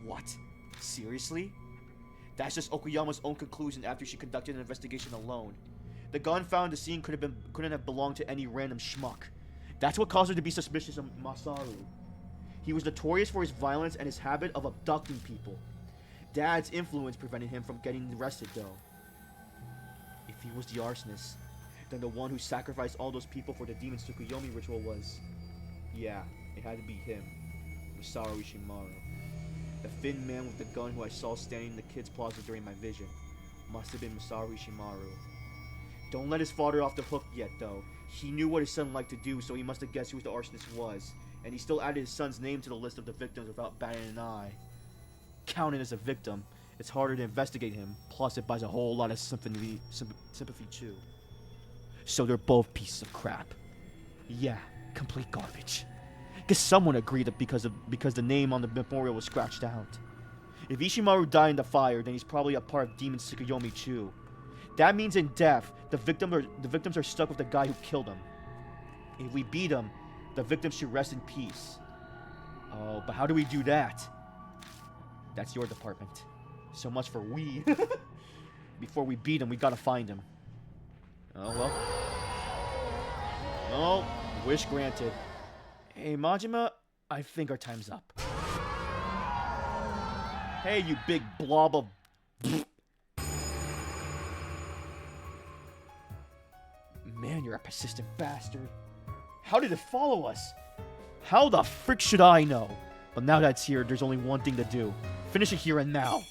What? Seriously? That's just Okuyama's own conclusion after she conducted an investigation alone. The gun found at the scene couldn't have belonged to any random schmuck. That's what caused her to be suspicious of Masaru. He was notorious for his violence and his habit of abducting people. Dad's influence prevented him from getting arrested, though. If he was the arsonist, then the one who sacrificed all those people for the demon Tsukuyomi ritual was... Yeah, it had to be him. Masaru Ishimaru. The thin man with the gun who I saw standing in the kids' plaza during my vision. Must have been Masaru Ishimaru. Don't let his father off the hook yet, though. He knew what his son liked to do, so he must have guessed who the arsonist was. And he still added his son's name to the list of the victims without batting an eye. Counted as a victim, it's harder to investigate him. Plus, it buys a whole lot of sympathy too. So they're both pieces of crap. Yeah, complete garbage. Guess someone agreed that because the name on the memorial was scratched out. If Ishimaru died in the fire, then he's probably a part of Demon Tsukuyomi too. That means in death, the victims are stuck with the guy who killed them. If we beat him, the victims should rest in peace. Oh, but how do we do that? That's your department. So much for we. Before we beat him, we gotta find him. Oh, well. Oh, wish granted. Hey, Majima, I think our time's up. Hey, you big blob of... Man, you're a persistent bastard. How did it follow us? How the frick should I know? But now that it's here, there's only one thing to do. Finish it here and now.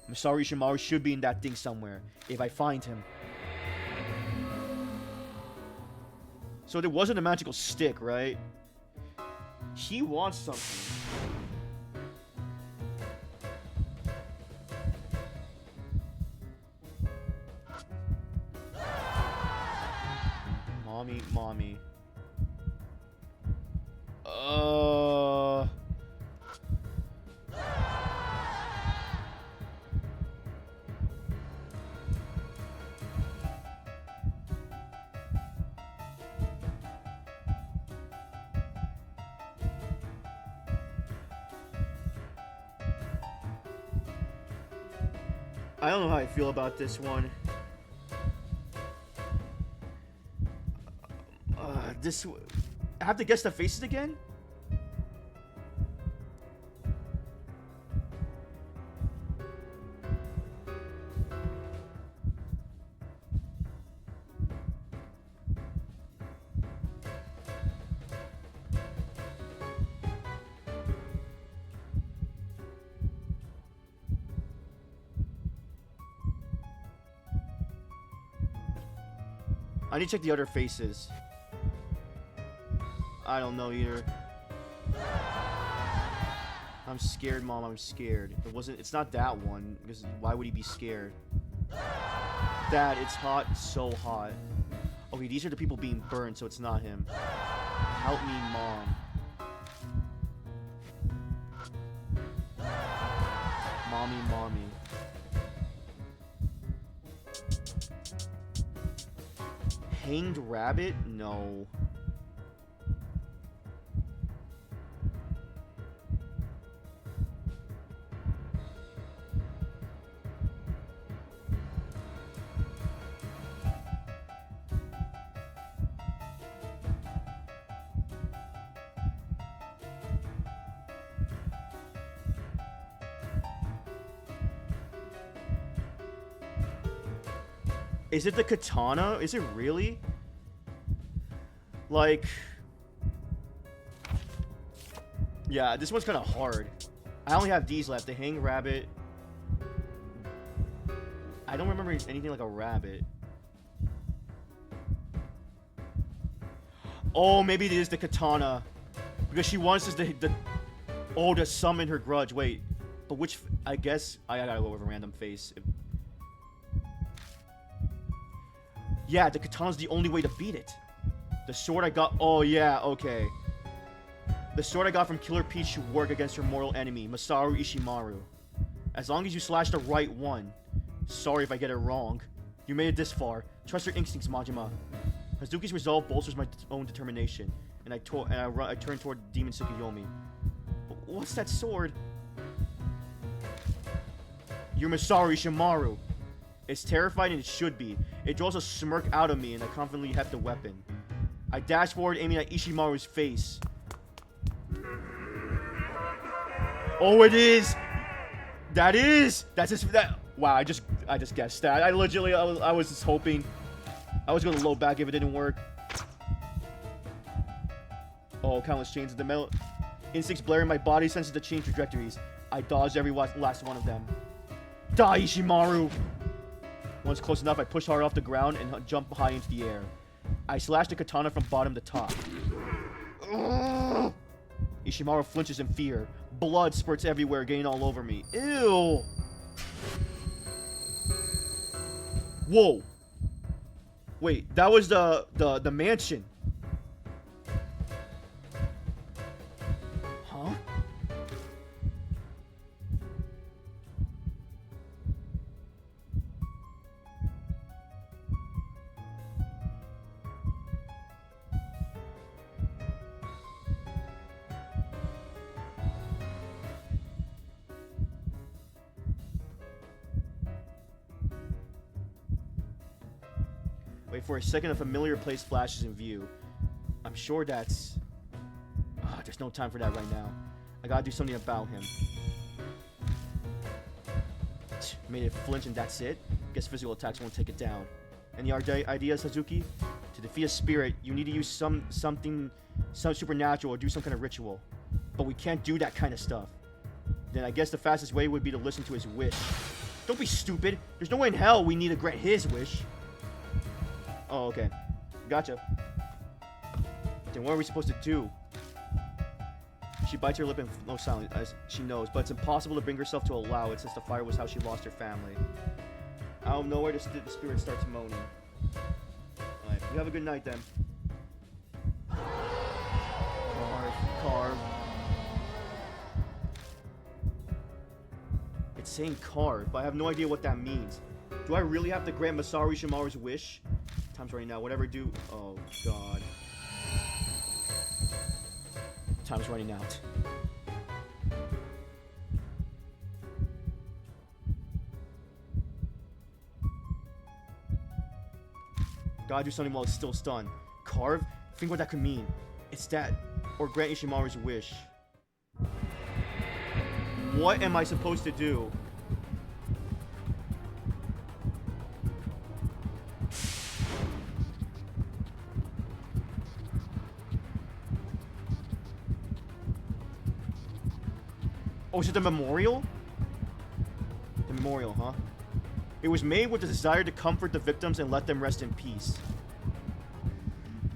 Masaru Ishimaru should be in that thing somewhere, if I find him. So there wasn't a magical stick, right? He wants something. Mommy. I don't know how I feel about this one. I have to guess the faces again? I need to check the other faces. I don't know either. I'm scared, Mom. I'm scared. It's not that one. Because why would he be scared? Dad, it's hot. It's so hot. Okay, these are the people being burned, so it's not him. Help me, Mom. Mommy. Hanged rabbit? No. Is it the katana? Is it really? Like... Yeah, this one's kind of hard. I only have these left. The hanged rabbit. I don't remember anything like a rabbit. Oh, maybe it is the katana. Because she wants us to summon her grudge. Wait. But which... I guess... I gotta go with a random face. Yeah, the katana's the only way to beat it. The sword I got... Oh, yeah, okay. The sword I got from Killer Peach should work against her mortal enemy, Masaru Ishimaru. As long as you slash the right one. Sorry if I get it wrong. You made it this far. Trust your instincts, Majima. Hazuki's resolve bolsters my own determination. And I turn toward Demon Tsukuyomi. What's that sword? You're Masaru Ishimaru. It's terrified and it should be. It draws a smirk out of me and I confidently heft the weapon. I dash forward aiming at Ishimaru's face. Oh, it is! That is! That's just that. Wow, I just guessed that. I was just hoping. I was gonna load back if it didn't work. Oh, countless chains of the metal. Instincts blaring, my body senses the change trajectories. I dodged every last one of them. Die, Ishimaru! Once close enough, I push hard off the ground and jump high into the air. I slash the katana from bottom to top. Ishimaru flinches in fear. Blood spurts everywhere, getting all over me. Ew! Whoa! Wait, that was the mansion. Huh? Wait for a second, a familiar place flashes in view. I'm sure that's... there's no time for that right now. I gotta do something about him. Made it flinch and that's it? Guess physical attacks won't take it down. Any idea, Suzuki? To defeat a spirit, you need to use something supernatural or do some kind of ritual. But we can't do that kind of stuff. Then I guess the fastest way would be to listen to his wish. Don't be stupid. There's no way in hell we need to grant his wish. Oh, okay. Gotcha. Then what are we supposed to do? She bites her lip and flows silently, as she knows, but it's impossible to bring herself to allow it since the fire was how she lost her family. Out of nowhere, the spirit starts moaning. Alright, you have a good night then. Carve. It's saying carve, but I have no idea what that means. Do I really have to grant Masaru Shimaru's wish? Time's running out. Whatever do. Oh, God. Time's running out. Gotta do something while it's still stunned. Carve? Think what that could mean. It's that. Or grant Ishimaru's wish. What am I supposed to do? Oh, is it the memorial? The memorial, huh? It was made with the desire to comfort the victims and let them rest in peace.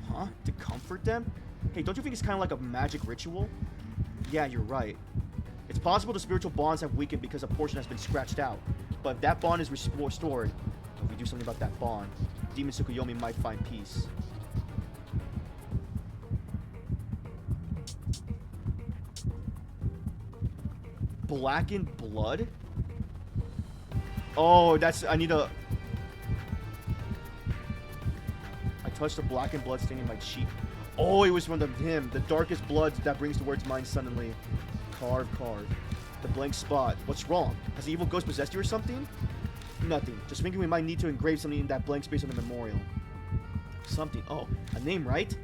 Huh? To comfort them? Hey, don't you think it's kind of like a magic ritual? Yeah, you're right. It's possible the spiritual bonds have weakened because a portion has been scratched out. But if that bond is restored, if we do something about that bond, Demon Tsukuyomi might find peace. Blackened blood? Oh, that's... I need a... I touched the blackened blood stain in my cheek. Oh, it was from him. The darkest blood that brings the words mind suddenly. Carve. The blank spot. What's wrong? Has the evil ghost possessed you or something? Nothing. Just thinking we might need to engrave something in that blank space on the memorial. Something. Oh, a name, right?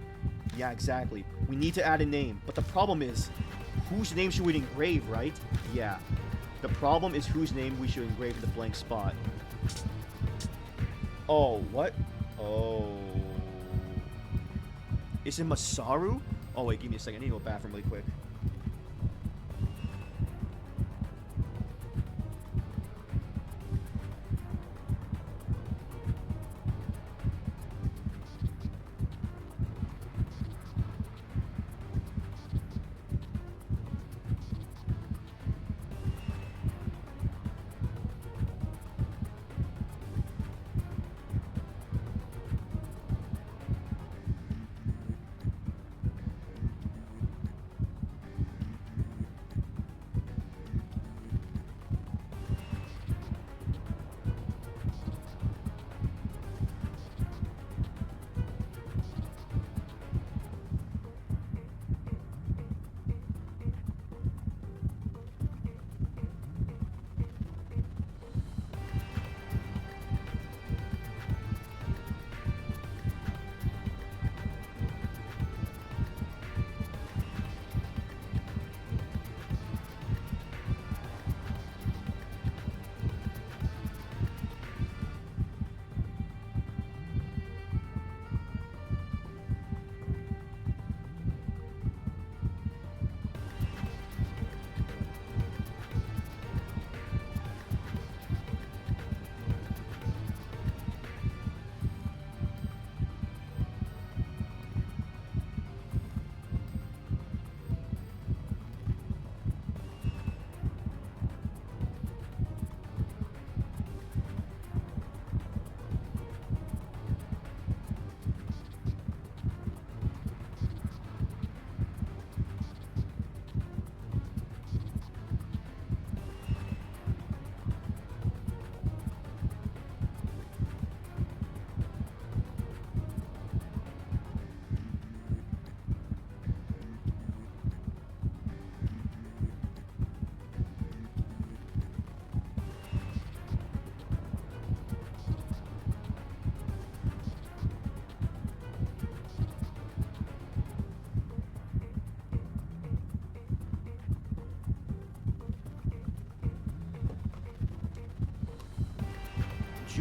Yeah, exactly. We need to add a name. But the problem is, whose name should we engrave, right? Yeah. The problem is whose name we should engrave in the blank spot. Oh, what? Oh. Is it Masaru? Oh, wait, give me a second. I need to go to the bathroom really quick.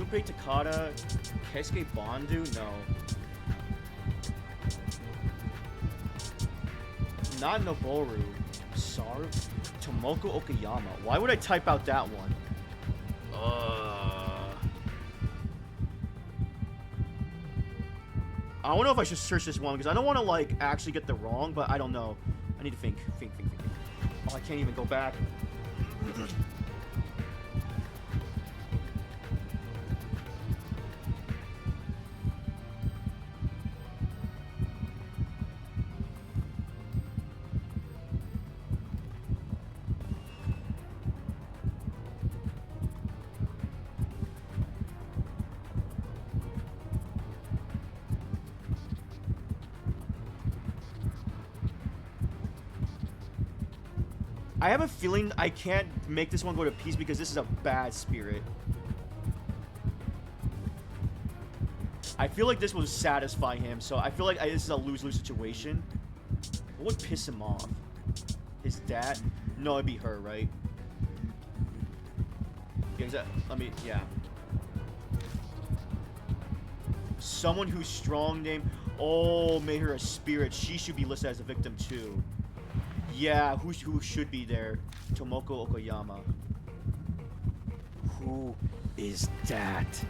Junpei Takada, Keisuke Bandu? No. Not Noboru. Saru? Tomoko Okayama. Why would I type out that one? I don't know if I should search this one because I don't want to like actually get the wrong, but I don't know. I need to think. Oh, I can't even go back. I have a feeling I can't make this one go to peace because this is a bad spirit. I feel like this will satisfy him, so I feel like this is a lose-lose situation. What would piss him off? His dad? No, it'd be her, right? Yeah. Someone who's strong name. Oh, made her a spirit. She should be listed as a victim too. Yeah, who should be there? Tomoko Okayama. Who is that?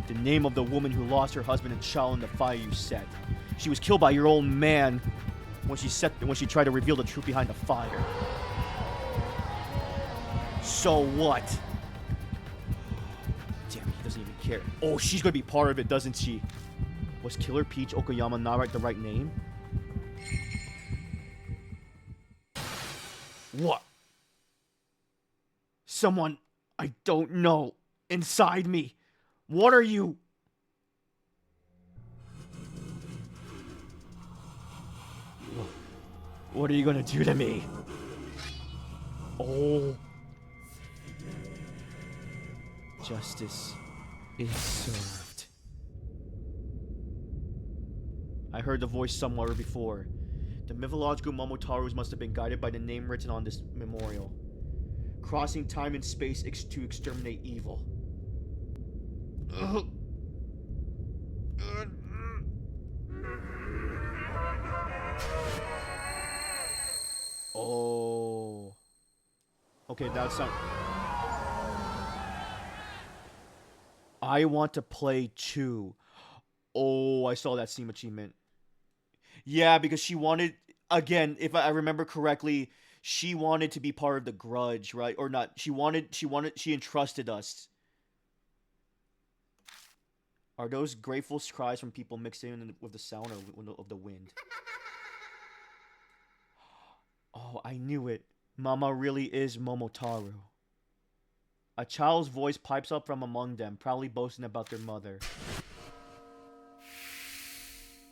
The name of the woman who lost her husband and child in the fire you set. She was killed by your old man when she tried to reveal the truth behind the fire. So what? Damn, he doesn't even care. Oh, she's gonna be part of it, doesn't she? Was Killer Peach Okayama not the right name? What? Someone I don't know inside me. What are you? What are you gonna do to me? Oh. Justice is served. I heard the voice somewhere before. The mythological Momotarus must have been guided by the name written on this memorial. Crossing time and space to exterminate evil. Oh. Okay, that's not... I want to play 2. Oh, I saw that Steam achievement. Yeah, because she wanted, again, if I remember correctly, she wanted to be part of the grudge, right? Or not, she entrusted us. Are those grateful cries from people mixed in with the sound of the wind? Oh, I knew it. Mama really is Momotaru. A child's voice pipes up from among them, proudly boasting about their mother.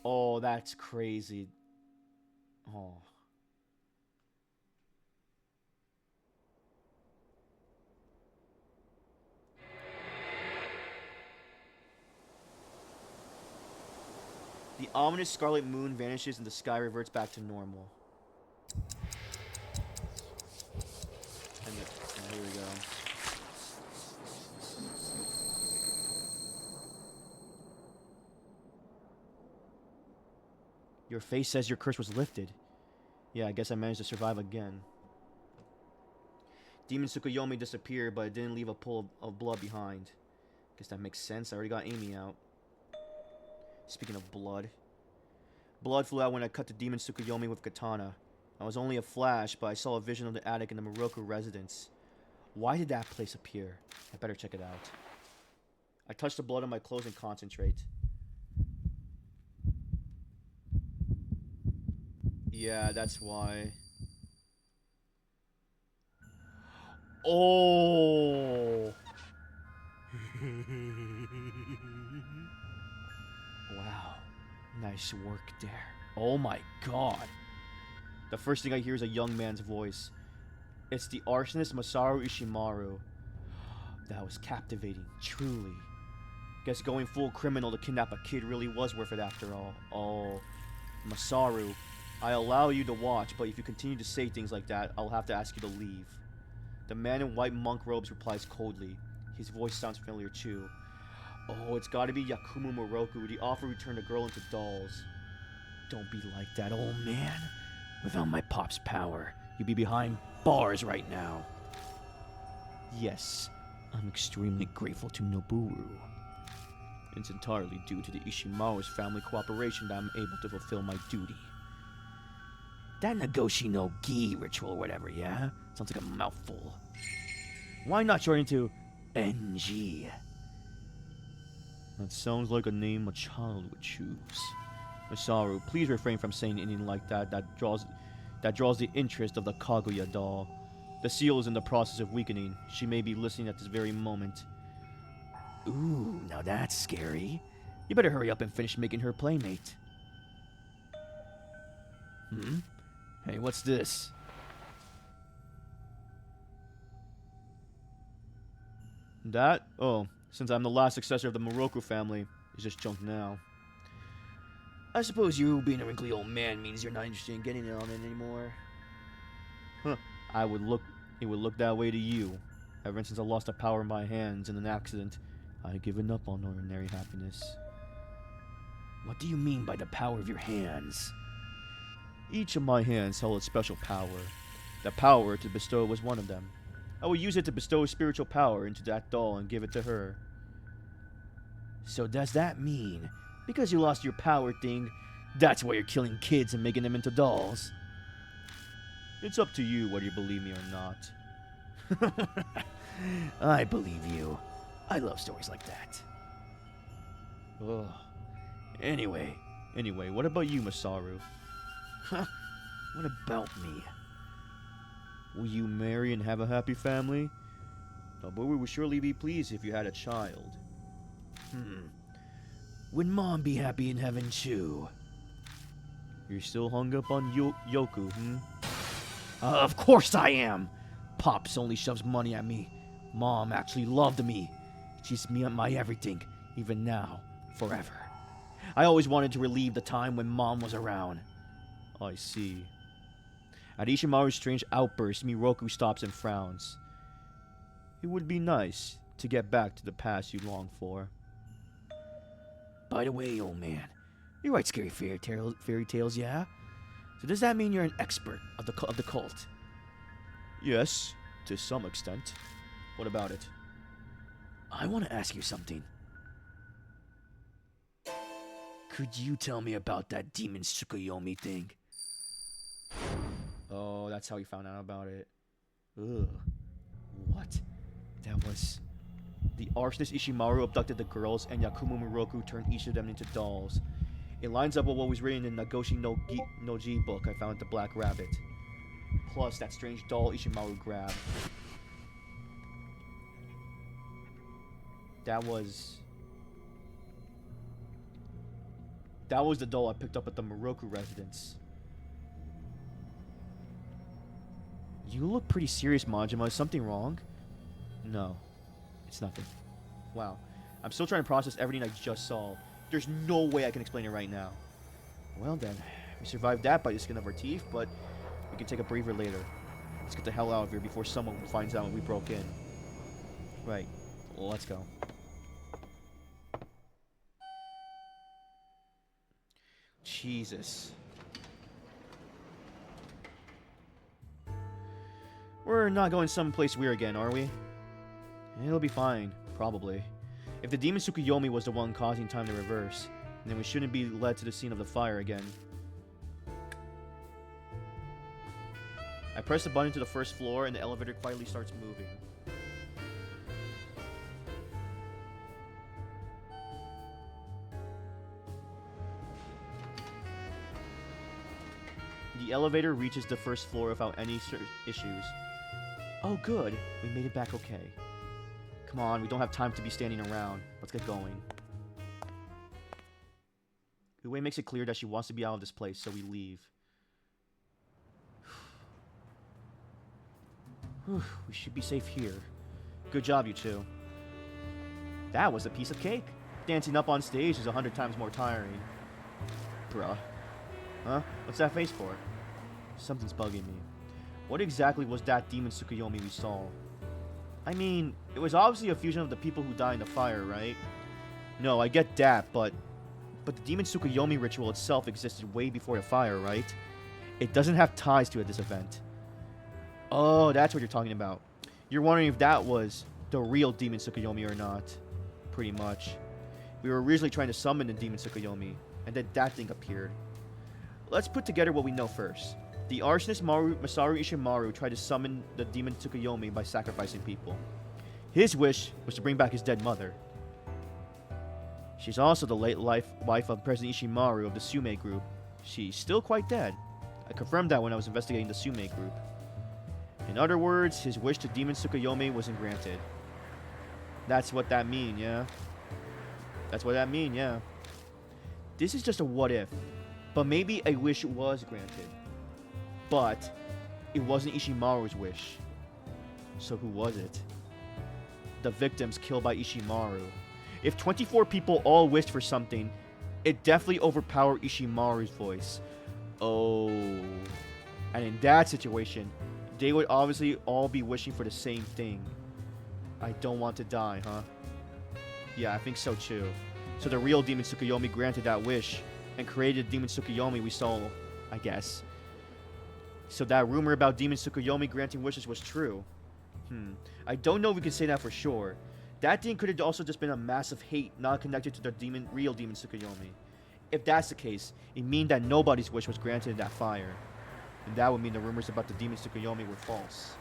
Oh, that's crazy. Oh. The ominous scarlet moon vanishes and the sky reverts back to normal. And here we go. Your face says your curse was lifted. Yeah, I guess I managed to survive again. Demon Tsukuyomi disappeared, but it didn't leave a pool of blood behind. Guess that makes sense. I already got Amy out. Speaking of blood. Blood flew out when I cut the Demon Tsukuyomi with katana. I was only a flash, but I saw a vision of the attic in the Moroku residence. Why did that place appear? I better check it out. I touch the blood on my clothes and concentrate. Yeah, that's why. Oh! Wow. Nice work there. Oh my god. The first thing I hear is a young man's voice. It's the arsonist Masaru Ishimaru. That was captivating, truly. Guess going full criminal to kidnap a kid really was worth it after all. Oh, Masaru, I allow you to watch, but if you continue to say things like that, I'll have to ask you to leave. The man in white monk robes replies coldly. His voice sounds familiar too. Oh, it's gotta be Yakumo Moroku, the offer who turned a girl into dolls. Don't be like that, old man. Without my pop's power, you'd be behind bars right now. Yes, I'm extremely grateful to Noboru. It's entirely due to the Ishimaru's family cooperation that I'm able to fulfill my duty. That Nagoshi no Gi ritual or whatever, yeah? Sounds like a mouthful. Why not shorten to NG? That sounds like a name a child would choose. Masaru, please refrain from saying anything like that that draws the interest of the Kaguya doll. The seal is in the process of weakening. She may be listening at this very moment. Ooh, now that's scary. You better hurry up and finish making her playmate. Hey, what's this? That? Oh, since I'm the last successor of the Moroku family, is just junk now. I suppose you being a wrinkly old man means you're not interested in getting in on it anymore. Huh. It would look that way to you. Ever since I lost the power in my hands in an accident, I've given up on ordinary happiness. What do you mean by the power of your hands? Each of my hands held a special power. The power to bestow was one of them. I would use it to bestow spiritual power into that doll and give it to her. So does that mean, because you lost your power thing, that's why you're killing kids and making them into dolls? It's up to you whether you believe me or not. I believe you. I love stories like that. Ugh. Anyway, what about you, Masaru? what about me? Will you marry and have a happy family? Noboru would surely be pleased if you had a child. Would Mom be happy in heaven too? You're still hung up on Yoku, Of course I am! Pops only shoves money at me. Mom actually loved me. She's me my everything, even now, forever. I always wanted to relieve the time when Mom was around. I see. At Ishimaru's strange outburst, Miroku stops and frowns. It would be nice to get back to the past you long for. By the way, old man, you write scary fairy tales, yeah? So does that mean you're an expert of the cult? Yes, to some extent. What about it? I want to ask you something. Could you tell me about that demon Tsukuyomi thing? Oh, that's how you found out about it. Ugh. What? That was... The arsonist Ishimaru abducted the girls, and Yakumo Miroku turned each of them into dolls. It lines up with what was written in Nagoshi no Ji book I found at the Black Rabbit. Plus that strange doll Ishimaru grabbed. That was the doll I picked up at the Miroku residence. You look pretty serious, Majima. Is something wrong? No. It's nothing. Wow. I'm still trying to process everything I just saw. There's no way I can explain it right now. Well then, we survived that by the skin of our teeth, but we can take a breather later. Let's get the hell out of here before someone finds out we broke in. Right. Well, let's go. Jesus. We're not going someplace weird again, are we? It'll be fine, probably. If the demon Tsukuyomi was the one causing time to reverse, then we shouldn't be led to the scene of the fire again. I press the button to the first floor and the elevator quietly starts moving. The elevator reaches the first floor without any issues. Oh good, we made it back okay. Come on, we don't have time to be standing around. Let's get going. Uwe makes it clear that she wants to be out of this place, so we leave. We should be safe here. Good job, you two. That was a piece of cake. Dancing up on stage is 100 times more tiring. Bruh. Huh? What's that face for? Something's bugging me. What exactly was that demon Tsukuyomi we saw? I mean, it was obviously a fusion of the people who died in the fire, right? No, I get that, but the demon Tsukuyomi ritual itself existed way before the fire, right? It doesn't have ties to this event. Oh, that's what you're talking about. You're wondering if that was the real demon Tsukuyomi or not. Pretty much. We were originally trying to summon the demon Tsukuyomi, and then that thing appeared. Let's put together what we know first. The arsonist Masaru Ishimaru tried to summon the demon Tsukuyomi by sacrificing people. His wish was to bring back his dead mother. She's also the late wife of President Ishimaru of the Sume group. She's still quite dead. I confirmed that when I was investigating the Sume group. In other words, his wish to demon Tsukuyomi wasn't granted. That's what that mean, yeah? That's what that mean, yeah. This is just a what if. But maybe a wish was granted. But it wasn't Ishimaru's wish. So who was it? The victims killed by Ishimaru. If 24 people all wished for something, it definitely overpowered Ishimaru's voice. Oh. And in that situation, they would obviously all be wishing for the same thing. I don't want to die, huh? Yeah, I think so too. So the real demon Tsukuyomi granted that wish and created demon Tsukuyomi we saw, I guess. So that rumor about demon Tsukuyomi granting wishes was true. I don't know if we can say that for sure. That thing could have also just been a massive hate not connected to the real demon Tsukuyomi. If that's the case, it means that nobody's wish was granted in that fire. And that would mean the rumors about the demon Tsukuyomi were false.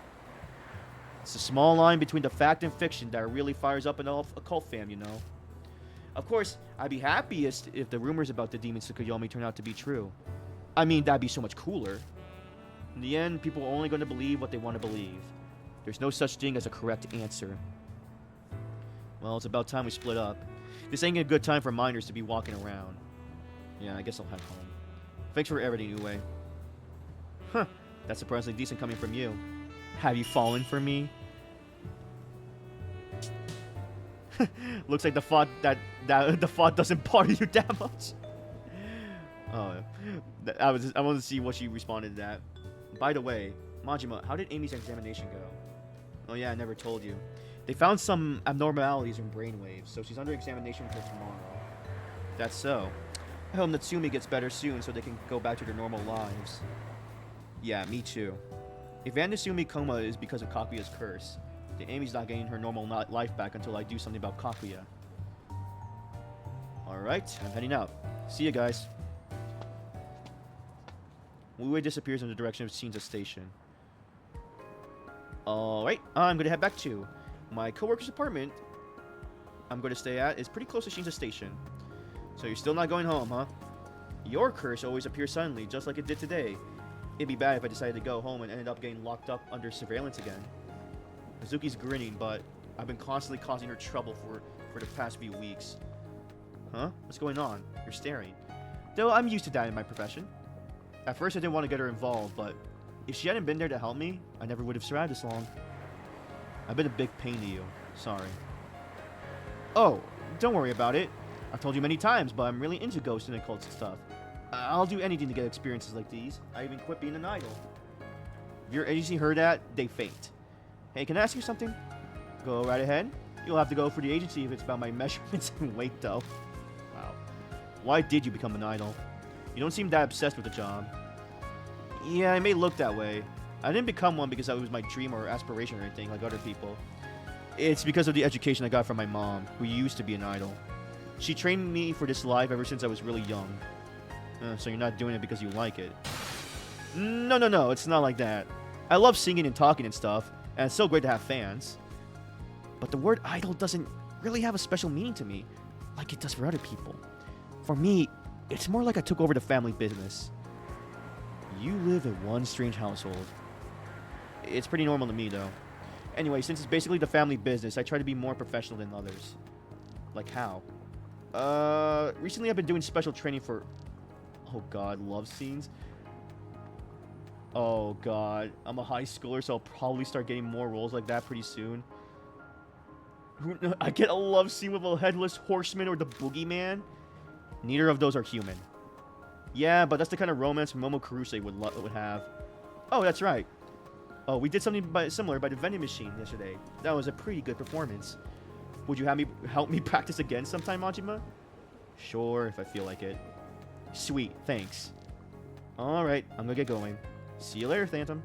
It's a small line between the fact and fiction that really fires up an occult fam, you know. Of course, I'd be happiest if the rumors about the demon Tsukuyomi turn out to be true. I mean, that'd be so much cooler. In the end, people are only going to believe what they want to believe. There's no such thing as a correct answer. Well, it's about time we split up. This ain't a good time for minors to be walking around. Yeah, I guess I'll head home. Thanks for everything, Uwe. Huh, that's surprisingly decent coming from you. Have you fallen for me? Looks like the thought the thought doesn't bother you that much. Oh, I wanted to see what she responded to that. By the way, Majima, how did Amy's examination go? Oh yeah, I never told you. They found some abnormalities in brainwaves, so she's under examination until tomorrow. That's so. I hope Natsumi gets better soon so they can go back to their normal lives. Yeah, me too. If Natsumi coma is because of Kakuya's curse, then Amy's not getting her normal life back until I do something about Kakuya. Alright, I'm heading out. See you guys. Uwe disappears in the direction of Shinza Station. Alright, I'm gonna head back to my coworker's apartment. I'm gonna stay at is pretty close to Shinza Station. So you're still not going home, huh? Your curse always appears suddenly, just like it did today. It'd be bad if I decided to go home and ended up getting locked up under surveillance again. Mizuki's grinning, but I've been constantly causing her trouble for the past few weeks. Huh? What's going on? You're staring. Though I'm used to that in my profession. At first I didn't want to get her involved, but if she hadn't been there to help me, I never would have survived this long. I've been a big pain to you. Sorry. Oh, don't worry about it. I've told you many times, but I'm really into ghosts and occults and stuff. I'll do anything to get experiences like these. I even quit being an idol. If your agency heard that, they faint. Hey, can I ask you something? Go right ahead. You'll have to go for the agency if it's about my measurements and weight, though. Wow. Why did you become an idol? You don't seem that obsessed with the job. Yeah, it may look that way. I didn't become one because that was my dream or aspiration or anything like other people. It's because of the education I got from my mom, who used to be an idol. She trained me for this life ever since I was really young. So you're not doing it because you like it. No, it's not like that. I love singing and talking and stuff, and it's so great to have fans. But the word idol doesn't really have a special meaning to me, like it does for other people. For me, it's more like I took over the family business. You live in one strange household. It's pretty normal to me, though. Anyway, since it's basically the family business, I try to be more professional than others. Like how? Recently I've been doing special training for... Oh god, love scenes. Oh god, I'm a high schooler, so I'll probably start getting more roles like that pretty soon. I get a love scene with a headless horseman or the boogeyman. Neither of those are human. Yeah, but that's the kind of romance Momo Kuruse would have. Oh, that's right. Oh, we did something similar by the vending machine yesterday. That was a pretty good performance. Would you have me help me practice again sometime, Majima? Sure, if I feel like it. Sweet, thanks. Alright, I'm gonna get going. See you later, Phantom.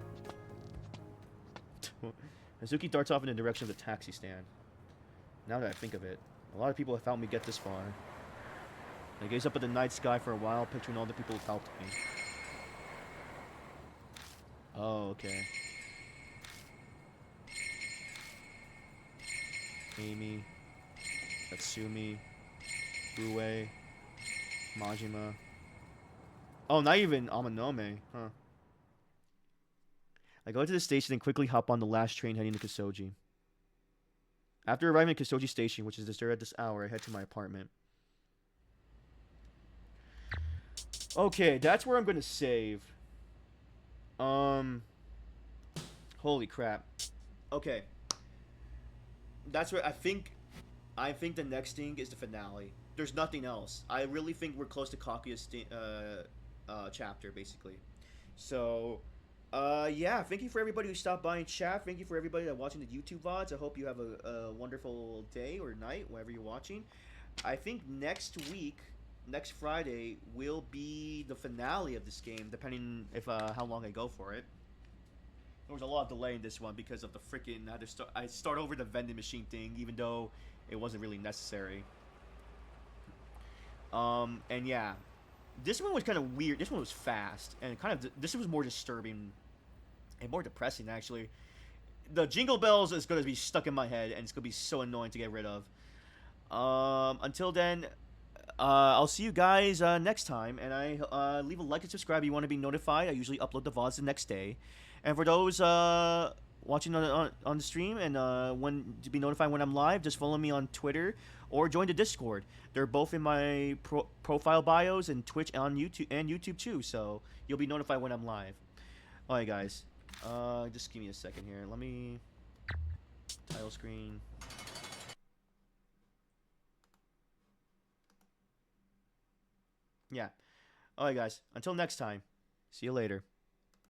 Hazuki darts off in the direction of the taxi stand. Now that I think of it, a lot of people have helped me get this far. I gaze up at the night sky for a while, picturing all the people who've helped me. Oh, okay. Amy, Tatsumi, Bue, Majima. Oh, not even Amanome, huh? I go to the station and quickly hop on the last train heading to Kisoji. After arriving at Kisoji Station, which is deserted at this hour, I head to my apartment. Okay, that's where I'm gonna save. Holy crap. Okay. That's where I think the next thing is the finale. There's nothing else. I really think we're close to Kaguya's chapter, basically. So, yeah, thank you for everybody who stopped by and chat. Thank you for everybody that's watching the YouTube VODs. I hope you have a wonderful day or night, wherever you're watching. I think next Friday, will be the finale of this game, depending if how long I go for it. There was a lot of delay in this one because of the freaking I start over the vending machine thing, even though it wasn't really necessary. And yeah, this one was kind of weird. This one was fast and this was more disturbing and more depressing, actually. The jingle bells is gonna be stuck in my head, and it's gonna be so annoying to get rid of. Until then, I'll see you guys next time, and I leave a like and subscribe if you want to be notified. I usually upload the VODs the next day. And for those watching on the stream and to be notified when I'm live, just follow me on Twitter or join the Discord. They're both in my profile bios and Twitch on YouTube too, so you'll be notified when I'm live. Alright, guys. Just give me a second here. Let me title screen. Yeah. Alright, guys. Until next time. See you later.